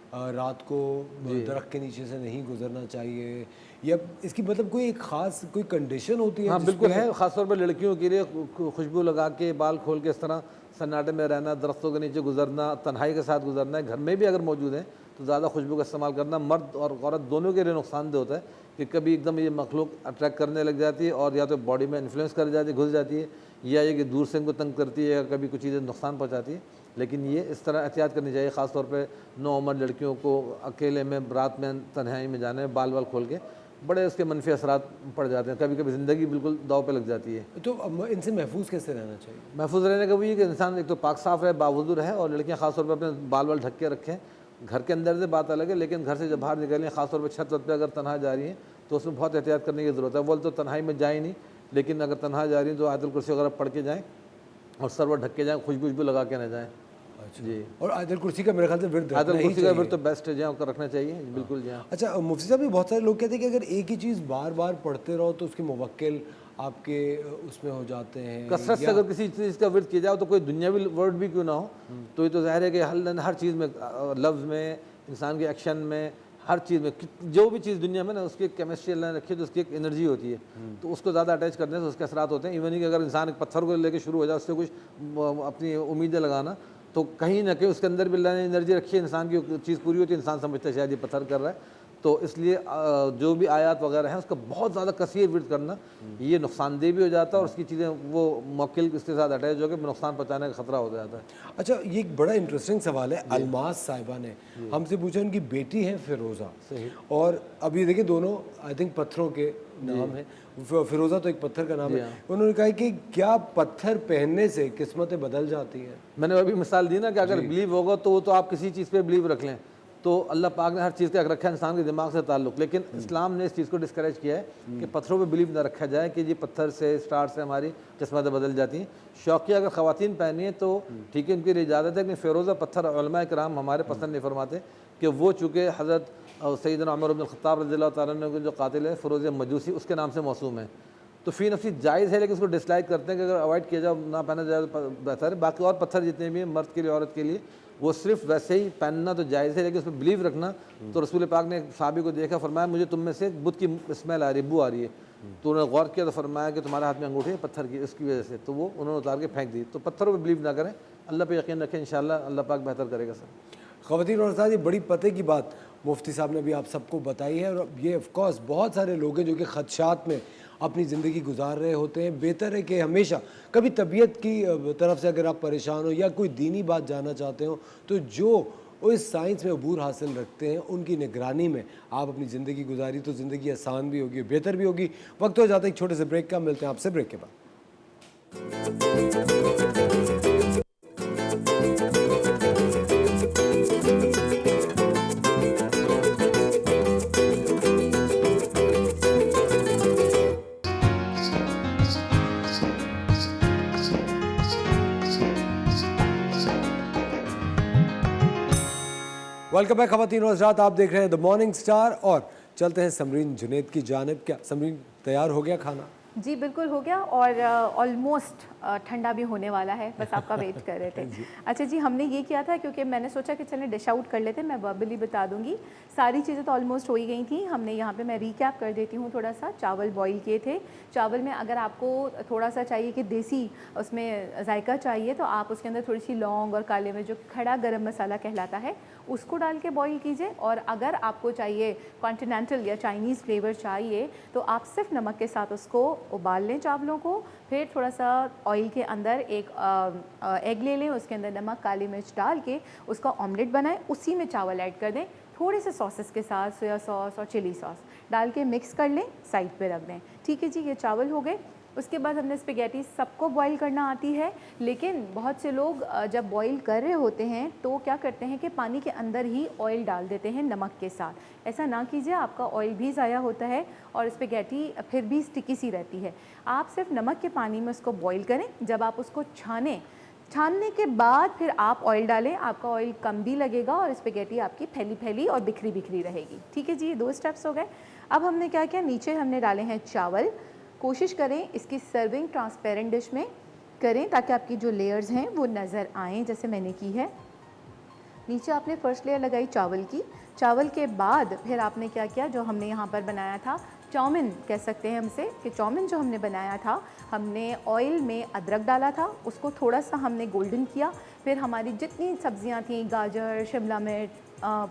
S2: रात को दरख्त के नीचे से नहीं गुजरना चाहिए, या इसकी मतलब कोई एक ख़ास कोई कंडीशन होती है?
S10: हाँ बिल्कुल है, ख़ासतौर पर लड़कियों के लिए खुशबू लगा के बाल खोल के इस तरह सन्नाटे में रहना, दरख्तों के नीचे गुजरना, तन्हाई के साथ गुजरना है। घर में भी अगर मौजूद है तो ज़्यादा खुशबू का इस्तेमाल करना मर्द और औरत दोनों के लिए नुकसानदेह होता है, कि कभी एकदम ये मखलूक अट्रैक्ट करने लग जाती है और या तो बॉडी में इन्फ्लुएंस कर जाती है, घुस जाती है, या ये कि दूर से इनको तंग करती है या कभी कुछ चीज़ें नुकसान पहुँचाती है। लेकिन ये इस तरह एहतियात करनी चाहिए, ख़ास तौर पे नौउम्र लड़कियों को अकेले में रात में तन्हाई में जाने में बाल खोल के बड़े उसके मनफी असरात पड़ जाते हैं, कभी कभी ज़िंदगी बिल्कुल दाव पे लग जाती है।
S2: तो इनसे महफूज कैसे रहना चाहिए?
S10: महफूज रहने का वही है कि इंसान एक तो पाक साफ़ रहे, बावजूद रहे, और लड़कियाँ ख़ास तौर पर अपने बाल ढक के रखें। घर के अंदर से बात अलग है, लेकिन घर से जब बाहर निकलें, ख़ास तौर पर छत वत पर अगर तनहा जा रही हैं तो उसमें बहुत एहतियात करने की ज़रूरत है। वो तो तन्हाई में जाए नहीं, लेकिन अगर तनहा जा रही हैं तो आयतुल कुर्सी वगैरह पढ़ के जाएँ और सरवर ढक के जाएँ, खुशबू लगा के न जाएँ। जी,
S2: और आयतुल कुर्सी का मेरे ख्याल से विर्द
S10: आयतुल कुर्सी का विर्द तो बेस्ट है, जहाँ उसका रखना चाहिए बिल्कुल। जहाँ
S2: अच्छा, मुफ्ती साहब भी बहुत सारे लोग कहते हैं कि अगर एक ही चीज़ बार बार पढ़ते रहो तो उसके मुवक्किल आपके उसमें हो जाते हैं।
S10: कसरत से अगर किसी चीज़ का विर्द किया जाए तो कोई दुनियावी वर्ड भी क्यों ना हो, तो ये तो ज़ाहिर है कि हर चीज़ में, लफ्ज़ में, इंसान के एक्शन में, हर चीज़ में, जो भी चीज़ दुनिया में ना उसकी केमिस्ट्री अल्लाह ने रखी है, तो उसकी एक एनर्जी होती है, तो उसको ज़्यादा अटैच करने से उसके असरात होते हैं। इवन कि अगर इंसान एक पत्थर को लेकर शुरू हो जाए, उससे कुछ अपनी उम्मीदें लगाना, तो कहीं ना कहीं उसके अंदर भी अल्लाह ने एनर्जी रखी है, इंसान की चीज़ पूरी होती है, इंसान समझता है शायद ये पत्थर कर रहा है। तो इसलिए जो भी आयात वगैरह हैं उसका बहुत ज़्यादा कसीर विर्द करना ये नुकसानदेह भी हो जाता है, और उसकी चीज़ें वो मौकिल इसके साथ अटैच होकर नुकसान पहुँचाने का ख़तरा हो जाता है।
S2: अच्छा, ये एक बड़ा इंटरेस्टिंग सवाल है। अलमास साहिबा ने हमसे पूछा, उनकी बेटी है फिरोज़ा, और अभी देखिए दोनों आई थिंक पत्थरों के नाम है, फिरोज़ा तो एक पत्थर का नाम है। उन्होंने कहा कि क्या पत्थर पहनने से किस्मतें बदल जाती हैं?
S10: मैंने अभी मिसाल दी ना कि अगर बिलीव होगा तो आप किसी चीज़ पे बिलीव रख लें, तो अल्लाह पाक ने हर चीज़ का रखा है इंसान के दिमाग से ताल्लुक़, लेकिन इस्लाम ने इस चीज़ को डिस्करेज किया है कि पत्थरों पे बिलीव ना रखा जाए कि ये पत्थर से, स्टार से हमारी किस्मतें बदल जाती हैं। शौकिया अगर ख़वातीन पहनी है तो ठीक है, उनकी लिए इजाज़त है, लेकिन फ़िरोज़ा पत्थर उलमा इकराम हमारे पसंद नहीं फरमाते कि वो चूँकि हज़रत सैयदना उमर इब्न ख़त्ताब रज़ियल्लाहु ताला अन्हु के जो कातिल है फ़िरोज़ मजूसी, उसके नाम से मौसूम है, तो फ़ी नफ़सी जायज़ है, लेकिन उसको डिसलाइक करते हैं कि अगर अवॉइड किया जाए, ना पहना जाए तो बेहतर है। बाकी और पत्थर जितने भी हैं मर्द के लिए, औरत के लिए, वो सिर्फ वैसे ही पहनना तो जायज़ है, लेकिन उसमें बिलीव रखना। तो रसूल पाक ने एक साहबी को देखा, फरमाया मुझे तुम में से बुत की स्मेल आ रही है, बू आ रही है, तो उन्होंने गौर किया तो फरमाया कि तुम्हारे हाथ में अंगूठी है पत्थर की, इसकी वजह से, तो वो उन्होंने उतार के फेंक दी। तो पत्थरों पे बिलीव ना करें, अल्लाह पे यकीन रखें, इंशाल्लाह अल्लाह पाक बेहतर करेगा सर।
S2: ख़वातीन और हज़रात, ये बड़ी पते की बात मुफ्ती साहब ने भी आप सबको बताई है। और ये ऑफ कोर्स बहुत सारे लोग हैं जो कि ख़दशात में अपनी ज़िंदगी गुजार रहे होते हैं। बेहतर है कि हमेशा कभी तबीयत की तरफ से अगर आप परेशान हो या कोई दीनी बात जानना चाहते हो, तो जो इस साइंस में अबूर हासिल रखते हैं उनकी निगरानी में आप अपनी ज़िंदगी गुजारी तो ज़िंदगी आसान भी होगी, बेहतर भी होगी। वक्त हो जाता है एक छोटे से ब्रेक का, मिलते हैं आपसे ब्रेक के बाद। वेलकम बैक ख़वातीन और हज़रात, आप देख रहे हैं द मॉर्निंग स्टार और चलते हैं समरीन जुनैद की जानिब। क्या समरीन तैयार हो गया खाना?
S3: जी बिल्कुल हो गया, और ऑलमोस्ट ठंडा भी होने वाला है, बस आपका वेट कर रहे थे। अच्छा जी, हमने ये किया था क्योंकि मैंने सोचा कि चलें डिश आउट कर लेते हैं। मैं वर्बली बता दूंगी, सारी चीज़ें तो ऑलमोस्ट हो ही गई थी। हमने यहाँ पे मैं रीकैप कर देती हूँ थोड़ा सा। चावल बॉईल किए थे। चावल में अगर आपको थोड़ा सा चाहिए कि देसी उसमें जायका चाहिए तो आप उसके अंदर थोड़ी सी लौंग और काले में जो खड़ा गरम मसाला कहलाता है उसको डाल के बॉईल कीजिए। और अगर आपको चाहिए कॉन्टिनेंटल या चाइनीज़ फ्लेवर चाहिए तो आप सिर्फ नमक के साथ उसको उबाल लें चावलों को। फिर थोड़ा सा ऑयल के अंदर एक एग ले लें, उसके अंदर नमक काली मिर्च डाल के उसका ऑमलेट बनाएं, उसी में चावल ऐड कर दें थोड़े से सॉसेस के साथ, सोया सॉस और चिली सॉस डाल के मिक्स कर लें, साइड पे रख दें। ठीक है जी, ये चावल हो गए। उसके बाद हमने स्पेगेटी, सबको बॉईल करना आती है, लेकिन बहुत से लोग जब बॉईल कर रहे होते हैं तो क्या करते हैं कि पानी के अंदर ही ऑयल डाल देते हैं नमक के साथ। ऐसा ना कीजिए, आपका ऑयल भी ज़ाया होता है और स्पेगेटी फिर भी स्टिकी सी रहती है। आप सिर्फ नमक के पानी में उसको बॉईल करें। जब आप उसको छानने के बाद फिर आप ऑयल डालें, आपका ऑयल कम भी लगेगा और स्पेगेटी आपकी फैली फैली और बिखरी बिखरी रहेगी। ठीक है जी, ये 2 स्टेप्स हो गए। अब हमने क्या किया, नीचे हमने डाले हैं चावल। कोशिश करें इसकी सर्विंग ट्रांसपेरेंट डिश में करें ताकि आपकी जो लेयर्स हैं वो नज़र आएँ, जैसे मैंने की है। नीचे आपने फर्स्ट लेयर लगाई चावल की। चावल के बाद फिर आपने क्या किया, जो हमने यहाँ पर बनाया था चाउमीन कह सकते हैं हमसे, कि चाउमीन जो हमने बनाया था, हमने ऑयल में अदरक डाला था, उसको थोड़ा सा हमने गोल्डन किया। फिर हमारी जितनी सब्जियां थी, गाजर, शिमला मिर्च,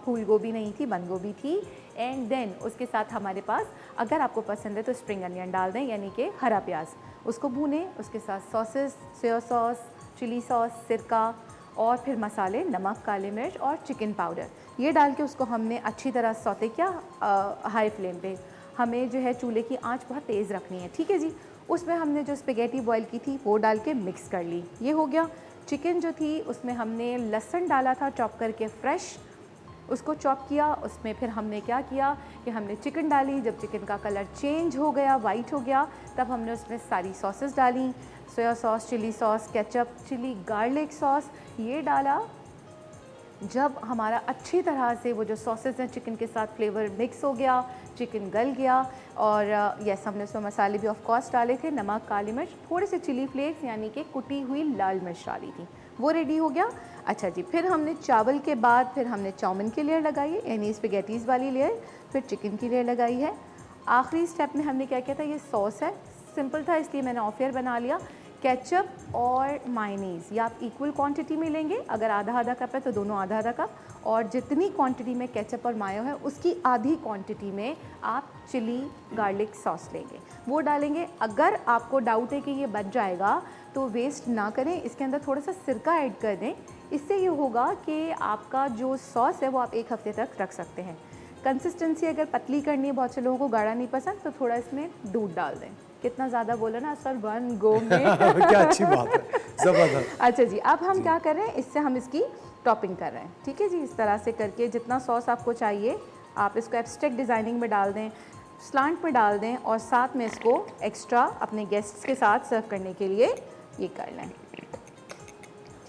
S3: फूल गोभी नहीं थी, बंद गोभी थी, एंड देन उसके साथ हमारे पास अगर आपको पसंद है तो स्प्रिंग अनियन डाल दें, यानी कि हरा प्याज। उसको भूनें, उसके साथ sauces, soya sauce, chilli sauce, सिरका और फिर मसाले, नमक, काली मिर्च और चिकन पाउडर, ये डाल के उसको हमने अच्छी तरह सौते किया हाई फ्लेम पे। हमें जो है चूल्हे की आंच बहुत तेज़ रखनी है। ठीक है जी। उसमें हमने जो स्पेगेटी बॉईल की थी वो डाल के मिक्स कर ली, ये हो गया। चिकन जो थी उसमें हमने लहसुन डाला था चॉप करके फ्रेश, उसको चॉप किया। उसमें फिर हमने क्या किया कि हमने चिकन डाली। जब चिकन का कलर चेंज हो गया, वाइट हो गया, तब हमने उसमें सारी सॉसेस डाली, soya sauce, chilli sauce, ketchup, chilli garlic sauce, ये डाला। जब हमारा अच्छी तरह से वो जो सॉसेस हैं चिकन के साथ फ्लेवर मिक्स हो गया, चिकन गल गया, और यस हमने उसमें मसाले भी ऑफ कोर्स डाले थे, नमक, काली मिर्च, थोड़े से चिली फ्लेक्स यानी कि कुटी हुई लाल मिर्च डाली थी, वो रेडी हो गया। अच्छा जी, फिर हमने चावल के बाद फिर हमने चाउमीन की लेयर लगाई है, यानी स्पेगेटीज़ वाली लेयर, फिर चिकन की लेयर लगाई है। आखिरी स्टेप में हमने क्या किया था, ये सॉस है, सिंपल था इसलिए मैंने ऑफ एयर बना लिया। केचप और मायोनीज़ ये आप इक्वल क्वांटिटी में लेंगे, अगर आधा आधा कप है तो दोनों आधा आधा कप, और जितनी क्वांटिटी में केचप और मायो है उसकी आधी क्वांटिटी में आप चिली गार्लिक सॉस लेंगे, वो डालेंगे। अगर आपको डाउट है कि ये बच जाएगा तो वेस्ट ना करें, इसके अंदर थोड़ा सा सिरका ऐड कर दें। इससे ये होगा कि आपका जो सॉस है वो आप 1 हफ्ते तक रख सकते हैं। कंसिस्टेंसी अगर पतली करनी है, बहुत से लोगों को गाढ़ा नहीं पसंद, तो थोड़ा इसमें दूध डाल दें। कितना ज़्यादा बोला ना सर, 1 गो में
S2: क्या अच्छी बात है, ज़बरदस्त।
S3: अच्छा जी, अब हम क्या कर रहे हैं, इससे हम इसकी टॉपिंग कर रहे हैं। ठीक है जी, इस तरह से करके जितना सॉस आपको चाहिए आप इसको एब्स्ट्रैक्ट डिज़ाइनिंग में डाल दें, स्लांट में डाल दें, और साथ में इसको एक्स्ट्रा अपने गेस्ट्स के साथ सर्व करने के लिए ये कर लें।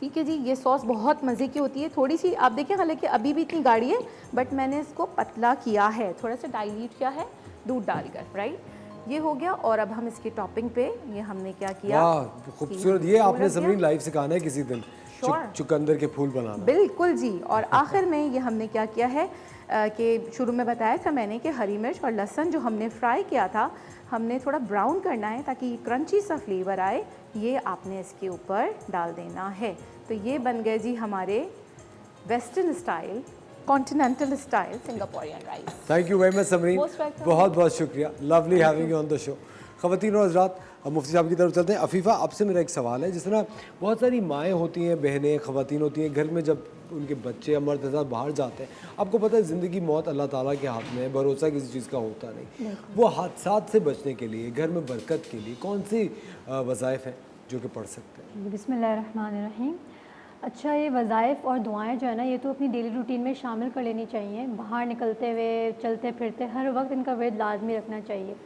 S3: ठीक है जी, ये सॉस बहुत मज़े की होती है। थोड़ी सी आप देखिए, हालांकि अभी भी इतनी गाढ़ी है, बट मैंने इसको पतला किया है, थोड़ा सा डाइल्यूट किया है दूध डालकर, राइट। ये हो गया। और अब हम इसकी टॉपिंग पे ये हमने क्या किया,
S2: वाह खूबसूरत, ये आपने समरीन लाइव सिखाना है किसी दिन, चुकंदर के फूल बनाना।
S3: बिल्कुल जी। और आखिर में ये हमने क्या किया है, कि शुरू में बताया था मैंने कि हरी मिर्च और लहसुन जो हमने फ्राई किया था, हमने थोड़ा ब्राउन करना है ताकि क्रंची सा फ्लेवर आए, ये आपने इसके ऊपर डाल देना है। तो ये बन गए जी हमारे western style, continental style Singaporean rice.
S2: Thank you very much Samreen,
S3: Most welcome.
S2: बहुत बहुत शुक्रिया, lovely having you on the show. ख़वातीन और हज़रात, अब मुफ्ती साहब की तरफ चलते हैं। अफीफ़ा, आपसे मेरा एक सवाल है, जिस तरह बहुत सारी माएँ होती हैं, बहनें, ख़वातीन होती हैं, घर में जब उनके बच्चे या मर्द साथ बाहर जाते हैं, आपको पता है ज़िंदगी मौत अल्लाह ताला के हाथ में है, भरोसा किसी चीज़ का होता नहीं। वो हादसात से बचने के लिए, घर में बरकत के लिए कौन सी वज़ाइफ हैं जो कि पढ़ सकते हैं?
S11: बिस्मिल्लाहिर्रहमानिर्रहीम। अच्छा, ये वज़ाइफ और दुआएं जो है ना, ये तो अपनी डेली रूटीन में शामिल कर लेनी चाहिए। बाहर निकलते हुए, चलते फिरते हर वक्त इनका विर्द लाजमी रखना चाहिए।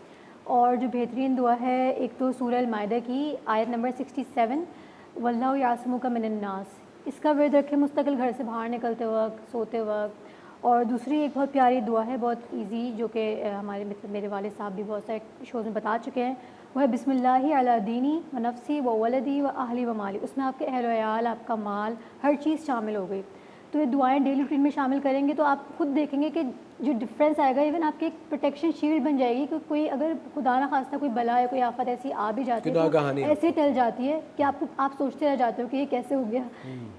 S11: और जो बेहतरीन दुआ है, एक तो सूरह अल-माइदा की आयत नंबर 67, वल्लाहु यासिमुका मिनन्नास, इसका विर्द रखें मुस्तकिल घर से बाहर निकलते वक्त, सोते वक्त। और दूसरी एक बहुत प्यारी दुआ है, बहुत इजी, जो कि हमारे मतलब मेरे वालिद साहब भी बहुत सारे शोज़ में बता चुके हैं, वो है बिस्मिल्लाहि अला दीनी व नफ्सी व वलदी व अहली व माली। उसमें आपके अहल व अयाल, आपका माल, हर चीज़ शामिल हो गई। तो ये दुआएं डेली रूटीन में शामिल करेंगे तो आप खुद देखेंगे कि जो डिफरेंस आएगा, इवन आपकी एक प्रोटेक्शन शील्ड बन जाएगी कि कोई अगर खुदा ना खास्ता कोई बला या कोई आफत ऐसी आ भी जाती है तो ऐसे टल जाती है कि आप सोचते रह जाते हो कि ये कैसे हो गया,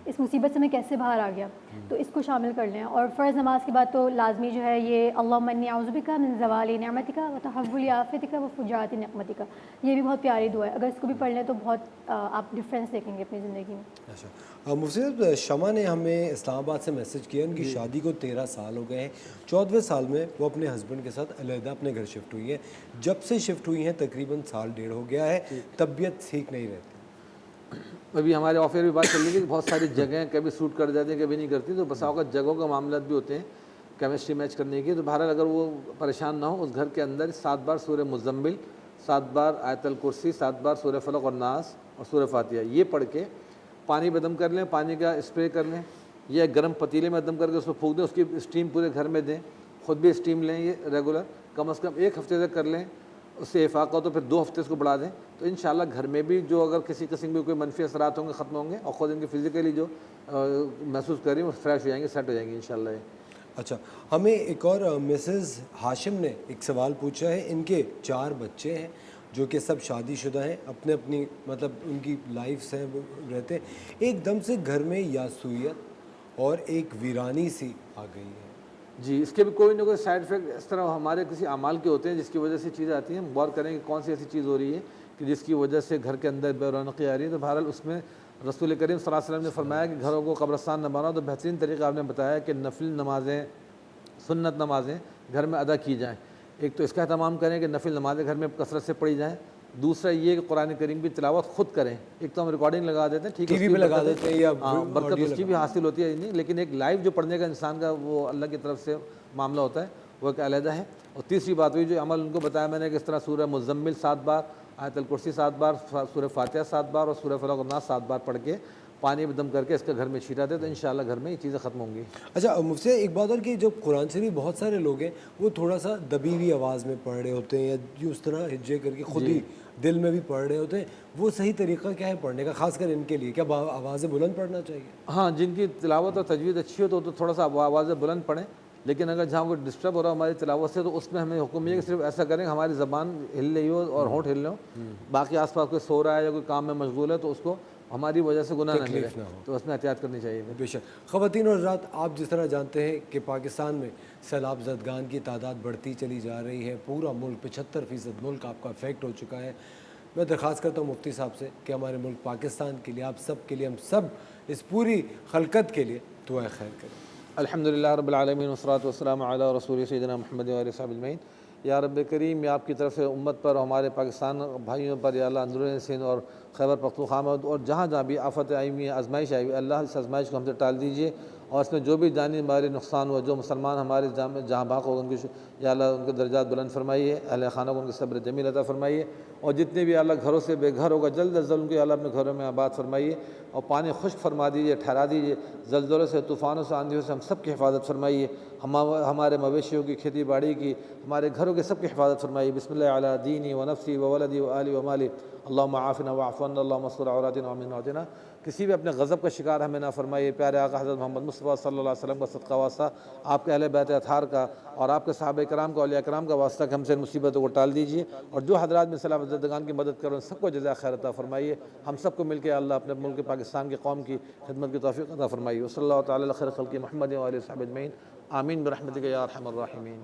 S11: इस मुसीबत से मैं कैसे बाहर आ गया। तो इसको शामिल कर लें। और फ़र्ज़ नमाज के बाद तो लाजमी जो है ये अल्लाहुम्मा इन्नी अऊज़ु बिका मिन ज़वाली निअमतिका व तहव्वुली आफ़ियतिका व फुजाअति निक़मतिका, ये भी बहुत प्यारी दुआ है। अगर इसको भी पढ़ लें तो बहुत आप डिफरेंस देखेंगे अपनी ज़िंदगी में।
S2: अच्छा, मुफ्ती साहब, शमा ने हमें इस्लामाबाद से मैसेज किया, उनकी शादी को 13 साल हो गए हैं, 14वें साल में वो अपने हस्बैंड के साथ अलहदा अपने घर शिफ्ट हुई है। जब से शिफ्ट हुई हैं तकरीबन साल डेढ़ हो गया है, तबीयत ठीक नहीं रहती।
S10: अभी हमारे ऑफिस में बात चल रही है कि बहुत सारी जगहें कभी सूट कर जाती हैं, कभी नहीं करती, तो बसाओं का जगहों का मामला भी होते हैं केमिस्ट्री मैच करने की। तो बहरहाल अगर वो परेशान ना हो, उस घर के अंदर 7 बार सूरह मुज़म्मिल, 7 बार आयतल कुर्सी, 7 बार सूरह फलक और नास और सूरह फातिहा, ये पढ़ के पानी में दम कर लें, पानी का स्प्रे कर लें या गर्म पतीले में दम करके उसमें फूँक दें, उसकी स्टीम पूरे घर में दें, ख़ुद भी स्टीम लें, ये रेगुलर कम से कम 1 हफ़्ते तक कर लें। उससे इफ़ाक़ा हो तो फिर 2 हफ़्ते इसको बढ़ा दें, तो इंशाल्लाह घर में भी जो अगर किसी किस्म के कोई मनफी असरात होंगे ख़त्म होंगे और ख़ुद इनके फ़िज़िकली जो महसूस करें वो फ्रेश हो जाएंगे, सेट हो जाएंगे इंशाल्लाह।
S2: अच्छा, हमें एक और मिसेस हाशिम ने एक सवाल पूछा है। इनके 4 बच्चे हैं जो कि सब शादीशुदा हैं, अपने अपनी मतलब उनकी लाइफ से रहते हैं। एकदम से घर में यासूयत और एक वीरानी सी आ गई है।
S10: जी, इसके भी कोई ना कोई साइड इफ़ेक्ट इस तरह हमारे किसी अमाल के होते हैं जिसकी वजह से चीज़ें आती हैं। गौर करें कि कौन सी ऐसी चीज़ हो रही है कि जिसकी वजह से घर के अंदर बेरौनकी आ रही है। तो बहरहाल उसमें रसूल करीम सल्लल्लाहु अलैहि वसल्लम ने फरमाया कि घरों को कब्रस्तान न बनाओ। तो बेहतरीन तरीका आपने बताया कि नफिल नमाज़ें, सुन्नत नमाज़ें घर में अदा की जाएँ। एक तो इसका अहतमाम करें कि नफिल नमाज़ें घर में कसरत से पढ़ी जाएँ। दूसरा ये कि कुरान करीम की तिलावत खुद करें। एक तो हम रिकॉर्डिंग लगा देते हैं, ठीक है,
S2: टीवी पे लगा देते हैं या
S10: बरकत उसकी भी हासिल होती है नहीं, लेकिन एक लाइव जो पढ़ने का इंसान का वो अल्लाह की तरफ से मामला होता है, वो एक अलहदा है। और तीसरी बात हुई जो अमल उनको बताया मैंने कि इस तरह सूरह मुज़म्मिल 7 बार, आयतल कुर्सी 7 बार, सूरह फातिहा 7 बार और सूरह फलक और नास 7 बार पढ़ के पानी में दम करके इसका घर में छीटा दे, तो इंशाल्लाह घर में ये चीज़ें ख़त्म होंगी।
S2: अच्छा, मुझसे एक बात और कि जो कुरान शरीफ बहुत सारे लोग हैं वो थोड़ा सा दबी हुई आवाज़ में पढ़ रहे होते हैं या उस तरह हिज्जे करके खुद ही दिल में भी पढ़ रहे होते हैं, वो सही तरीका क्या है पढ़ने का, खासकर इनके लिए? क्या आवाज़ बुलंद पढ़ना चाहिए?
S10: हाँ, जिनकी तिलावत और तजवीज़ अच्छी हो तो थोड़ा सा आवाज़ बुलंद पढ़ें, लेकिन अगर जहाँ कोई डिस्टर्ब हो रहा है हमारी तिलावत से, तो उसमें हमें हुक्म है कि सिर्फ ऐसा करें हमारी ज़बान हिल रही हो और होंठ हिल रहे हो, बाकी आस पास कोई सो रहा है या कोई काम में मशगूल है तो उसको हमारी वजह से गुनाह ना मिले, तो उसमें एहतियात करनी चाहिए।
S2: बेशक। ख़वातीन और हज़रात, आप जिस तरह जानते हैं कि पाकिस्तान में सैलाब ज़दगान की तादाद बढ़ती चली जा रही है, पूरा मुल्क 75% मुल्क आपका अफेक्ट हो चुका है। मैं दरख्वास्त करता हूँ मुफ्ती साहब से कि हमारे मुल्क पाकिस्तान के लिए, आप सब के लिए, हम सब इस पूरी खलकत के लिए दुआ खैर करें।
S10: अल्हम्दुलिल्लाह रब्बिल आलमीन वस्सलातु वस्सलामु अला रसूलिही सय्यिदिना मुहम्मद व आलिहि वसहबिहि अजमईन। या रब्बे करीम, या आपकी तरफ से उम्मत पर, हमारे पाकिस्तान भाइयों पर, या अल्लाह अंदरून सिंध और खैबर पख्तूनख्वा में और जहाँ जहाँ भी आफत आई हुई है, आजमाइश आई हुई, अल्लाह इस आजमाइश को हमसे टाल दीजिए। और इसमें जो भी जानी माली नुकसान हुआ, जो मुसलमान हमारे जहाँ भाग हो उनकी या अल्लाह उनके दर्जात बुलंद फरमाइए, अहले खाना को उनके सब्र जमील अता फरमाइए। और जितने भी अल्लाह घरों से बेघर होगा जल्द अज जल्द उनके अल्लाह अपने घरों में आबाद फरमाइए और पानी खुश्क फरमा दीजिए, ठहरा दीजिए। ज़लज़लों से, तूफ़ानों से, आंधियों से हम सब की हिफाजत फरमाइए। हमारे मवेशियों की, खेती बाड़ी की, हमारे घरों के सब की हिफाजत फरमाइए। बिस्मिल्लाह अला दीनी व नफ्सी व वलदी व आली व माली। अल्लाहुम्मा आफ़िना वअफ़्वना अल्लाहुम्मा अस्तर औरातिना व अमिन औजना। किसी भी अपने गज़ब का शिकार हमें ना फरमाइए। प्यारे आका हज़रत मोहम्मद मुस्तफ़ा सल्लल्लाहु अलैहि वसल्लम का सदका वास्ता, आपके अहले बैत अतहार का और आपके सहाबा कराम का, औलिया कराम का वास्ता कि हमसे इन मुसीबतों को टाल दीजिए, और जो हज़रात में सलाह मददगान की मदद करो, सबको जज़ा खैर अता फरमाइए। हम सबको मिलकर अल्लाह अपने मुल्क पाकिस्तान की कौम की खिदमत की तौफ़ीक़ अता फरमाइए। वसल्लल्लाहु तआला अला खैर खल्क़ि मुहम्मद व आलिहि व सहबिहि अजमईन। आमीन बिरहमतिका या अरहमर राहिमीन।